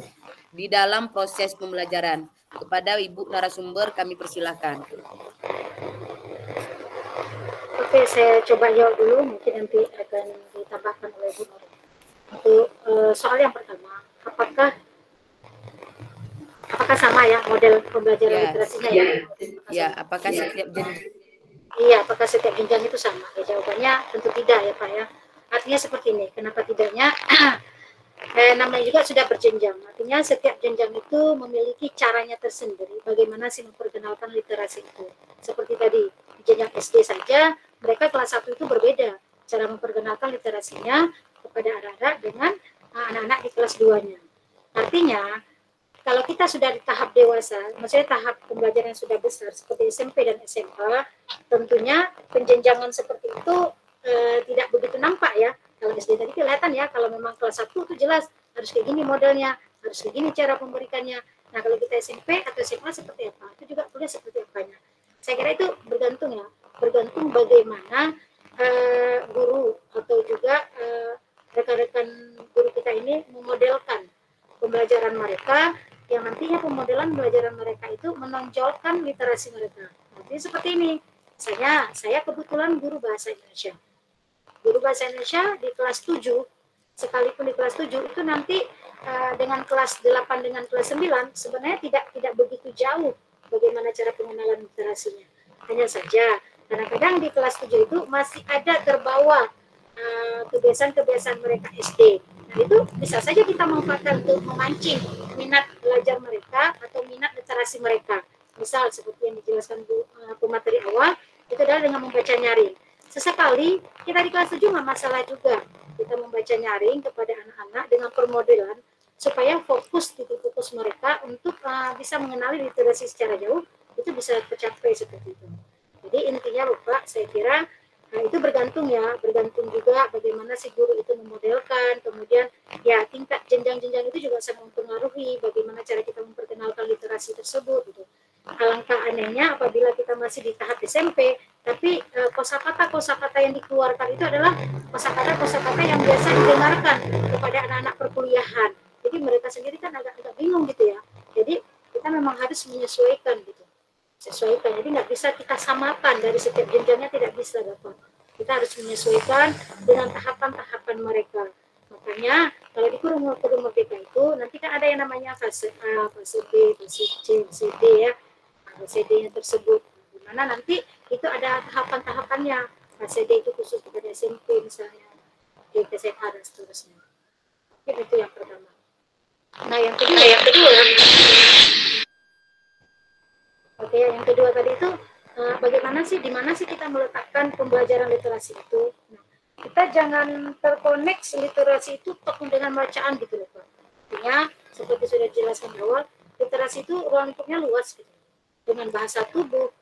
di dalam proses pembelajaran. Kepada Ibu narasumber kami persilahkan. Oke, saya coba jawab dulu, mungkin nanti akan ditambahkan oleh Bu Nur. Untuk soal yang pertama, apakah sama ya model pembelajaran literasinya ya? Ya, apakah setiap jenjang? Iya, apakah setiap jenjang itu sama? Ya, jawabannya tentu tidak ya Pak ya. Artinya seperti ini, kenapa tidaknya? namanya juga sudah berjenjang. Artinya setiap jenjang itu memiliki caranya tersendiri bagaimana sih memperkenalkan literasi itu. Seperti tadi, di jenjang SD saja, mereka kelas 1 itu berbeda cara memperkenalkan literasinya kepada anak-anak dengan anak-anak di kelas 2-nya. Artinya, kalau kita sudah di tahap dewasa, maksudnya tahap pembelajaran yang sudah besar seperti SMP dan SMA, tentunya penjenjangan seperti itu tidak begitu nampak ya. Kalau SD tadi kelihatan ya, kalau memang kelas 1 itu jelas harus kayak gini modelnya, harus kayak gini cara memberikannya. Nah, kalau kita SMP atau SMA seperti apa, itu juga kuliah seperti apanya. Saya kira itu bergantung ya, bergantung bagaimana guru atau juga rekan-rekan guru kita ini memodelkan pembelajaran mereka, yang nantinya pemodelan pembelajaran mereka itu menonjolkan literasi mereka. Nanti seperti ini, saya kebetulan guru bahasa Indonesia. Guru bahasa Indonesia di kelas 7, sekalipun di kelas 7 itu nanti dengan kelas 8 dengan kelas 9 sebenarnya tidak begitu jauh bagaimana cara pengenalan literasinya. Hanya saja kadang-kadang di kelas 7 itu masih ada terbawa kebiasaan-kebiasaan mereka SD. Nah, itu bisa saja kita manfaatkan untuk memancing minat belajar mereka atau minat literasi mereka. Misal seperti yang dijelaskan Bu pemateri awal, itu adalah dengan membaca nyaring. Sesekali kita di kelas 7 nggak masalah juga kita membaca nyaring kepada anak-anak dengan permodelan supaya fokus titik fokus mereka untuk bisa mengenali literasi secara jauh itu bisa tercapai seperti itu. Jadi intinya Bapak, saya kira itu bergantung ya, bergantung juga bagaimana si guru itu memodelkan, kemudian ya tingkat jenjang-jenjang itu juga sangat mempengaruhi bagaimana cara kita memperkenalkan literasi tersebut gitu. Alangkah anehnya apabila kita masih di tahap SMP, tapi kosakata yang dikeluarkan itu adalah kosakata yang biasa didengarkan kepada anak-anak perkuliahan. Jadi mereka sendiri kan agak bingung gitu ya. Jadi kita memang harus menyesuaikan gitu. Sesuaikan. Jadi nggak bisa kita samakan dari setiap jenjangnya, tidak bisa Bapak. Kita harus menyesuaikan dengan tahapan-tahapan mereka. Makanya kalau di kurikulum merdeka itu nanti kan ada yang namanya fase A, fase B, fase C, fase D ya. Fase D-nya tersebut, di mana nanti itu ada tahapan-tahapannya. Fase D itu khusus kepada SMP misalnya, D ke SMA dan seterusnya. Itu yang pertama. Nah, yang kedua, yang kedua tadi itu bagaimana sih, di mana sih kita meletakkan pembelajaran literasi itu? Nah, kita jangan terkoneksi literasi itu dengan bacaan gitu loh Pak. Artinya seperti sudah dijelaskan di awal, literasi itu ruang lingkupnya luas gitu. Dengan bahasa tubuh,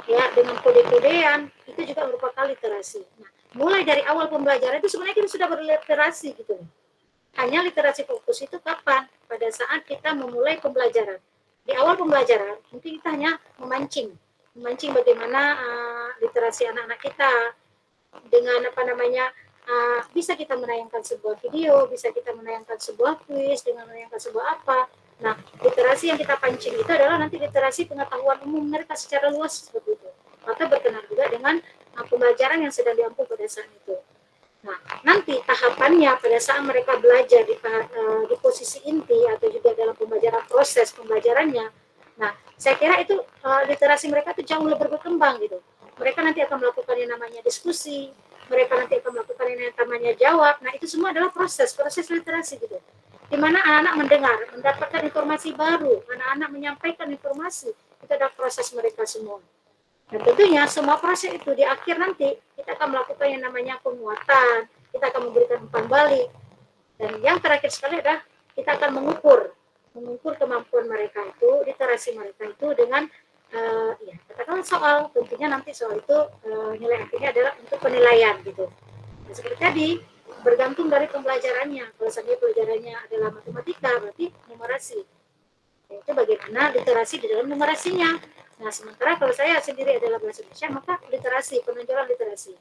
ya dengan kode-kodean, itu juga merupakan literasi. Nah, mulai dari awal pembelajaran itu sebenarnya kita sudah berliterasi gitu. Hanya literasi fokus itu kapan? Pada saat kita memulai pembelajaran. Di awal pembelajaran, mungkin kita hanya memancing bagaimana literasi anak-anak kita dengan bisa kita menayangkan sebuah video, bisa kita menayangkan sebuah kuis, dengan menayangkan sebuah apa. Nah, literasi yang kita pancing itu adalah nanti literasi pengetahuan umum mereka secara luas seperti itu. Atau berkenan juga dengan pembelajaran yang sedang diampu pada saat itu. Nah, nanti tahapannya pada saat mereka belajar di posisi inti atau juga dalam pembelajaran proses pembelajarannya. Nah, saya kira itu literasi mereka itu jauh lebih berkembang gitu. Mereka nanti akan melakukan yang namanya diskusi, mereka nanti akan melakukan yang namanya jawab. Nah, itu semua adalah proses literasi gitu. Di mana anak-anak mendengar, mendapatkan informasi baru, anak-anak menyampaikan informasi, itu adalah proses mereka semua. Dan tentunya semua proses itu di akhir nanti kita akan melakukan yang namanya penguatan, kita akan memberikan umpan balik, dan yang terakhir sekali adalah kita akan mengukur kemampuan mereka itu, literasi mereka itu dengan katakanlah soal, tentunya nanti soal itu nilai akhirnya adalah untuk penilaian gitu. Nah, seperti tadi bergantung dari pembelajarannya. Kalau seandainya pelajarannya adalah matematika, berarti numerasi. Itu bagaimana literasi di dalam numerasinya. Nah, sementara kalau saya sendiri adalah bahasa Indonesia, maka literasi, penonjolan literasi.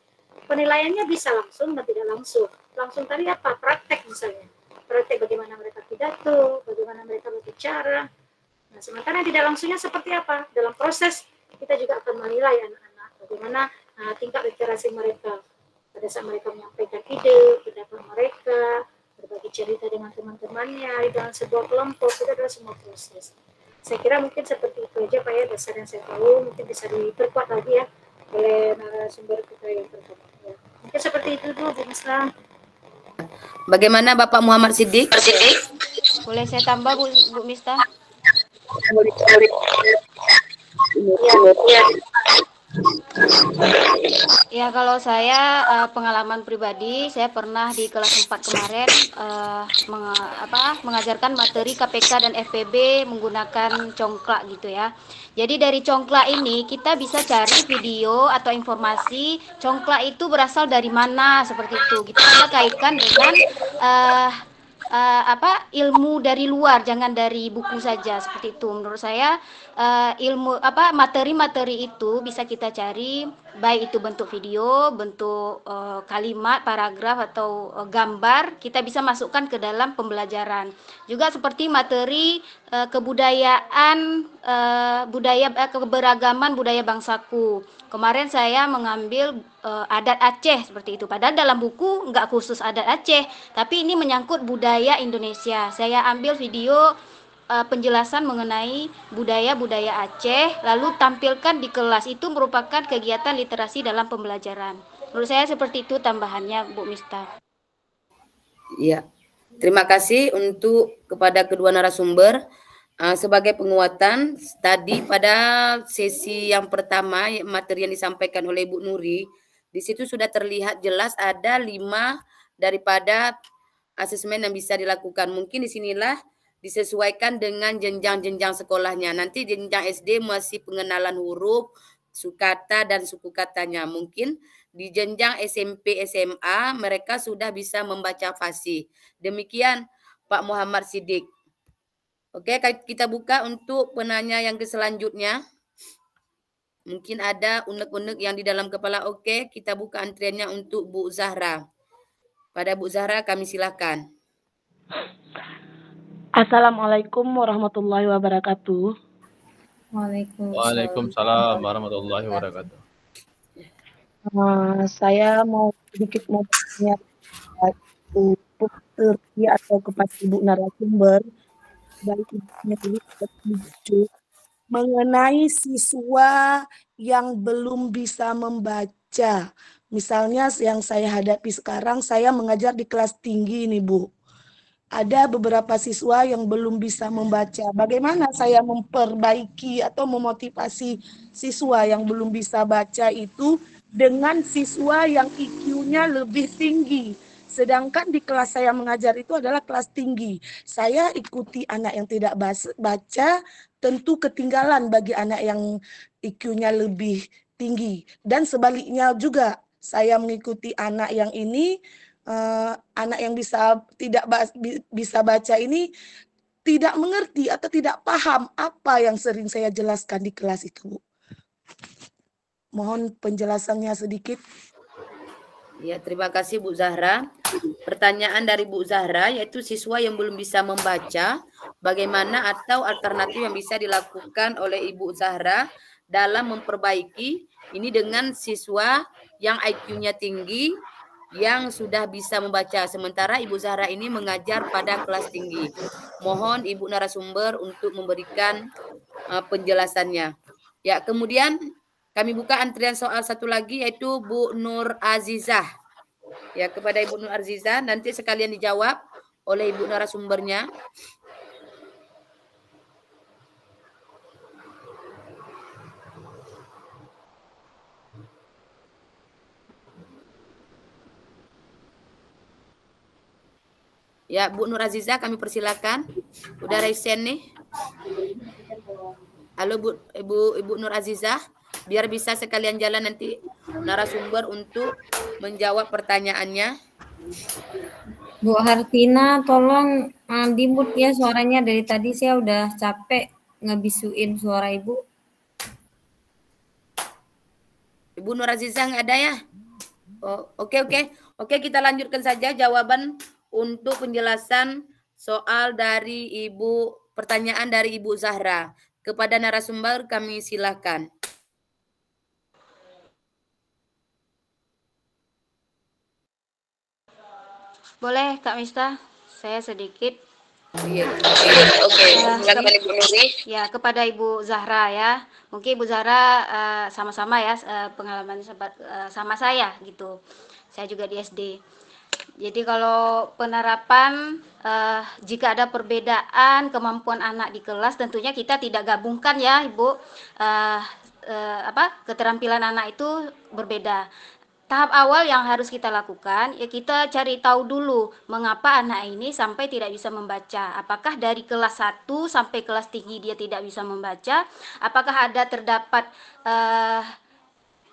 Penilaiannya bisa langsung dan tidak langsung. Langsung tadi apa? Praktek misalnya. Praktek bagaimana mereka pidato, bagaimana mereka berbicara. Nah, sementara tidak langsungnya seperti apa? Dalam proses, kita juga akan menilai anak-anak. Bagaimana tingkat literasi mereka. Pada saat mereka menyampaikan ide, pendapat mereka, berbagi cerita dengan teman-temannya, di dalam sebuah kelompok, itu adalah semua proses. Saya kira mungkin seperti itu aja Pak ya, dasar yang saya tahu, mungkin bisa diperkuat lagi ya oleh narasumber kita yang pertama. Ya. Mungkin seperti itu dulu Bu Misla. Bagaimana Bapak Muhammad Siddiq? Boleh saya tambah Bu Mista? Ya, kalau saya pengalaman pribadi, saya pernah di kelas 4 kemarin mengajarkan materi KPK dan FPB menggunakan congklak gitu ya. Jadi dari congklak ini kita bisa cari video atau informasi congklak itu berasal dari mana, seperti itu. Kita kaitkan dengan ilmu dari luar, jangan dari buku saja, seperti itu. Menurut saya materi-materi itu bisa kita cari, baik itu bentuk video, bentuk kalimat, paragraf atau gambar, kita bisa masukkan ke dalam pembelajaran. Juga seperti materi kebudayaan, keberagaman budaya bangsaku. Kemarin saya mengambil adat Aceh, seperti itu. Padahal dalam buku nggak khusus adat Aceh, tapi ini menyangkut budaya Indonesia. Saya ambil video penjelasan mengenai budaya-budaya Aceh, lalu tampilkan di kelas. Itu merupakan kegiatan literasi dalam pembelajaran. Menurut saya seperti itu tambahannya, Bu Mista. Iya, terima kasih kepada kedua narasumber. Sebagai penguatan, tadi pada sesi yang pertama, materi yang disampaikan oleh Ibu Nuri, di situ sudah terlihat jelas ada 5 daripada asesmen yang bisa dilakukan. Mungkin disinilah disesuaikan dengan jenjang-jenjang sekolahnya. Nanti jenjang SD masih pengenalan huruf, sukata dan suku katanya. Mungkin di jenjang SMP, SMA mereka sudah bisa membaca fasih. Demikian Pak Muhammad Siddiq. Oke, kita buka untuk penanya yang selanjutnya. Mungkin ada unek-unek yang di dalam kepala. Oke, kita buka antriannya untuk Bu Zahra. Pada Bu Zahra kami silakan. Assalamualaikum warahmatullahi wabarakatuh. Waalaikumsalam warahmatullahi wabarakatuh. Saya mau sedikit mau bertanya atau kepada Ibu narasumber, baik itu mengenai siswa yang belum bisa membaca. Misalnya yang saya hadapi sekarang, saya mengajar di kelas tinggi nih Bu. Ada beberapa siswa yang belum bisa membaca. Bagaimana saya memperbaiki atau memotivasi siswa yang belum bisa baca itu dengan siswa yang IQ-nya lebih tinggi? Sedangkan di kelas saya mengajar itu adalah kelas tinggi. Saya ikuti anak yang tidak baca, tentu ketinggalan bagi anak yang IQ-nya lebih tinggi. Dan sebaliknya juga, saya mengikuti anak yang ini, anak yang tidak bisa baca ini tidak mengerti atau tidak paham apa yang sering saya jelaskan di kelas itu. Mohon penjelasannya sedikit. Ya, terima kasih Bu Zahra. Pertanyaan dari Bu Zahra yaitu siswa yang belum bisa membaca, bagaimana atau alternatif yang bisa dilakukan oleh Ibu Zahra dalam memperbaiki ini dengan siswa yang IQ-nya tinggi yang sudah bisa membaca, sementara Ibu Zahra ini mengajar pada kelas tinggi. Mohon Ibu narasumber untuk memberikan penjelasannya. Ya, kemudian kami buka antrian soal satu lagi yaitu Bu Nur Azizah. Ya, kepada Ibu Nur Azizah nanti sekalian dijawab oleh Ibu narasumbernya. Ya, Bu Nur Azizah kami persilakan. Udah resen nih. Halo Ibu Nur Azizah, biar bisa sekalian jalan nanti narasumber untuk menjawab pertanyaannya. Bu Hartina, tolong di-mute ya suaranya, dari tadi saya udah capek ngebisuin suara Ibu. Ibu Nur Azizah nggak ada ya? Oh, oke, kita lanjutkan saja jawaban untuk penjelasan soal dari pertanyaan dari Ibu Zahra. Kepada narasumber kami silakan. Boleh Kak Mista, saya sedikit. Oke. Silakan Ibu Nuri. Ya, kepada Ibu Zahra ya. Mungkin Ibu Zahra sama-sama ya pengalaman sama saya gitu. Saya juga di SD. Jadi kalau penerapan jika ada perbedaan kemampuan anak di kelas, tentunya kita tidak gabungkan ya Ibu, keterampilan anak itu berbeda. Tahap awal yang harus kita lakukan, ya kita cari tahu dulu mengapa anak ini sampai tidak bisa membaca. Apakah dari kelas 1 sampai kelas tinggi dia tidak bisa membaca? Apakah ada terdapat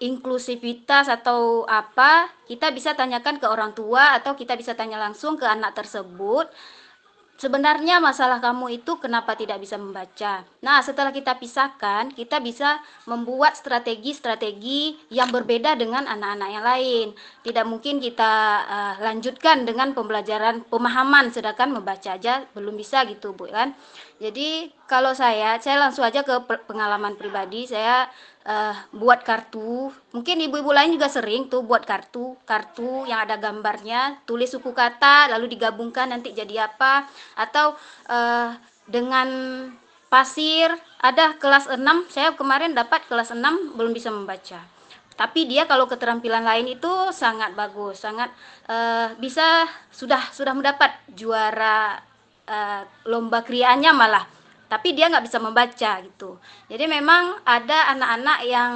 inklusivitas atau apa? Kita bisa tanyakan ke orang tua atau kita bisa tanya langsung ke anak tersebut. Sebenarnya masalah kamu itu kenapa tidak bisa membaca? Nah, setelah kita pisahkan, kita bisa membuat strategi-strategi yang berbeda dengan anak-anak yang lain. Tidak mungkin kita lanjutkan dengan pembelajaran pemahaman, sedangkan membaca aja belum bisa gitu, Bu, kan? Jadi, kalau saya langsung aja ke pengalaman pribadi, saya buat kartu. Mungkin ibu-ibu lain juga sering tuh buat kartu yang ada gambarnya, tulis suku kata lalu digabungkan nanti jadi apa, atau dengan pasir. Ada kelas 6, saya kemarin dapat kelas 6 belum bisa membaca, tapi dia kalau keterampilan lain itu sangat bagus, sangat bisa, sudah mendapat juara lomba krianya malah, tapi dia nggak bisa membaca gitu. Jadi memang ada anak-anak yang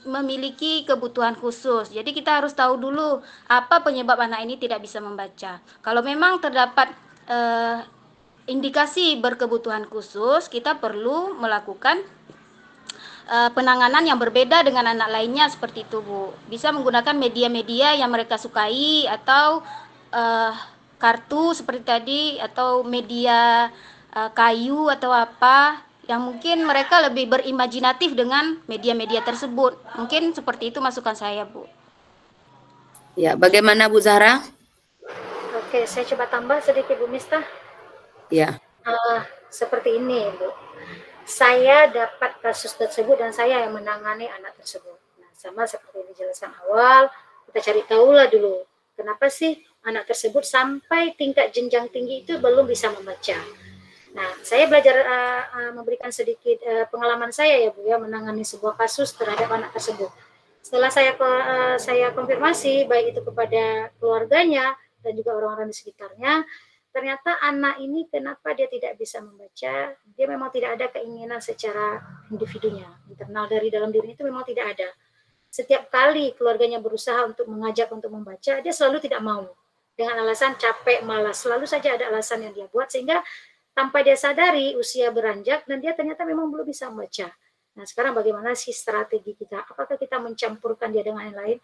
memiliki kebutuhan khusus. Jadi kita harus tahu dulu apa penyebab anak ini tidak bisa membaca. Kalau memang terdapat indikasi berkebutuhan khusus, kita perlu melakukan penanganan yang berbeda dengan anak lainnya seperti itu, Bu. Bisa menggunakan media-media yang mereka sukai atau kartu seperti tadi, atau media kayu atau apa yang mungkin mereka lebih berimajinatif dengan media-media tersebut. Mungkin seperti itu masukan saya, Bu. Ya, bagaimana Bu Zahra? Oke, saya coba tambah sedikit, Bu Mistah. Ya. Seperti ini, Bu. Saya dapat kasus tersebut dan saya yang menangani anak tersebut. Nah, sama seperti yang dijelaskan awal, kita cari tahulah dulu kenapa sih anak tersebut sampai tingkat jenjang tinggi itu belum bisa membaca. Nah, saya belajar memberikan sedikit pengalaman saya ya Bu ya, menangani sebuah kasus terhadap anak tersebut. Setelah saya konfirmasi baik itu kepada keluarganya dan juga orang-orang di sekitarnya, ternyata anak ini kenapa dia tidak bisa membaca, dia memang tidak ada keinginan secara individunya, internal dari dalam diri itu memang tidak ada. Setiap kali keluarganya berusaha untuk mengajak untuk membaca, dia selalu tidak mau. Dengan alasan capek, malas, selalu saja ada alasan yang dia buat, sehingga tanpa dia sadari usia beranjak dan dia ternyata memang belum bisa membaca. Nah, sekarang bagaimana sih strategi kita? Apakah kita mencampurkan dia dengan yang lain?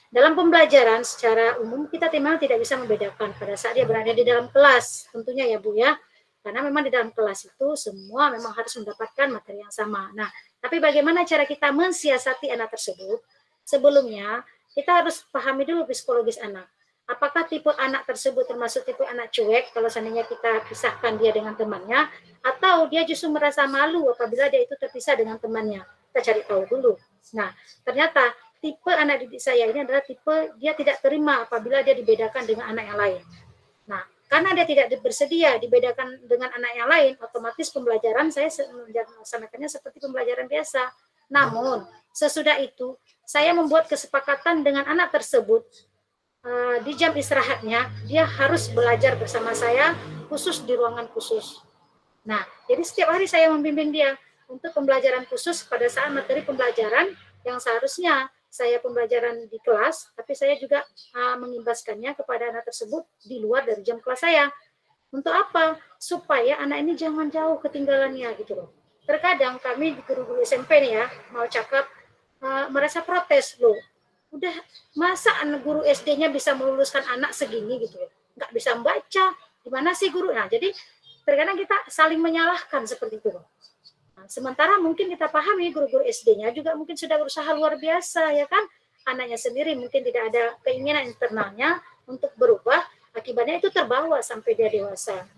Dalam pembelajaran secara umum kita memang tidak bisa membedakan pada saat dia berada di dalam kelas, tentunya ya Bu ya. Karena memang di dalam kelas itu semua memang harus mendapatkan materi yang sama. Nah, tapi bagaimana cara kita mensiasati anak tersebut? Sebelumnya kita harus pahami dulu psikologis anak. Apakah tipe anak tersebut termasuk tipe anak cuek kalau seandainya kita pisahkan dia dengan temannya, atau dia justru merasa malu apabila dia itu terpisah dengan temannya. Kita cari tahu dulu. Nah, ternyata tipe anak didik saya ini adalah tipe dia tidak terima apabila dia dibedakan dengan anak yang lain. Nah, karena dia tidak bersedia dibedakan dengan anak yang lain, otomatis pembelajaran saya melaksanakannya seperti pembelajaran biasa. Namun, sesudah itu, saya membuat kesepakatan dengan anak tersebut, di jam istirahatnya, dia harus belajar bersama saya, khusus di ruangan khusus. Nah, jadi setiap hari saya membimbing dia untuk pembelajaran khusus pada saat materi pembelajaran yang seharusnya saya pembelajaran di kelas, tapi saya juga mengimbaskannya kepada anak tersebut di luar dari jam kelas saya. Untuk apa? Supaya anak ini jangan jauh ketinggalannya gitu loh. Terkadang kami di guru-guru SMP nih ya, mau cakap merasa protes loh. Udah masa guru SD-nya bisa meluluskan anak segini gitu loh. Nggak bisa membaca. Gimana sih guru? Nah, jadi terkadang kita saling menyalahkan seperti itu loh. Nah, sementara mungkin kita pahami guru-guru SD-nya juga mungkin sudah berusaha luar biasa ya kan. Anaknya sendiri mungkin tidak ada keinginan internalnya untuk berubah, akibatnya itu terbawa sampai dia dewasa.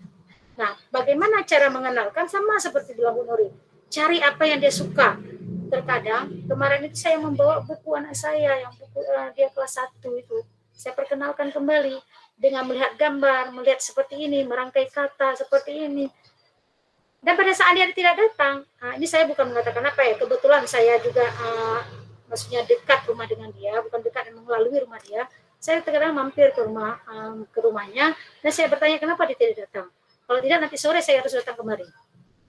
Nah, bagaimana cara mengenalkan? Sama seperti bilang Bu Nuri, cari apa yang dia suka. Terkadang kemarin itu saya membawa buku anak saya yang buku dia kelas 1 itu. Saya perkenalkan kembali dengan melihat gambar, melihat seperti ini, merangkai kata seperti ini. Dan pada saat dia tidak datang, ini saya bukan mengatakan apa ya, kebetulan saya juga maksudnya dekat rumah dengan dia, bukan dekat dan melalui rumah dia. saya terkadang mampir ke rumahnya dan saya bertanya kenapa dia tidak datang. Kalau tidak nanti sore saya harus datang kemari.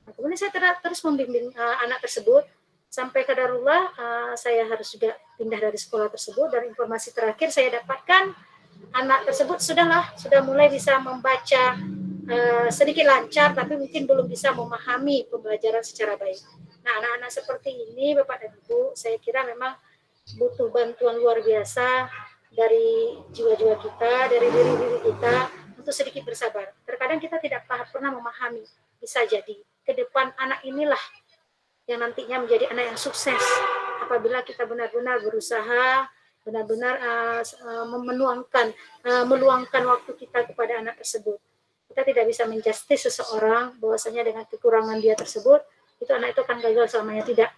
Nah, kemudian saya terus membimbing anak tersebut sampai kadarullah saya harus juga pindah dari sekolah tersebut, dan informasi terakhir saya dapatkan anak tersebut sudah mulai bisa membaca sedikit lancar, tapi mungkin belum bisa memahami pembelajaran secara baik. Nah, anak-anak seperti ini Bapak dan Ibu, saya kira memang butuh bantuan luar biasa dari jiwa-jiwa kita, dari diri-diri kita untuk sedikit bersabar. Terkadang kita tidak pernah memahami, bisa jadi ke depan anak inilah yang nantinya menjadi anak yang sukses apabila kita benar-benar berusaha, benar-benar meluangkan waktu kita kepada anak tersebut. Kita tidak bisa menjustis seseorang bahwasanya dengan kekurangan dia tersebut itu anak itu akan gagal selamanya, tidak.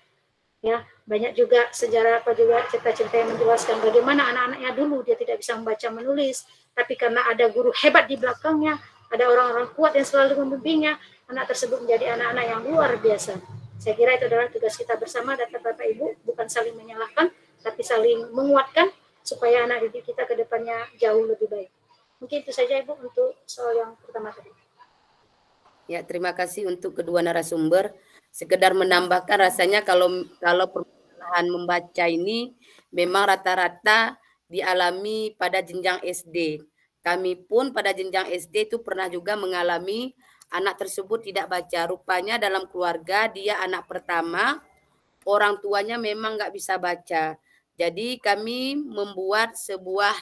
Ya, banyak juga sejarah juga cerita-cerita yang menjelaskan bagaimana anak-anaknya dulu dia tidak bisa membaca menulis, tapi karena ada guru hebat di belakangnya, ada orang-orang kuat yang selalu membimbingnya, anak tersebut menjadi anak-anak yang luar biasa. Saya kira itu adalah tugas kita bersama dan Bapak Ibu, bukan saling menyalahkan, tapi saling menguatkan supaya anak didik kita ke depannya jauh lebih baik. Mungkin itu saja Ibu untuk soal yang pertama tadi. Ya, terima kasih untuk kedua narasumber. Sekedar menambahkan, rasanya kalau permasalahan membaca ini memang rata-rata dialami pada jenjang SD. Kami pun pada jenjang SD itu pernah juga mengalami anak tersebut tidak baca. Rupanya dalam keluarga dia anak pertama, orang tuanya memang nggak bisa baca. Jadi kami membuat sebuah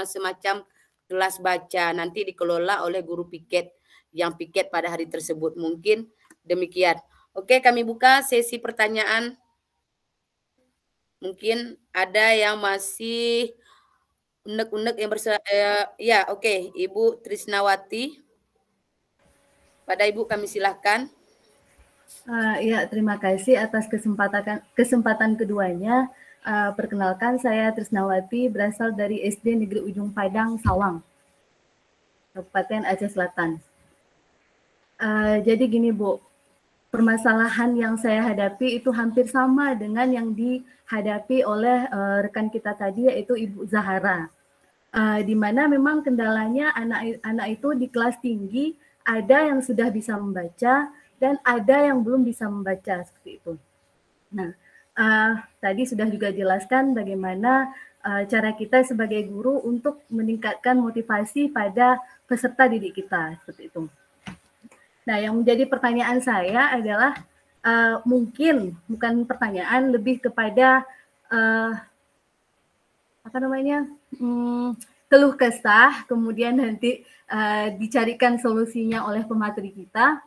semacam kelas baca, nanti dikelola oleh guru piket yang piket pada hari tersebut. Mungkin demikian. Oke, kami buka sesi pertanyaan. Mungkin ada yang masih unek-unek yang ya, oke, Ibu Trisnawati. Pada Ibu kami silahkan. Ya, terima kasih atas kesempatan keduanya. Perkenalkan, saya Trisnawati, berasal dari SD Negeri Ujung Padang, Sawang, Kabupaten Aceh Selatan. Jadi gini Bu, permasalahan yang saya hadapi itu hampir sama dengan yang dihadapi oleh rekan kita tadi, yaitu Ibu Zahara. Di mana memang kendalanya anak itu di kelas tinggi ada yang sudah bisa membaca dan ada yang belum bisa membaca, seperti itu. Nah, tadi sudah juga jelaskan bagaimana cara kita sebagai guru untuk meningkatkan motivasi pada peserta didik kita, seperti itu. Nah, yang menjadi pertanyaan saya adalah mungkin bukan pertanyaan, lebih kepada keluh kesah, kemudian nanti dicarikan solusinya oleh pemateri kita.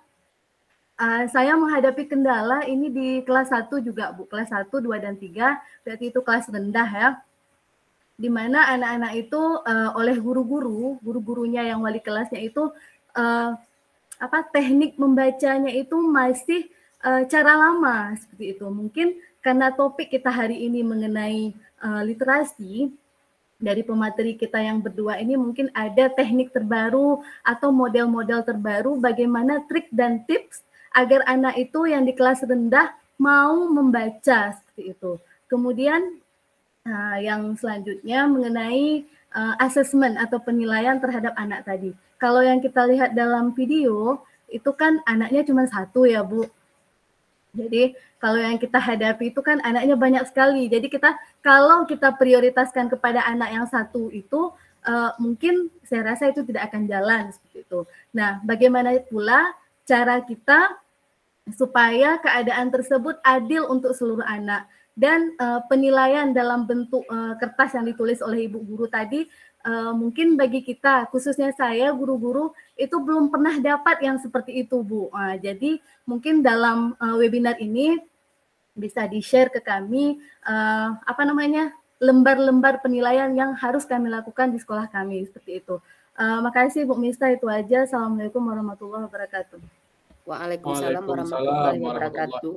Saya menghadapi kendala ini di kelas 1 juga Bu, kelas 1, 2, dan 3, berarti itu kelas rendah ya, di mana anak-anak itu oleh guru-gurunya yang wali kelasnya itu teknik membacanya itu masih cara lama, seperti itu. Mungkin karena topik kita hari ini mengenai literasi, dari pemateri kita yang berdua ini mungkin ada teknik terbaru atau model-model terbaru bagaimana trik dan tips agar anak itu yang di kelas rendah mau membaca, seperti itu. Kemudian yang selanjutnya mengenai asesmen atau penilaian terhadap anak tadi. Kalau yang kita lihat dalam video itu kan anaknya cuma 1 ya Bu. Jadi kalau yang kita hadapi itu kan anaknya banyak sekali. Jadi kalau kita prioritaskan kepada anak yang 1 itu mungkin saya rasa itu tidak akan jalan, seperti itu. Nah, bagaimana pula cara kita supaya keadaan tersebut adil untuk seluruh anak, dan penilaian dalam bentuk kertas yang ditulis oleh Ibu Guru tadi, mungkin bagi kita, khususnya saya guru-guru, itu belum pernah dapat yang seperti itu Bu. Jadi mungkin dalam webinar ini bisa di-share ke kami lembar-lembar penilaian yang harus kami lakukan di sekolah kami, seperti itu. Makasih Bu Mista, itu aja. Assalamualaikum warahmatullahi wabarakatuh. Waalaikumsalam warahmatullahi wabarakatuh.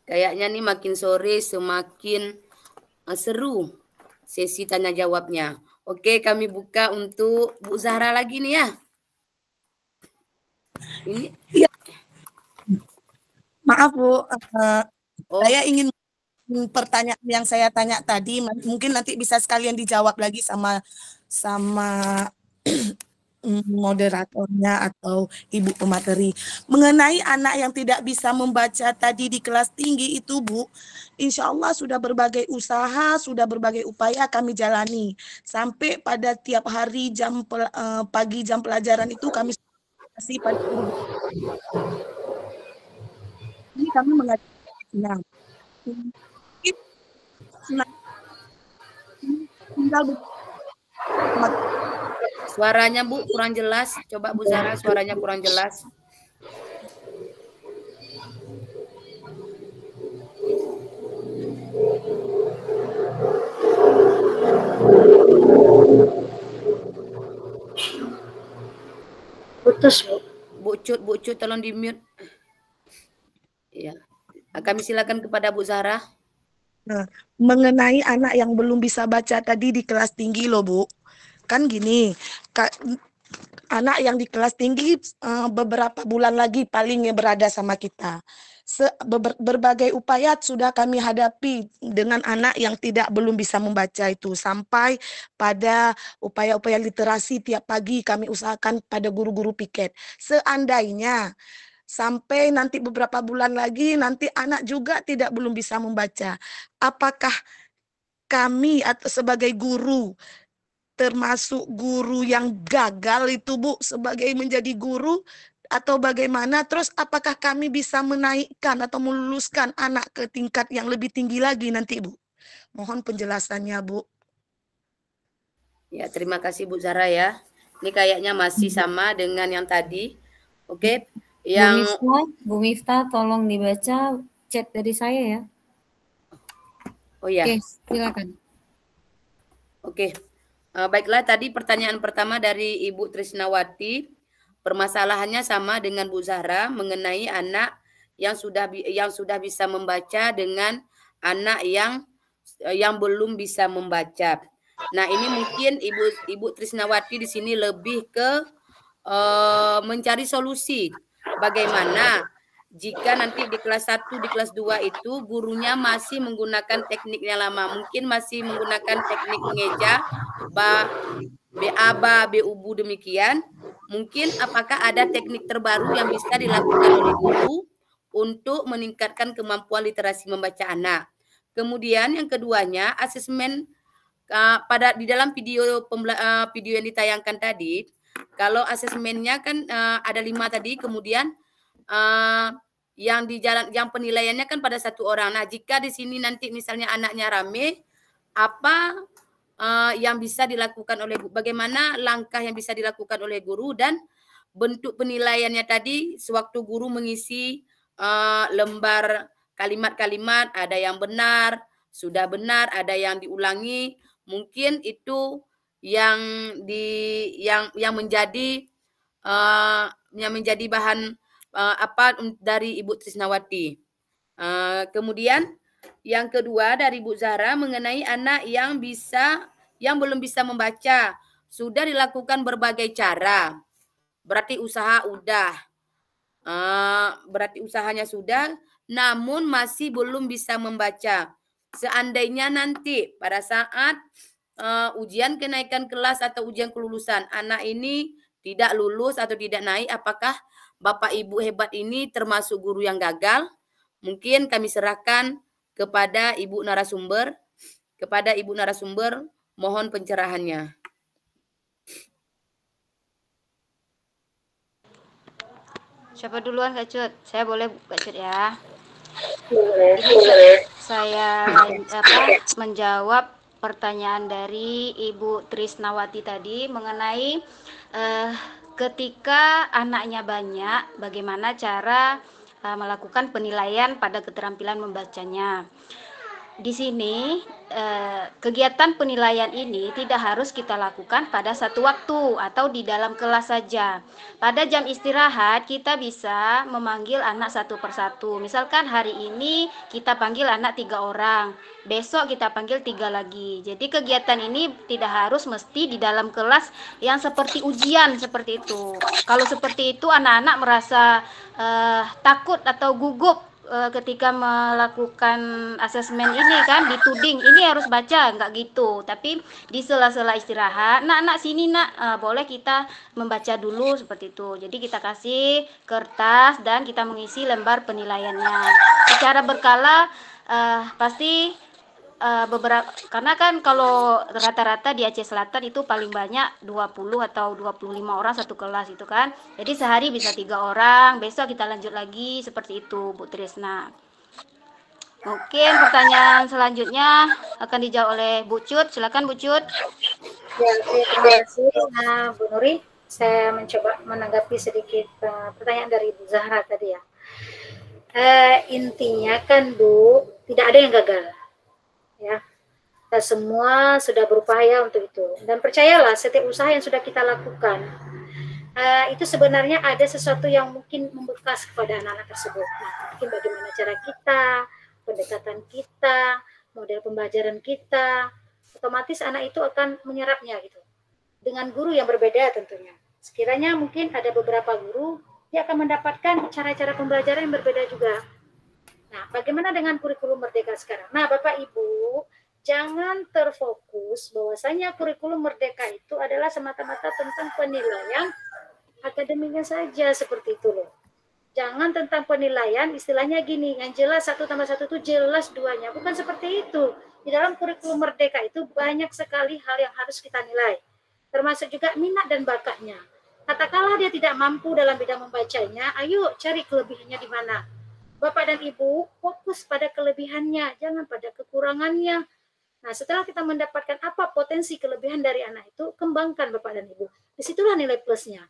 Kayaknya nih makin sore semakin seru sesi tanya jawabnya. Oke, kami buka untuk Bu Zahra lagi nih ya. Ini ya. Maaf Bu, saya ingin pertanyaan yang saya tanya tadi mungkin nanti bisa sekalian dijawab lagi sama sama moderatornya atau ibu pemateri mengenai anak yang tidak bisa membaca tadi di kelas tinggi itu, Bu. Insya Allah sudah berbagai usaha, sudah berbagai upaya kami jalani sampai pada tiap hari pagi jam pelajaran itu kami kasih pada guru. Ini kami mengajarkan Suaranya Bu kurang jelas. Coba Bu Zahra, suaranya kurang jelas. Putus, Bu. Bu Cut, tolong di mute. Ya. Kami silakan kepada Bu Zahra. Nah, mengenai anak yang belum bisa baca tadi di kelas tinggi loh, Bu. Kan gini, anak yang di kelas tinggi beberapa bulan lagi palingnya berada sama kita. Berbagai upaya sudah kami hadapi dengan anak yang belum bisa membaca itu. Sampai pada upaya-upaya literasi tiap pagi kami usahakan pada guru-guru piket. Seandainya sampai nanti beberapa bulan lagi nanti anak juga belum bisa membaca. Apakah kami atau sebagai guru termasuk guru yang gagal itu, Bu, sebagai menjadi guru atau bagaimana? Terus apakah kami bisa menaikkan atau meluluskan anak ke tingkat yang lebih tinggi lagi nanti, Bu? Mohon penjelasannya, Bu. Ya, terima kasih Bu Zahra ya. Ini kayaknya masih sama dengan yang tadi. Oke. Yang Bu Miftah, tolong dibaca chat dari saya ya. Oh ya. Oke, silakan. Oke. Baiklah, tadi pertanyaan pertama dari Ibu Trisnawati, permasalahannya sama dengan Bu Zahra mengenai anak yang sudah bisa membaca dengan anak yang belum bisa membaca. Nah, ini mungkin Ibu Trisnawati di sini lebih ke mencari solusi. Bagaimana jika nanti di kelas 1, di kelas 2 itu gurunya masih menggunakan teknik yang lama, mungkin masih menggunakan teknik mengeja, BA, BUBU demikian. Mungkin apakah ada teknik terbaru yang bisa dilakukan oleh guru untuk meningkatkan kemampuan literasi membaca anak. Kemudian yang keduanya, asesmen di dalam video yang ditayangkan tadi, kalau asesmennya kan ada 5 tadi, kemudian yang penilaiannya kan pada 1 orang. Nah, jika di sini nanti misalnya anaknya rame, apa yang bisa dilakukan oleh bagaimana langkah yang bisa dilakukan oleh guru dan bentuk penilaiannya tadi sewaktu guru mengisi lembar kalimat-kalimat, ada yang benar, sudah benar, ada yang diulangi. Mungkin itu yang menjadi bahan dari Ibu Trisnawati. Kemudian yang kedua dari Bu Zahra mengenai anak yang belum bisa membaca, sudah dilakukan berbagai cara. Berarti usaha udah. Berarti usahanya sudah, namun masih belum bisa membaca. Seandainya nanti pada saat ujian kenaikan kelas atau ujian kelulusan, anak ini tidak lulus atau tidak naik, apakah Bapak Ibu hebat ini termasuk guru yang gagal? Mungkin kami serahkan kepada Ibu narasumber. Mohon pencerahannya. Siapa duluan Kak Cut? Saya boleh Kak Cut ya? Saya menjawab pertanyaan dari Ibu Trisnawati tadi mengenai ketika anaknya banyak, bagaimana cara melakukan penilaian pada keterampilan membacanya. Di sini kegiatan penilaian ini tidak harus kita lakukan pada satu waktu atau di dalam kelas saja. Pada jam istirahat kita bisa memanggil anak satu persatu. Misalkan hari ini kita panggil anak 3 orang, besok kita panggil 3 lagi. Jadi kegiatan ini tidak harus mesti di dalam kelas yang seperti ujian seperti itu. Kalau seperti itu anak-anak merasa takut atau gugup ketika melakukan asesmen ini kan dituding ini harus baca, nggak gitu. Tapi di sela-sela istirahat, nak sini nak, boleh kita membaca dulu seperti itu. Jadi kita kasih kertas dan kita mengisi lembar penilaiannya secara berkala. Pasti beberapa, karena kan kalau rata-rata di Aceh Selatan itu paling banyak 20 atau 25 orang satu kelas itu kan. Jadi sehari bisa 3 orang, besok kita lanjut lagi seperti itu Bu Trisna. Mungkin pertanyaan selanjutnya akan dijawab oleh Bu Cut. Silakan Bu Cut. Ya, terima kasih Bu Nuri. Saya mencoba menanggapi sedikit pertanyaan dari Bu Zahra tadi ya. Intinya kan Bu, tidak ada yang gagal. Ya, kita semua sudah berupaya untuk itu, dan percayalah setiap usaha yang sudah kita lakukan itu sebenarnya ada sesuatu yang mungkin membekas kepada anak-anak tersebut. Nah, mungkin bagaimana cara kita, pendekatan kita, model pembelajaran kita, otomatis anak itu akan menyerapnya gitu. Dengan guru yang berbeda tentunya. Sekiranya mungkin ada beberapa guru, dia akan mendapatkan cara-cara pembelajaran yang berbeda juga. Nah, bagaimana dengan kurikulum Merdeka sekarang? Nah, Bapak Ibu, jangan terfokus bahwasanya kurikulum Merdeka itu adalah semata-mata tentang penilaian akademiknya saja, seperti itu loh. Jangan tentang penilaian, istilahnya gini, yang jelas 1 tambah 1 itu jelas 2-nya. Bukan seperti itu. Di dalam kurikulum Merdeka itu banyak sekali hal yang harus kita nilai. Termasuk juga minat dan bakatnya. Katakanlah dia tidak mampu dalam bidang membacanya, ayo cari kelebihannya di mana. Bapak dan Ibu fokus pada kelebihannya, jangan pada kekurangannya. Nah, setelah kita mendapatkan apa potensi kelebihan dari anak itu, kembangkan Bapak dan Ibu. Disitulah nilai plusnya.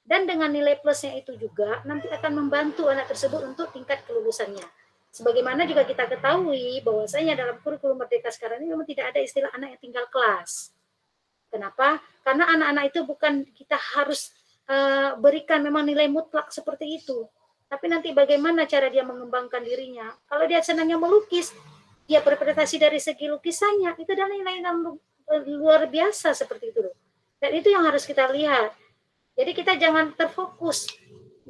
Dan dengan nilai plusnya itu juga nanti akan membantu anak tersebut untuk tingkat kelulusannya. Sebagaimana juga kita ketahui bahwasanya dalam kurikulum Merdeka sekarang ini memang tidak ada istilah anak yang tinggal kelas. Kenapa? Karena anak-anak itu bukan kita harus berikan memang nilai mutlak seperti itu. Tapi nanti bagaimana cara dia mengembangkan dirinya. Kalau dia senangnya melukis, dia berprestasi dari segi lukisannya, itu adalah nilai yang luar biasa seperti itu. Dan itu yang harus kita lihat. Jadi kita jangan terfokus,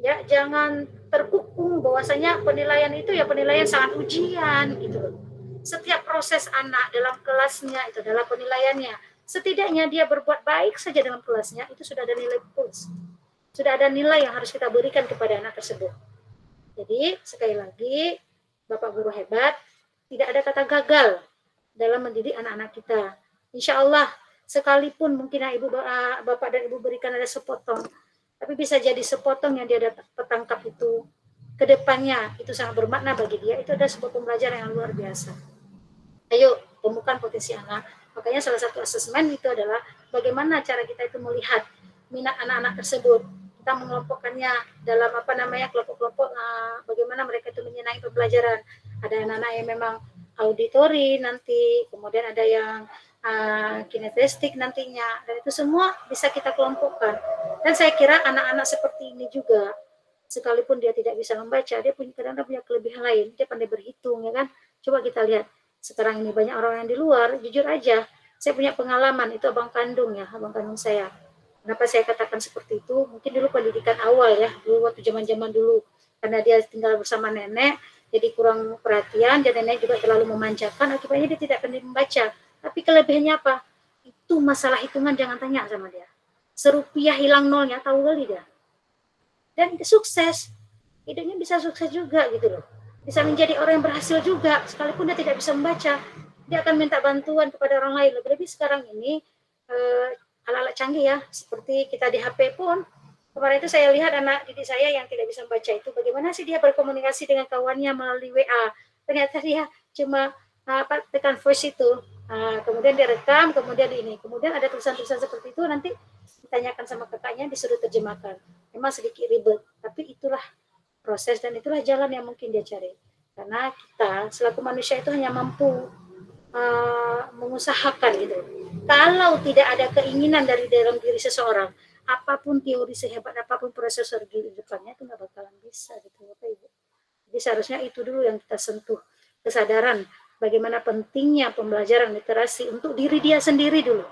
ya, jangan terkukung bahwasanya penilaian itu ya penilaian sangat ujian gitu. Setiap proses anak dalam kelasnya itu adalah penilaiannya. Setidaknya dia berbuat baik saja dalam kelasnya, itu sudah ada nilai plus. Sudah ada nilai yang harus kita berikan kepada anak tersebut. Jadi, sekali lagi, Bapak Guru hebat, tidak ada kata gagal dalam mendidik anak-anak kita. Insya Allah, sekalipun mungkin Bapak dan Ibu berikan ada sepotong, tapi bisa jadi sepotong yang dia tertangkap itu, ke depannya itu sangat bermakna bagi dia, itu ada sebuah pembelajaran yang luar biasa. Ayo, temukan potensi anak. Makanya salah satu asesmen itu adalah bagaimana cara kita itu melihat minat anak-anak tersebut. Kita mengelompokkannya dalam kelompok-kelompok, bagaimana mereka itu menyenangi pembelajaran. Ada anak-anak yang memang auditori nanti, kemudian ada yang kinestetik nantinya, dan itu semua bisa kita kelompokkan. Dan saya kira anak-anak seperti ini juga, sekalipun dia tidak bisa membaca, dia kadang-kadang punya kelebihan lain, dia pandai berhitung, ya kan? Coba kita lihat, sekarang ini banyak orang yang di luar, jujur aja, saya punya pengalaman, itu abang kandung saya. Kenapa saya katakan seperti itu? Mungkin dulu pendidikan awal ya, dulu waktu zaman-zaman dulu, karena dia tinggal bersama nenek, jadi kurang perhatian, dan nenek juga terlalu memanjakan, akibatnya dia tidak pandai membaca. Tapi kelebihannya apa? Itu masalah hitungan jangan tanya sama dia. Serupiah hilang nolnya, tahu kali dia. Dan sukses, hidupnya bisa sukses juga gitu loh. Bisa menjadi orang yang berhasil juga, sekalipun dia tidak bisa membaca, dia akan minta bantuan kepada orang lain. Lebih-lebih sekarang ini, alat-alat canggih ya, seperti kita di HP pun, kemarin itu saya lihat anak didik saya yang tidak bisa membaca itu, bagaimana sih dia berkomunikasi dengan kawannya melalui WA. Ternyata dia cuma tekan voice itu, kemudian direkam, kemudian kemudian ada tulisan-tulisan seperti itu, nanti ditanyakan sama kakaknya, disuruh terjemahkan. Memang sedikit ribet, tapi itulah proses dan itulah jalan yang mungkin dia cari. Karena kita selaku manusia itu hanya mampu mengusahakan gitu. Kalau tidak ada keinginan dari dalam diri seseorang, apapun teori sehebat apapun prosesor di depannya itu nggak bakalan bisa gitu, Bapak Ibu. Jadi seharusnya itu dulu yang kita sentuh, kesadaran bagaimana pentingnya pembelajaran literasi untuk diri dia sendiri dulu,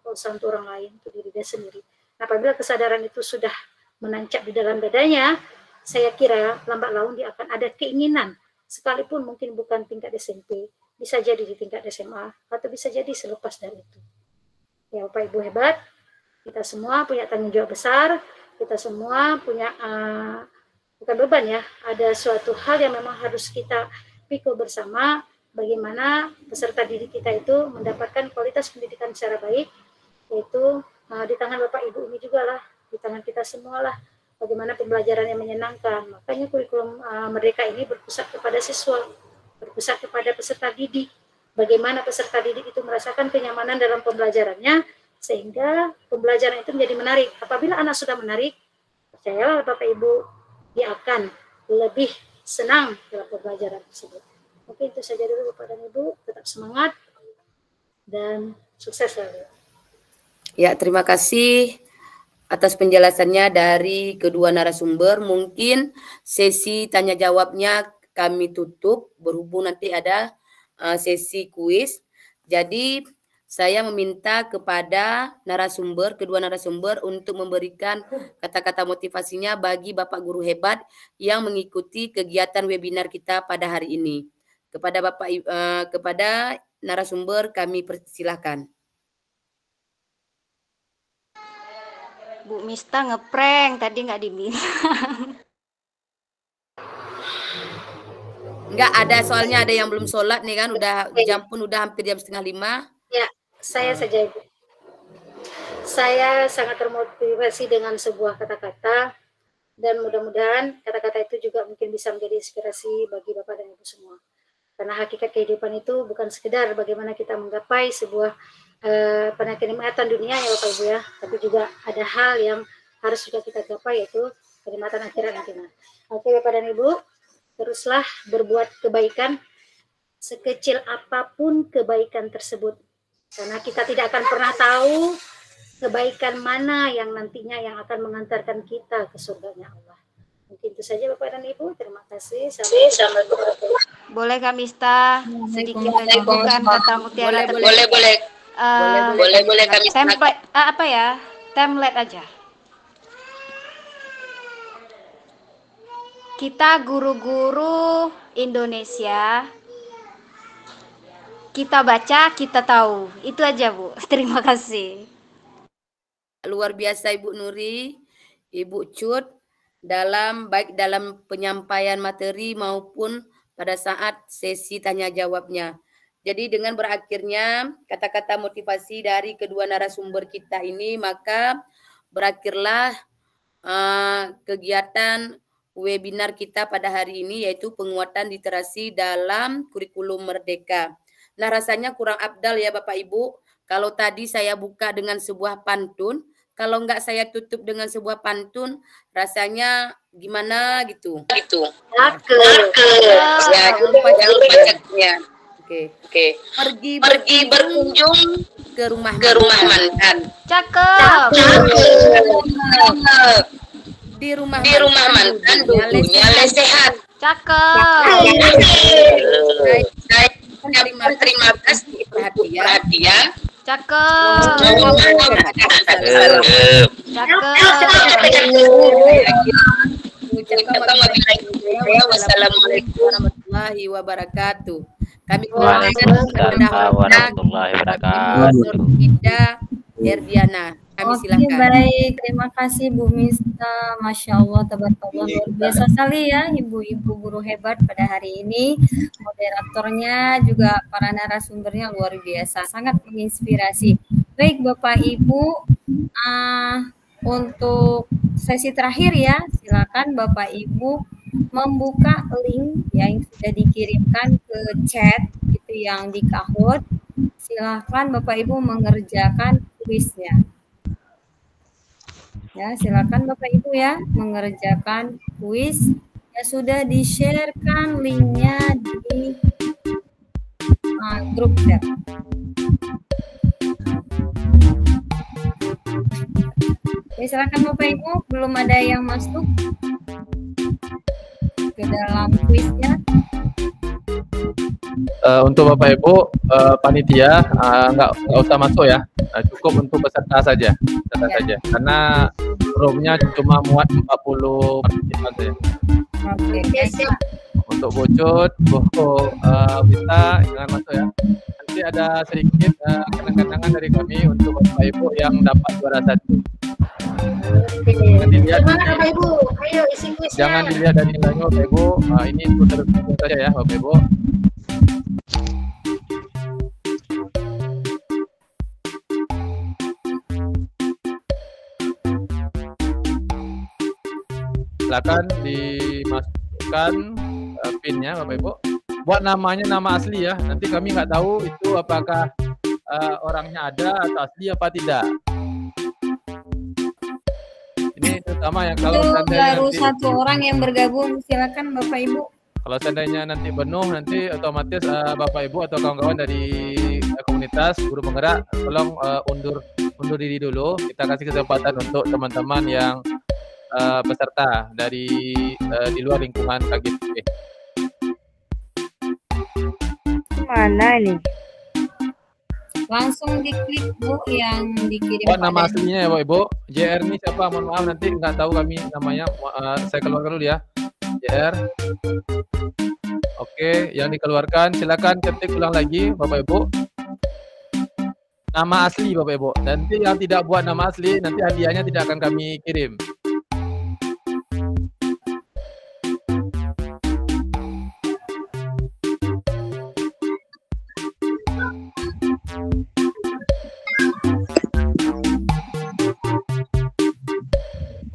kalau untuk orang lain, untuk diri dia sendiri. Nah, apabila kesadaran itu sudah menancap di dalam dadanya, saya kira lambat laun dia akan ada keinginan sekalipun mungkin bukan tingkat SMP, bisa jadi di tingkat SMA, atau bisa jadi selepas dari itu. Ya Bapak Ibu hebat, kita semua punya tanggung jawab besar, kita semua punya, bukan beban ya, ada suatu hal yang memang harus kita pikul bersama, bagaimana peserta didik kita itu mendapatkan kualitas pendidikan secara baik, yaitu di tangan Bapak Ibu ini juga lah, di tangan kita semua lah, bagaimana pembelajaran yang menyenangkan. Makanya kurikulum Merdeka ini berpusat kepada siswa, berpusat kepada peserta didik, bagaimana peserta didik itu merasakan kenyamanan dalam pembelajarannya, sehingga pembelajaran itu menjadi menarik. Apabila anak sudah menarik, percayalah Bapak Ibu, dia akan lebih senang dalam pembelajaran tersebut. Mungkin itu saja dulu Bapak dan Ibu, tetap semangat dan sukses selalu. Ya, terima kasih atas penjelasannya dari kedua narasumber. Mungkin sesi tanya jawabnya kami tutup, berhubung nanti ada sesi kuis. Jadi saya meminta kepada kedua narasumber untuk memberikan kata-kata motivasinya bagi Bapak Guru Hebat yang mengikuti kegiatan webinar kita pada hari ini. Kepada narasumber kami persilahkan. Bu Mista ngeprank, tadi nggak dibilang. Enggak ada, soalnya ada yang belum sholat nih kan, jam pun udah hampir jam 4:30. Ya, saya saja Ibu. Saya sangat termotivasi dengan sebuah kata-kata, dan mudah-mudahan kata-kata itu juga mungkin bisa menjadi inspirasi bagi Bapak dan Ibu semua. Karena hakikat kehidupan itu bukan sekedar bagaimana kita menggapai sebuah kenikmatan dunia ya Bapak Ibu ya, tapi juga ada hal yang harus juga kita gapai, yaitu kenikmatan akhirat nanti. Oke Bapak dan Ibu, teruslah berbuat kebaikan sekecil apapun kebaikan tersebut, karena kita tidak akan pernah tahu kebaikan mana yang nantinya yang akan mengantarkan kita ke surganya Allah. Mungkin itu saja Bapak dan Ibu, terima kasih. Assalamualaikum warahmatullahi wabarakatuh. Boleh Kak Mista sedikit menyambungkan kata mutiara? Boleh kami template template aja. Kita guru-guru Indonesia, kita baca, kita tahu. Itu aja Bu. Terima kasih. Luar biasa Ibu Nuri, Ibu Cut, baik dalam penyampaian materi maupun pada saat sesi tanya jawabnya. Jadi dengan berakhirnya kata-kata motivasi dari kedua narasumber kita ini, maka berakhirlah kegiatan webinar kita pada hari ini, yaitu penguatan literasi dalam kurikulum Merdeka. Nah, rasanya kurang afdal ya Bapak Ibu, kalau tadi saya buka dengan sebuah pantun, kalau enggak saya tutup dengan sebuah pantun, rasanya gimana gitu. Ya, jangan lupa ceknya. Oke. Pergi berkunjung ke rumah mantan. Cakep. Di rumah mantan dulunya lesehan. Cakep. Saya terima kasih perhatian. Cakep. Wassalamualaikum warahmatullahi wabarakatuh. Kami warahmatullahi wabarakatuh. Ida Erdiana. Kami silakan. Baik, terima kasih Bu Mista. Masya Allah, tabarakallah, luar biasa sekali ya ibu-ibu guru hebat pada hari ini. Moderatornya juga para narasumbernya luar biasa, sangat menginspirasi. Baik Bapak Ibu, untuk sesi terakhir ya, silakan Bapak Ibu membuka link yang sudah dikirimkan ke chat itu yang di Kahoot. Silakan Bapak Ibu mengerjakan kuisnya. Ya, silakan Bapak Ibu ya mengerjakan kuis yang sudah di-sharekan linknya di grup chat. Oke, silakan Bapak Ibu, belum ada yang masuk ke dalam kuisnya. Untuk Bapak Ibu panitia nggak usah masuk ya, cukup untuk peserta saja, karena roomnya cuma muat 40 partisipan saja. Oke, siap. untuk Bocut, Boho, Wita, jangan masuk ya. Nanti ada sedikit kenang-kenangan dari kami untuk Bapak Ibu yang dapat juara 1. Jangan dilihat, Bapak Ibu, ayo isi kuisnya. jangan dilihat dari nilainya Bapak Ibu. Ini terus saja ya Bapak Ibu. Silakan dimasukkan PIN-nya Bapak Ibu. Buat namanya nama asli ya. Nanti kami nggak tahu itu apakah orangnya ada atau asli apa tidak. Ini terutama yang kalau Itu seandainya baru nanti, satu orang yang bergabung. Silakan Bapak Ibu. kalau seandainya nanti penuh, nanti otomatis Bapak Ibu atau kawan-kawan dari komunitas guru penggerak tolong undur diri dulu. Kita kasih kesempatan untuk teman-teman yang peserta dari di luar lingkungan KGP. Mana ini? Langsung diklik Bu yang dikirim. Buat nama aslinya ya Bapak Ibu. JR ini siapa? Mohon maaf nanti nggak tahu kami namanya. Saya keluarkan dulu ya. JR. Oke, yang dikeluarkan silakan ketik ulang lagi Bapak Ibu. Nama asli Bapak Ibu. Nanti yang tidak buat nama asli nanti hadiahnya tidak akan kami kirim.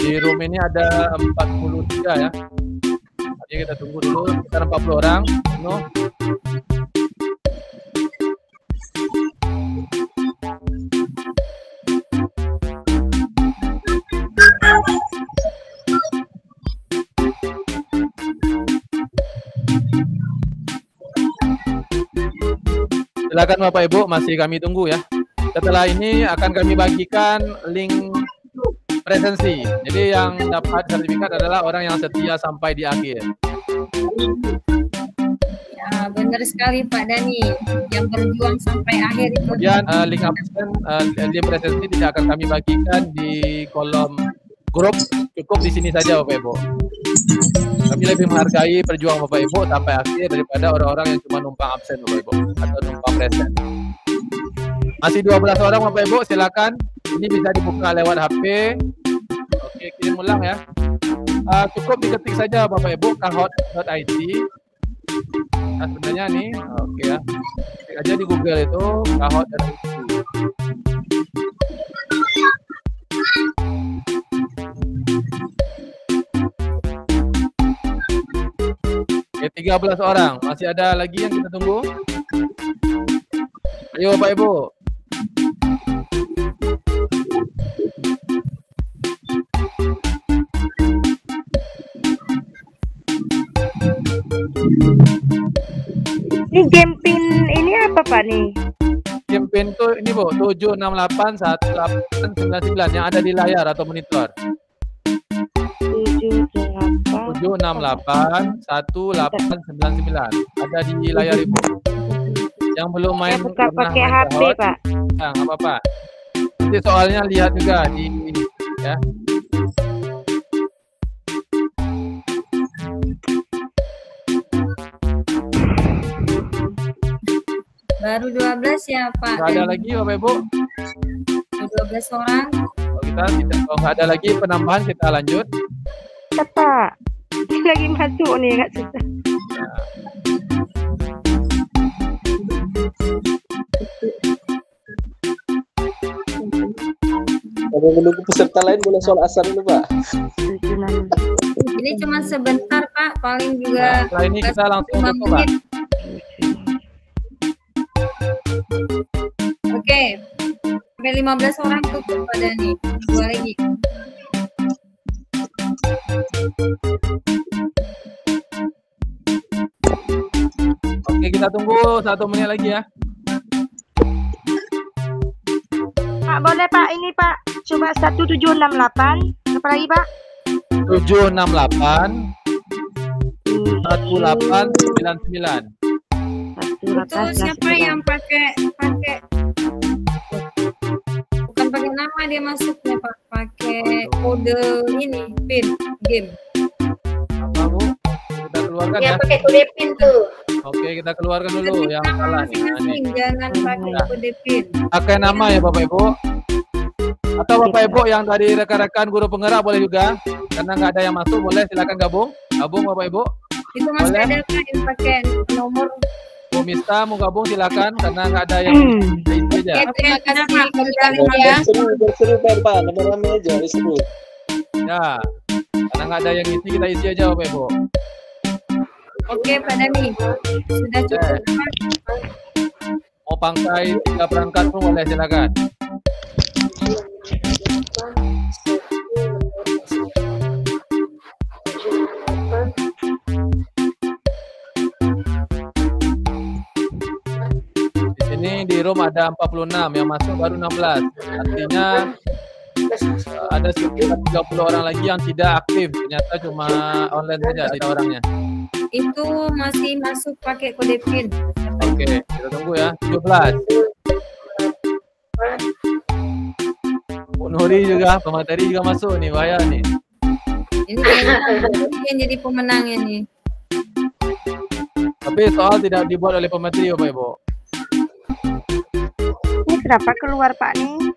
Di room ini ada 43 ya. Jadi kita tunggu dulu, sekitar 40 orang. No. Silakan Bapak Ibu, masih kami tunggu ya. Setelah ini akan kami bagikan link presensi. Jadi yang dapat sertifikat adalah orang yang setia sampai di akhir. Ya, benar sekali Pak Dani. Yang berjuang sampai akhir itu. Kemudian link absen, link presensi tidak akan kami bagikan di kolom grup. Cukup di sini saja Bapak Ibu. Kami lebih menghargai perjuangan Bapak Ibu sampai akhir daripada orang-orang yang cuma numpang absen Bapak Ibu atau numpang present. Masih 12 orang Bapak Ibu, silakan. Ini bisa dibuka lewat HP. Oke, kirim ulang ya. Cukup diketik saja Bapak Ibu kahot.id. Nah, sebenarnya nih, oke ya. Ketik aja di Google itu kahot.id. Oke, 13 orang. Masih ada lagi yang kita tunggu? Ayo Bapak Ibu. Ini game pin ini apa Pak nih? Game pin tuh ini Bu, 7681899 yang ada di layar atau monitor. 7681899 ada di layar Ibu. Yang belum main buka pakai HP Pak. Ya, nggak apa-apa. Nanti soalnya lihat juga di ya. Baru 12 ya Pak. Nggak ada lagi Bapak Ibu. 12 orang. Kalau kita tidak, kalau nggak ada lagi penambahan kita lanjut. Pak, ini lagi masuk nih nggak susah. Kalau menunggu peserta lain boleh sholat asar dulu Pak. Ini cuma sebentar Pak, paling juga. Setelah ini kita langsung tutup Pak. Oke, sampai 15 orang tutup pada nih. Dua lagi. Oke, kita tunggu 1 menit lagi ya. Pak boleh Pak, ini Pak. Coba 1768. Apa lagi Pak? 768 1899. Itu siapa yang pakai bukan pakai nama dia masuknya Pak, pakai kode ini pin game. Apa Bu? Kita keluarkan Yang ya. pakai kode PIN tuh. Oke, kita keluarkan dulu yang salah nih. Nah, nih. Jangan pakai kode PIN. Pakai nama ya Bapak Ibu. Atau Bapak Ibu yang dari rekan-rekan guru penggerak boleh juga. Karena nggak ada yang masuk, boleh silakan gabung. Gabung Bapak Ibu. Itu masih Boleh. ada kan yang pakai nomor. Bu Mista mau gabung silakan karena nggak ada yang isi aja. Terima kasih ya. Seru Pak, nomor rame aja, seru. Ya, karena nggak ada yang isi kita isi aja Bapak Ibu. Oke, Pak Dani. Sudah cukup. Mau pangkai 3 perangkat pun boleh silakan. Di sini di room ada 46, yang masuk baru 16. Artinya ada sekitar 30 orang lagi yang tidak aktif. Ternyata cuma online saja tidak orangnya. Itu masih masuk pakai kode PIN. Oke, kita tunggu ya. 17. Bu Nuri juga, pemateri juga masuk nih, bahaya nih. Ini yang jadi pemenangnya nih. Tapi soal tidak dibuat oleh pemateri Bapak Ibu. Ini kenapa keluar Pak nih?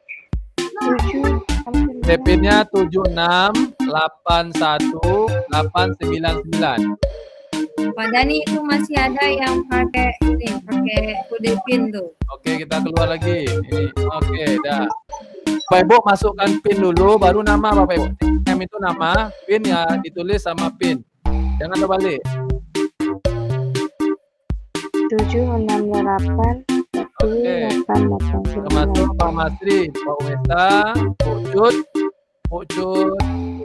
7. DP-nya 7681899. Pak Dani itu masih ada yang pakai ini, pakai kode PIN tuh. Oke, kita keluar lagi. Ini oke, dah. Bapak Ibu masukkan PIN dulu, baru nama Bapak Ibu. Name itu nama, PIN ya ditulis sama PIN. Jangan terbalik. 768 Oke. Termasuk Pak Masri, Pak Umesta, Bu Cut, Bu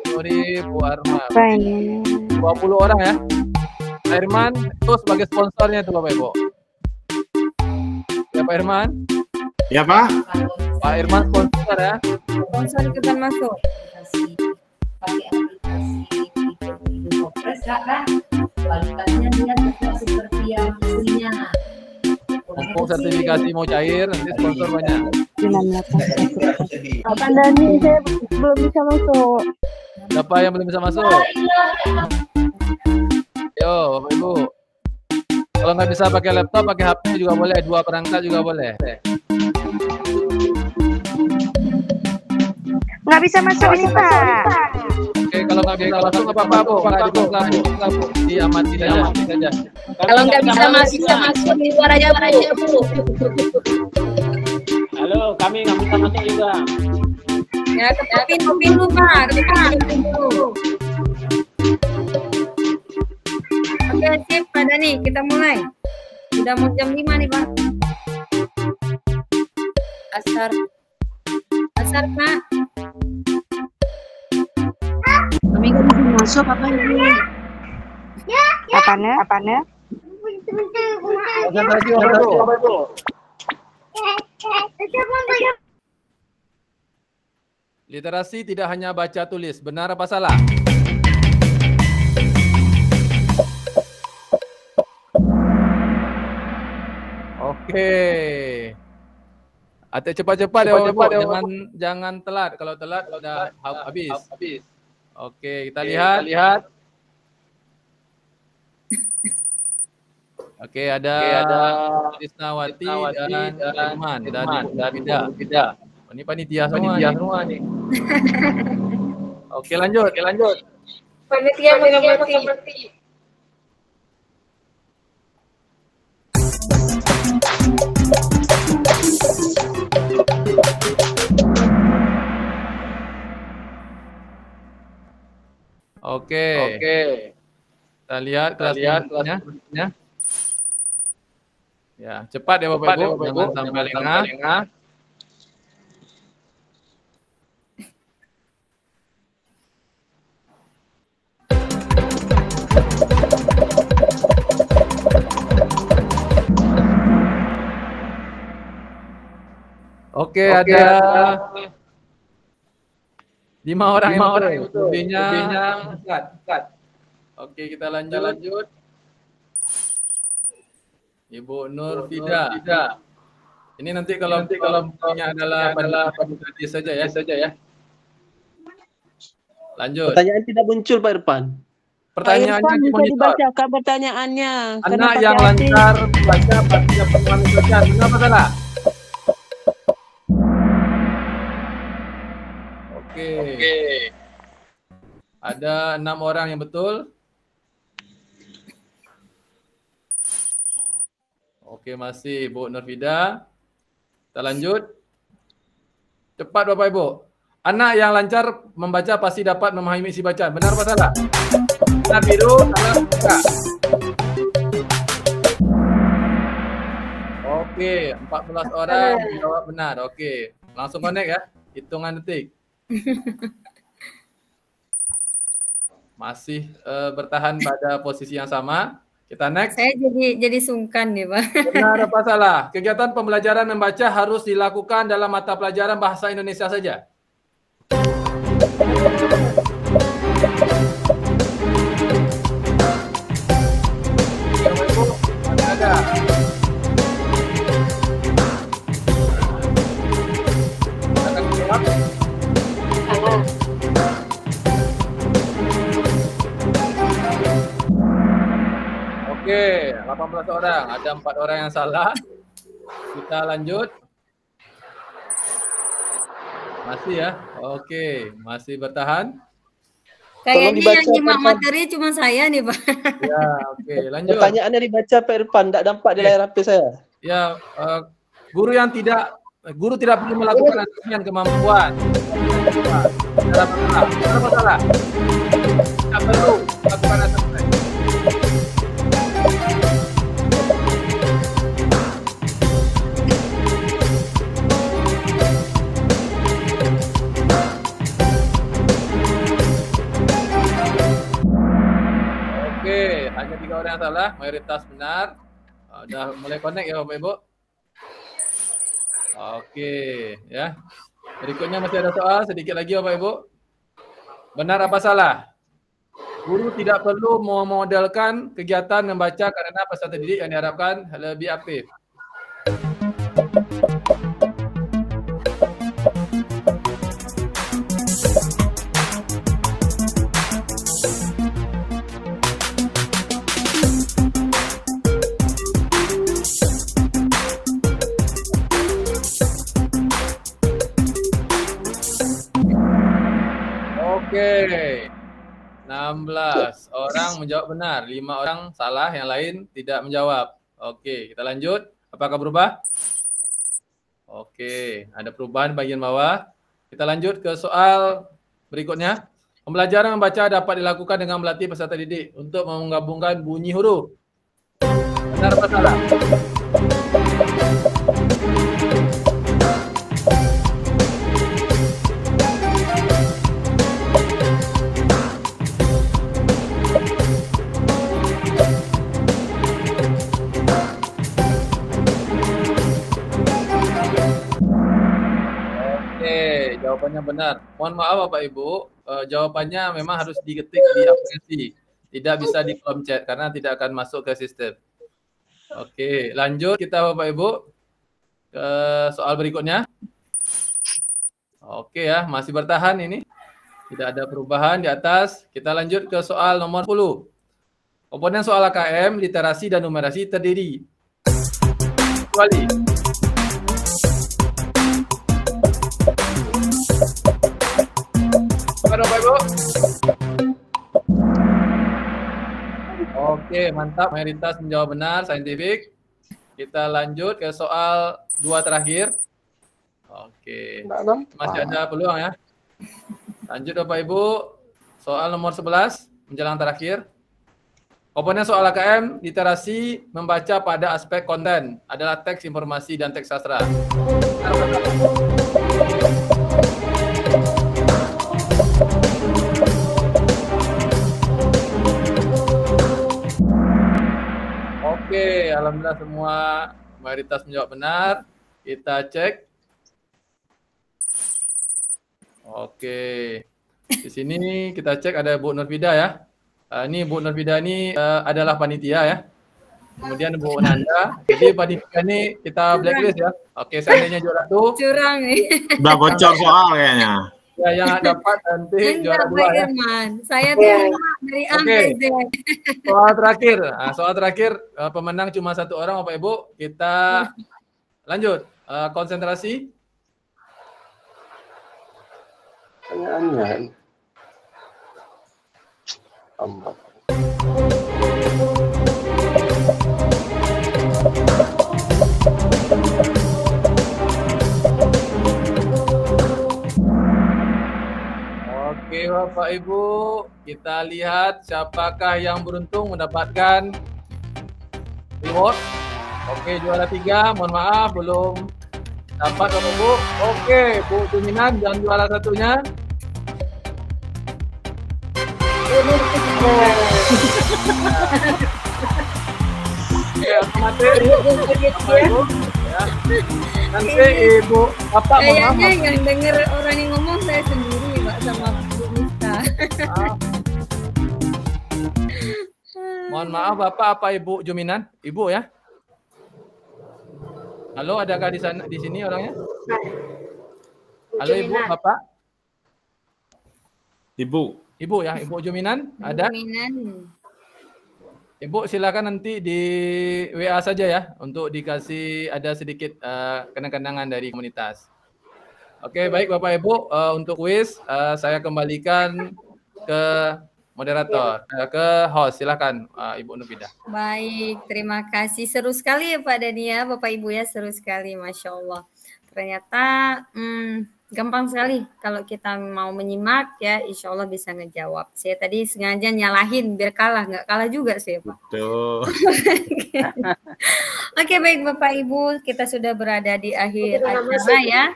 Nuri, Bu Arma. 20 orang ya. Pak Irman itu sebagai sponsornya itu Bapak Ibu. Ya Pak Irman. Ya Pak. Pak Irman sponsor ya. Sponsor ikutan masuk. Kualitasnya dia tetap seperti yang aslinya. Mumpung sertifikasi mau cair, nanti sponsor banyak. Pak Dani, saya belum bisa masuk. Siapa yang belum bisa masuk? Yo, Bapak Ibu. Kalau nggak bisa pakai laptop, pakai HP juga boleh. 2 perangkat juga boleh. Nggak bisa masuk ini Pak. Oke, kalau nggak bisa masuk nggak apa-apa Bu. Nggak dipaksa Bu. Diamati saja. Kalau nggak bisa masuk di luar aja Bu. Halo, kami nggak bisa masuk juga. Ya, ketik PIN dulu Pak. Ketik PIN dulu. Oke, sip Pak Dani, kita mulai. Sudah mau jam 5 nih Pak. Asar Pak. Kami nggak bisa masuk apa ini? Apanya? Konsentrasi Bapak Ibu. Literasi tidak hanya baca tulis, benar apa salah? Oke. Atik cepat-cepat ya Bapak Ibu, jangan telat. Kalau telat udah habis. Oke, kita lihat. Oke, ada Krisnawati dan Irman dari Fida. Oh, ini panitia semua nih. Oke, lanjut. Panitia mengerti. Oke. Kita lihat kelasnya. Ya, cepat ya Bapak Ibu, jangan sampai lengah. Oke, ada 5 orang yang betul. Lebihnya dekat. Oke, kita lanjut. Ibu Nur Fida. Ini nanti kalau punya adalah tadi saja ya. Lanjut. Pertanyaan tidak muncul Pak Irfan. Pertanyaannya Irfan, di bisa monitor. dibacakan pertanyaannya. Karena Anak pakai yang hati. lancar membaca pasti dapat memahami bacaan. Benar apa salah? Oke. Ada 6 orang yang betul. Oke, masih Bu Nurfida. Kita lanjut. Cepat Bapak Ibu. Anak yang lancar membaca pasti dapat memahami isi bacaan. Benar apa salah? Benar biru, salah merah. Oke, 14 orang menjawab benar. Oke, langsung connect ya. Hitungan detik. Masih bertahan pada posisi yang sama. Kita next. Saya jadi sungkan nih, Pak. Benar apa salah? Kegiatan pembelajaran membaca harus dilakukan dalam mata pelajaran bahasa Indonesia saja. Ada. Oke, 18 orang. Ada 4 orang yang salah. Kita lanjut. Masih ya? Oke, masih bertahan. Kayaknya yang nyimak materi cuma saya nih, Pak. Ya, oke, lanjut. Pertanyaannya dibaca Pak Irfan, tidak nampak di layar HP saya. Ya, guru tidak perlu melakukan asesmen kemampuan. Tidak masalah. Tidak perlu melakukan asesmen. Oke, hanya 3 orang yang salah, mayoritas benar. Udah mulai connect ya Bapak Ibu. Oke, ya. Berikutnya masih ada soal sedikit lagi Bapak Ibu. Benar apa salah? Guru tidak perlu memodelkan kegiatan membaca karena peserta didik yang diharapkan lebih aktif. Oke, 16 orang menjawab benar, 5 orang salah, yang lain tidak menjawab. Oke, kita lanjut. Apakah berubah? Oke, ada perubahan bagian bawah. Kita lanjut ke soal berikutnya. Pembelajaran membaca dapat dilakukan dengan melatih peserta didik untuk menggabungkan bunyi huruf. Benar apa salah? Jawabannya benar. Mohon maaf Bapak Ibu, jawabannya memang harus diketik di aplikasi. Tidak bisa di kolom chat karena tidak akan masuk ke sistem. Oke, lanjut kita Bapak Ibu ke soal berikutnya. Oke ya, masih bertahan ini. Tidak ada perubahan di atas. Kita lanjut ke soal nomor 10. Komponen soal AKM, literasi dan numerasi terdiri kecuali Bapak Ibu. Oke, mantap. Mayoritas menjawab benar, saintifik. Kita lanjut ke soal 2 terakhir. Oke. Masih ada peluang ya. Lanjut Bapak Ibu. Soal nomor 11, menjelang terakhir. Komponen soal AKM, literasi membaca pada aspek konten adalah teks informasi dan teks sastra. Oke, alhamdulillah semua mayoritas menjawab benar. Kita cek. Oke. Di sini kita cek ada Bu Nurfida ya. Ini Bu Nurfida ini adalah panitia ya. Kemudian Bu Nanda. Jadi panitia ini kita blacklist ya. Oke, seandainya juara tuh. Curang nih. Udah bocor soal kayaknya. Ya, yang dapat nanti juara Enggak, 2 Pak ya. Irman. Saya tuh dari A Oke. sampai Z. Soal terakhir. Nah, soal terakhir pemenang cuma 1 orang Bapak Ibu. Kita lanjut. Konsentrasi. Pertanyaannya. Oke Bapak Ibu, kita lihat siapakah yang beruntung mendapatkan reward. Oke, juara 3, mohon maaf belum dapat Bapak Ibu. Oke, Bu Juminan dan juara satunya. Oke, otomatis Bapak Ibu, ya. Nanti Ibu Bapak mohon maaf. Kayaknya yang denger orang yang ngomong saya sendiri Pak sama Bu Mista. Mohon maaf Bapak apa Ibu Juminan? Ibu ya? Halo, adakah di sana di sini orangnya? Halo Ibu, Bapak? Ibu. Ibu ya, Ibu Juminan ada? Juminan. Ibu silakan nanti di WA saja ya untuk dikasih ada sedikit kenang-kenangan dari komunitas. Oke, baik Bapak Ibu, untuk kuis saya kembalikan ke moderator, ke host. Silakan Ibu Nufidah. Baik, terima kasih. Seru sekali ya Pak Dani ya, Bapak Ibu ya, seru sekali, Masya Allah. Ternyata gampang sekali kalau kita mau menyimak ya, insya Allah bisa ngejawab. Saya tadi sengaja nyalahin biar kalah, nggak kalah juga sih Pak. Betul. Oke, baik Bapak Ibu, kita sudah berada di akhir acara ya.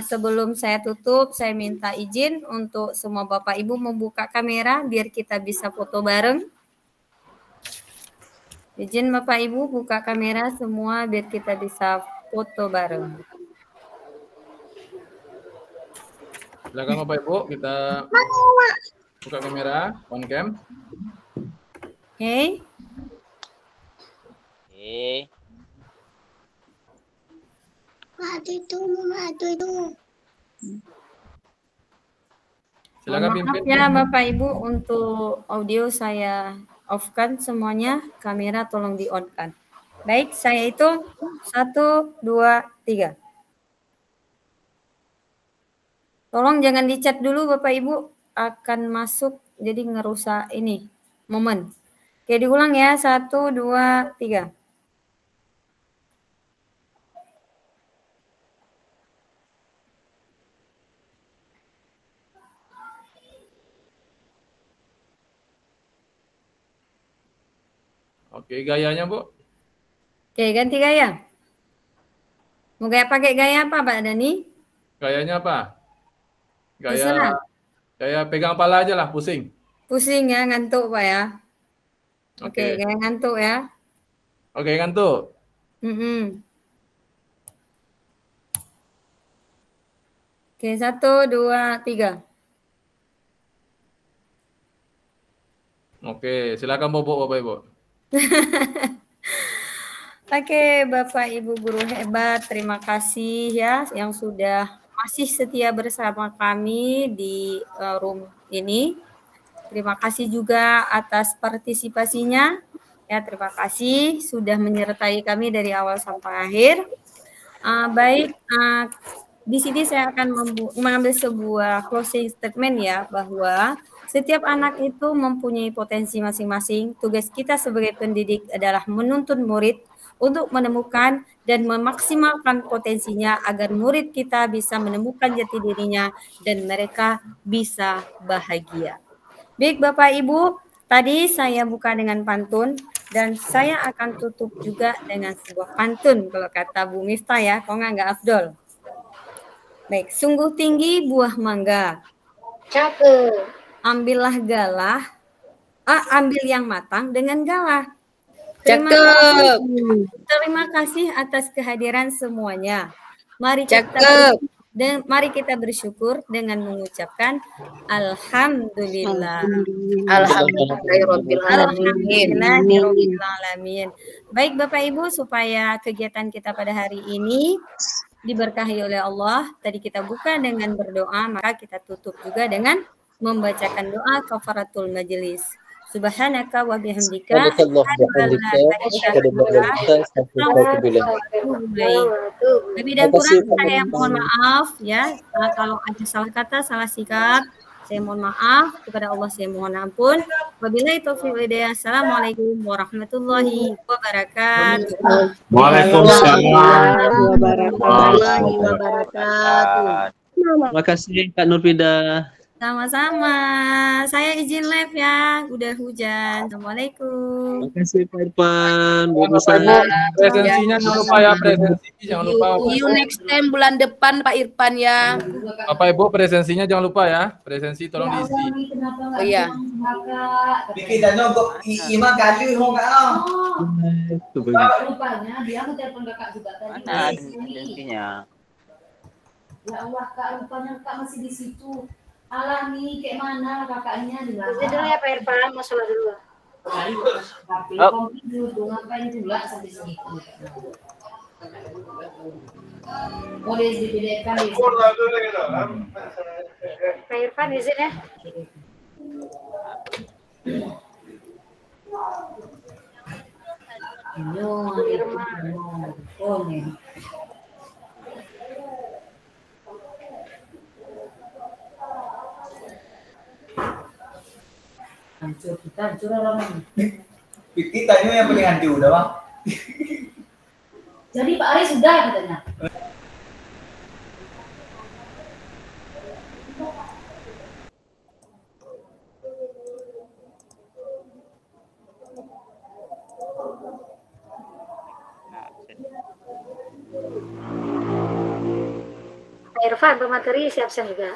Sebelum saya tutup, saya minta izin untuk semua Bapak Ibu membuka kamera biar kita bisa foto bareng. Izin Bapak Ibu buka kamera semua biar kita bisa foto bareng. Silakan Bapak Ibu, kita buka kamera, on cam. Oke. Silakan Maaf pimpin. ya Bapak Ibu, untuk audio saya off-kan semuanya, kamera tolong di-on-kan. Baik, saya hitung 1, 2, 3. Tolong jangan di-chat dulu Bapak Ibu, akan masuk jadi ngerusak ini momen. Oke, diulang ya, 1, 2, 3. Oke, gayanya Bu. Oke, ganti gaya. Mau pakai gaya apa Pak Dani? Gayanya apa? Terserah. Gaya pegang kepala aja lah, pusing. Pusing ya, ngantuk Pak ya. Oke, gaya ngantuk ya. Oke, ngantuk. Oke, 1, 2, 3. Oke, silakan Bobo Bapak Ibu. Oke, Bapak Ibu guru hebat, terima kasih ya yang sudah masih setia bersama kami di room ini. Terima kasih juga atas partisipasinya. Ya, terima kasih sudah menyertai kami dari awal sampai akhir. Di sini saya akan mengambil sebuah closing statement ya, bahwa setiap anak itu mempunyai potensi masing-masing. Tugas kita sebagai pendidik adalah menuntun murid untuk menemukan dan memaksimalkan potensinya agar murid kita bisa menemukan jati dirinya dan mereka bisa bahagia. Baik Bapak Ibu, tadi saya buka dengan pantun dan saya akan tutup juga dengan sebuah pantun kalau kata Bu Miftah ya, kok nggak Afdol. Baik, sungguh tinggi buah mangga. Cakep. Ambil yang matang dengan galah. Terima kasih atas kehadiran semuanya. Mari kita bersyukur dengan mengucapkan alhamdulillah. Alhamdulillahirobbilalamin. Baik Bapak Ibu, supaya kegiatan kita pada hari ini diberkahi oleh Allah. Tadi kita buka dengan berdoa, maka kita tutup juga dengan membacakan doa kafaratul majelis. Subhanaka wa bihamdika Subhanakallah asyhadu an la ilaha illa anta astaghfiruka wa atubu ilaik. Lebih dan Terima kasih, kurang saya mohon maaf ya. Kalau ada salah kata, salah sikap, saya mohon maaf. Kepada Allah saya mohon ampun. Wabillahi taufiq wal hidayah. Assalamualaikum warahmatullahi wabarakatuh. Waalaikumsalam warahmatullahi wabarakatuh. Terima kasih Kak Nurfida. Sama-sama. Saya izin live ya. Udah hujan. Assalamualaikum. Terima kasih Pak Irfan. Bapak Ibu, presensinya jangan lupa ya, presensi jangan lupa. See you next time bulan depan Pak Irfan ya. Bapak Ibu, presensinya jangan lupa ya. Presensi tolong diisi. Oh iya. Bikin dana untuk iman kali ho kak. Rupanya dia mau telepon kakak juga tadi. Mana ada presensinya? Ya Allah kak, rupanya kak masih di situ. Alah nih, kayak mana kakaknya di belakang. Jadi dulu ya Pak Irfan, mau sholat dulu. Tapi komplit dulu, ngapain pula sampai segitu. Oh, dibedakan di Pak Irfan izin ya. Hancur kita, hancur orang. Kita ini yang paling hancur udah bang. Jadi Pak Ari sudah katanya. Pak Irfan, pemateri siap-siap juga.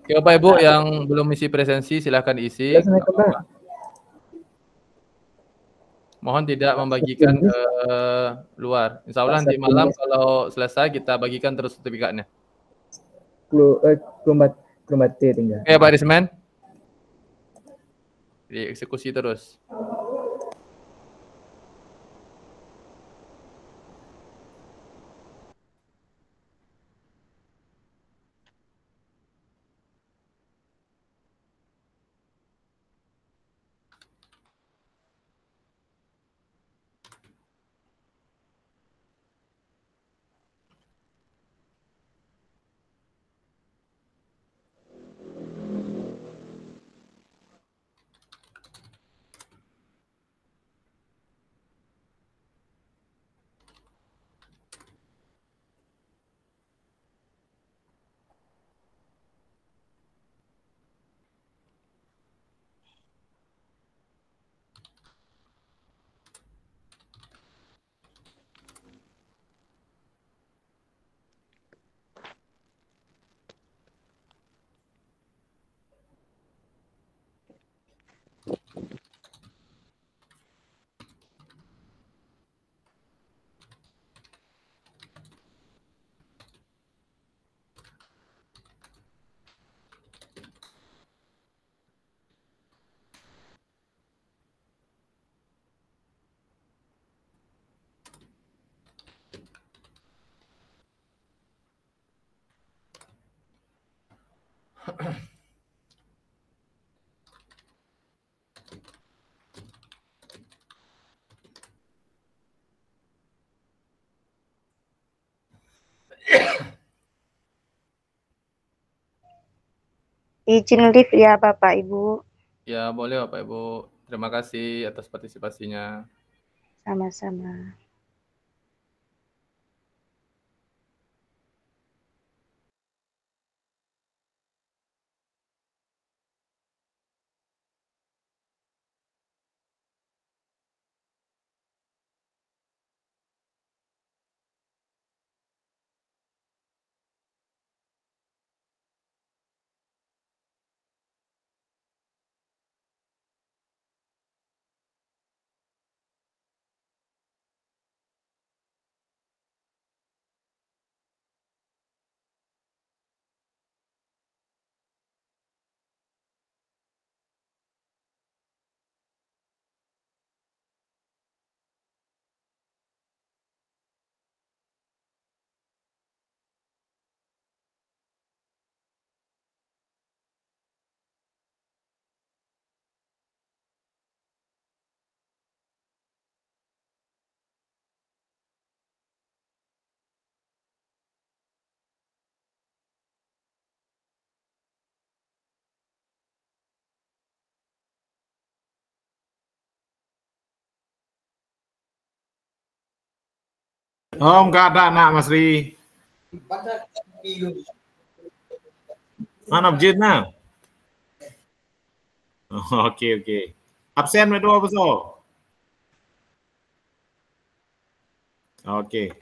Oke, Bapak Ibu yang belum isi presensi silahkan isi. Mohon tidak membagikan ke luar. Insya Allah nanti malam kalau selesai kita bagikan terus sertifikatnya. Kromatir tinggal. Oke Pak Risman. Dieksekusi terus. Izin live ya Bapak Ibu. Ya boleh Bapak Ibu. Terima kasih atas partisipasinya. Sama-sama. Oh, enggak ada nak Mas Ri. Mana objeknya? Oh, oke. Absen medua apa so? Oke.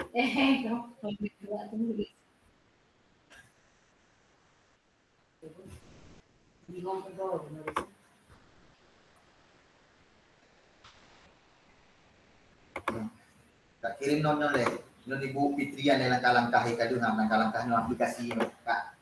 Kak kirim nonton deh. Ibu Fitrian yang langkah-langkah kadu langkah-langkah aplikasi Kak.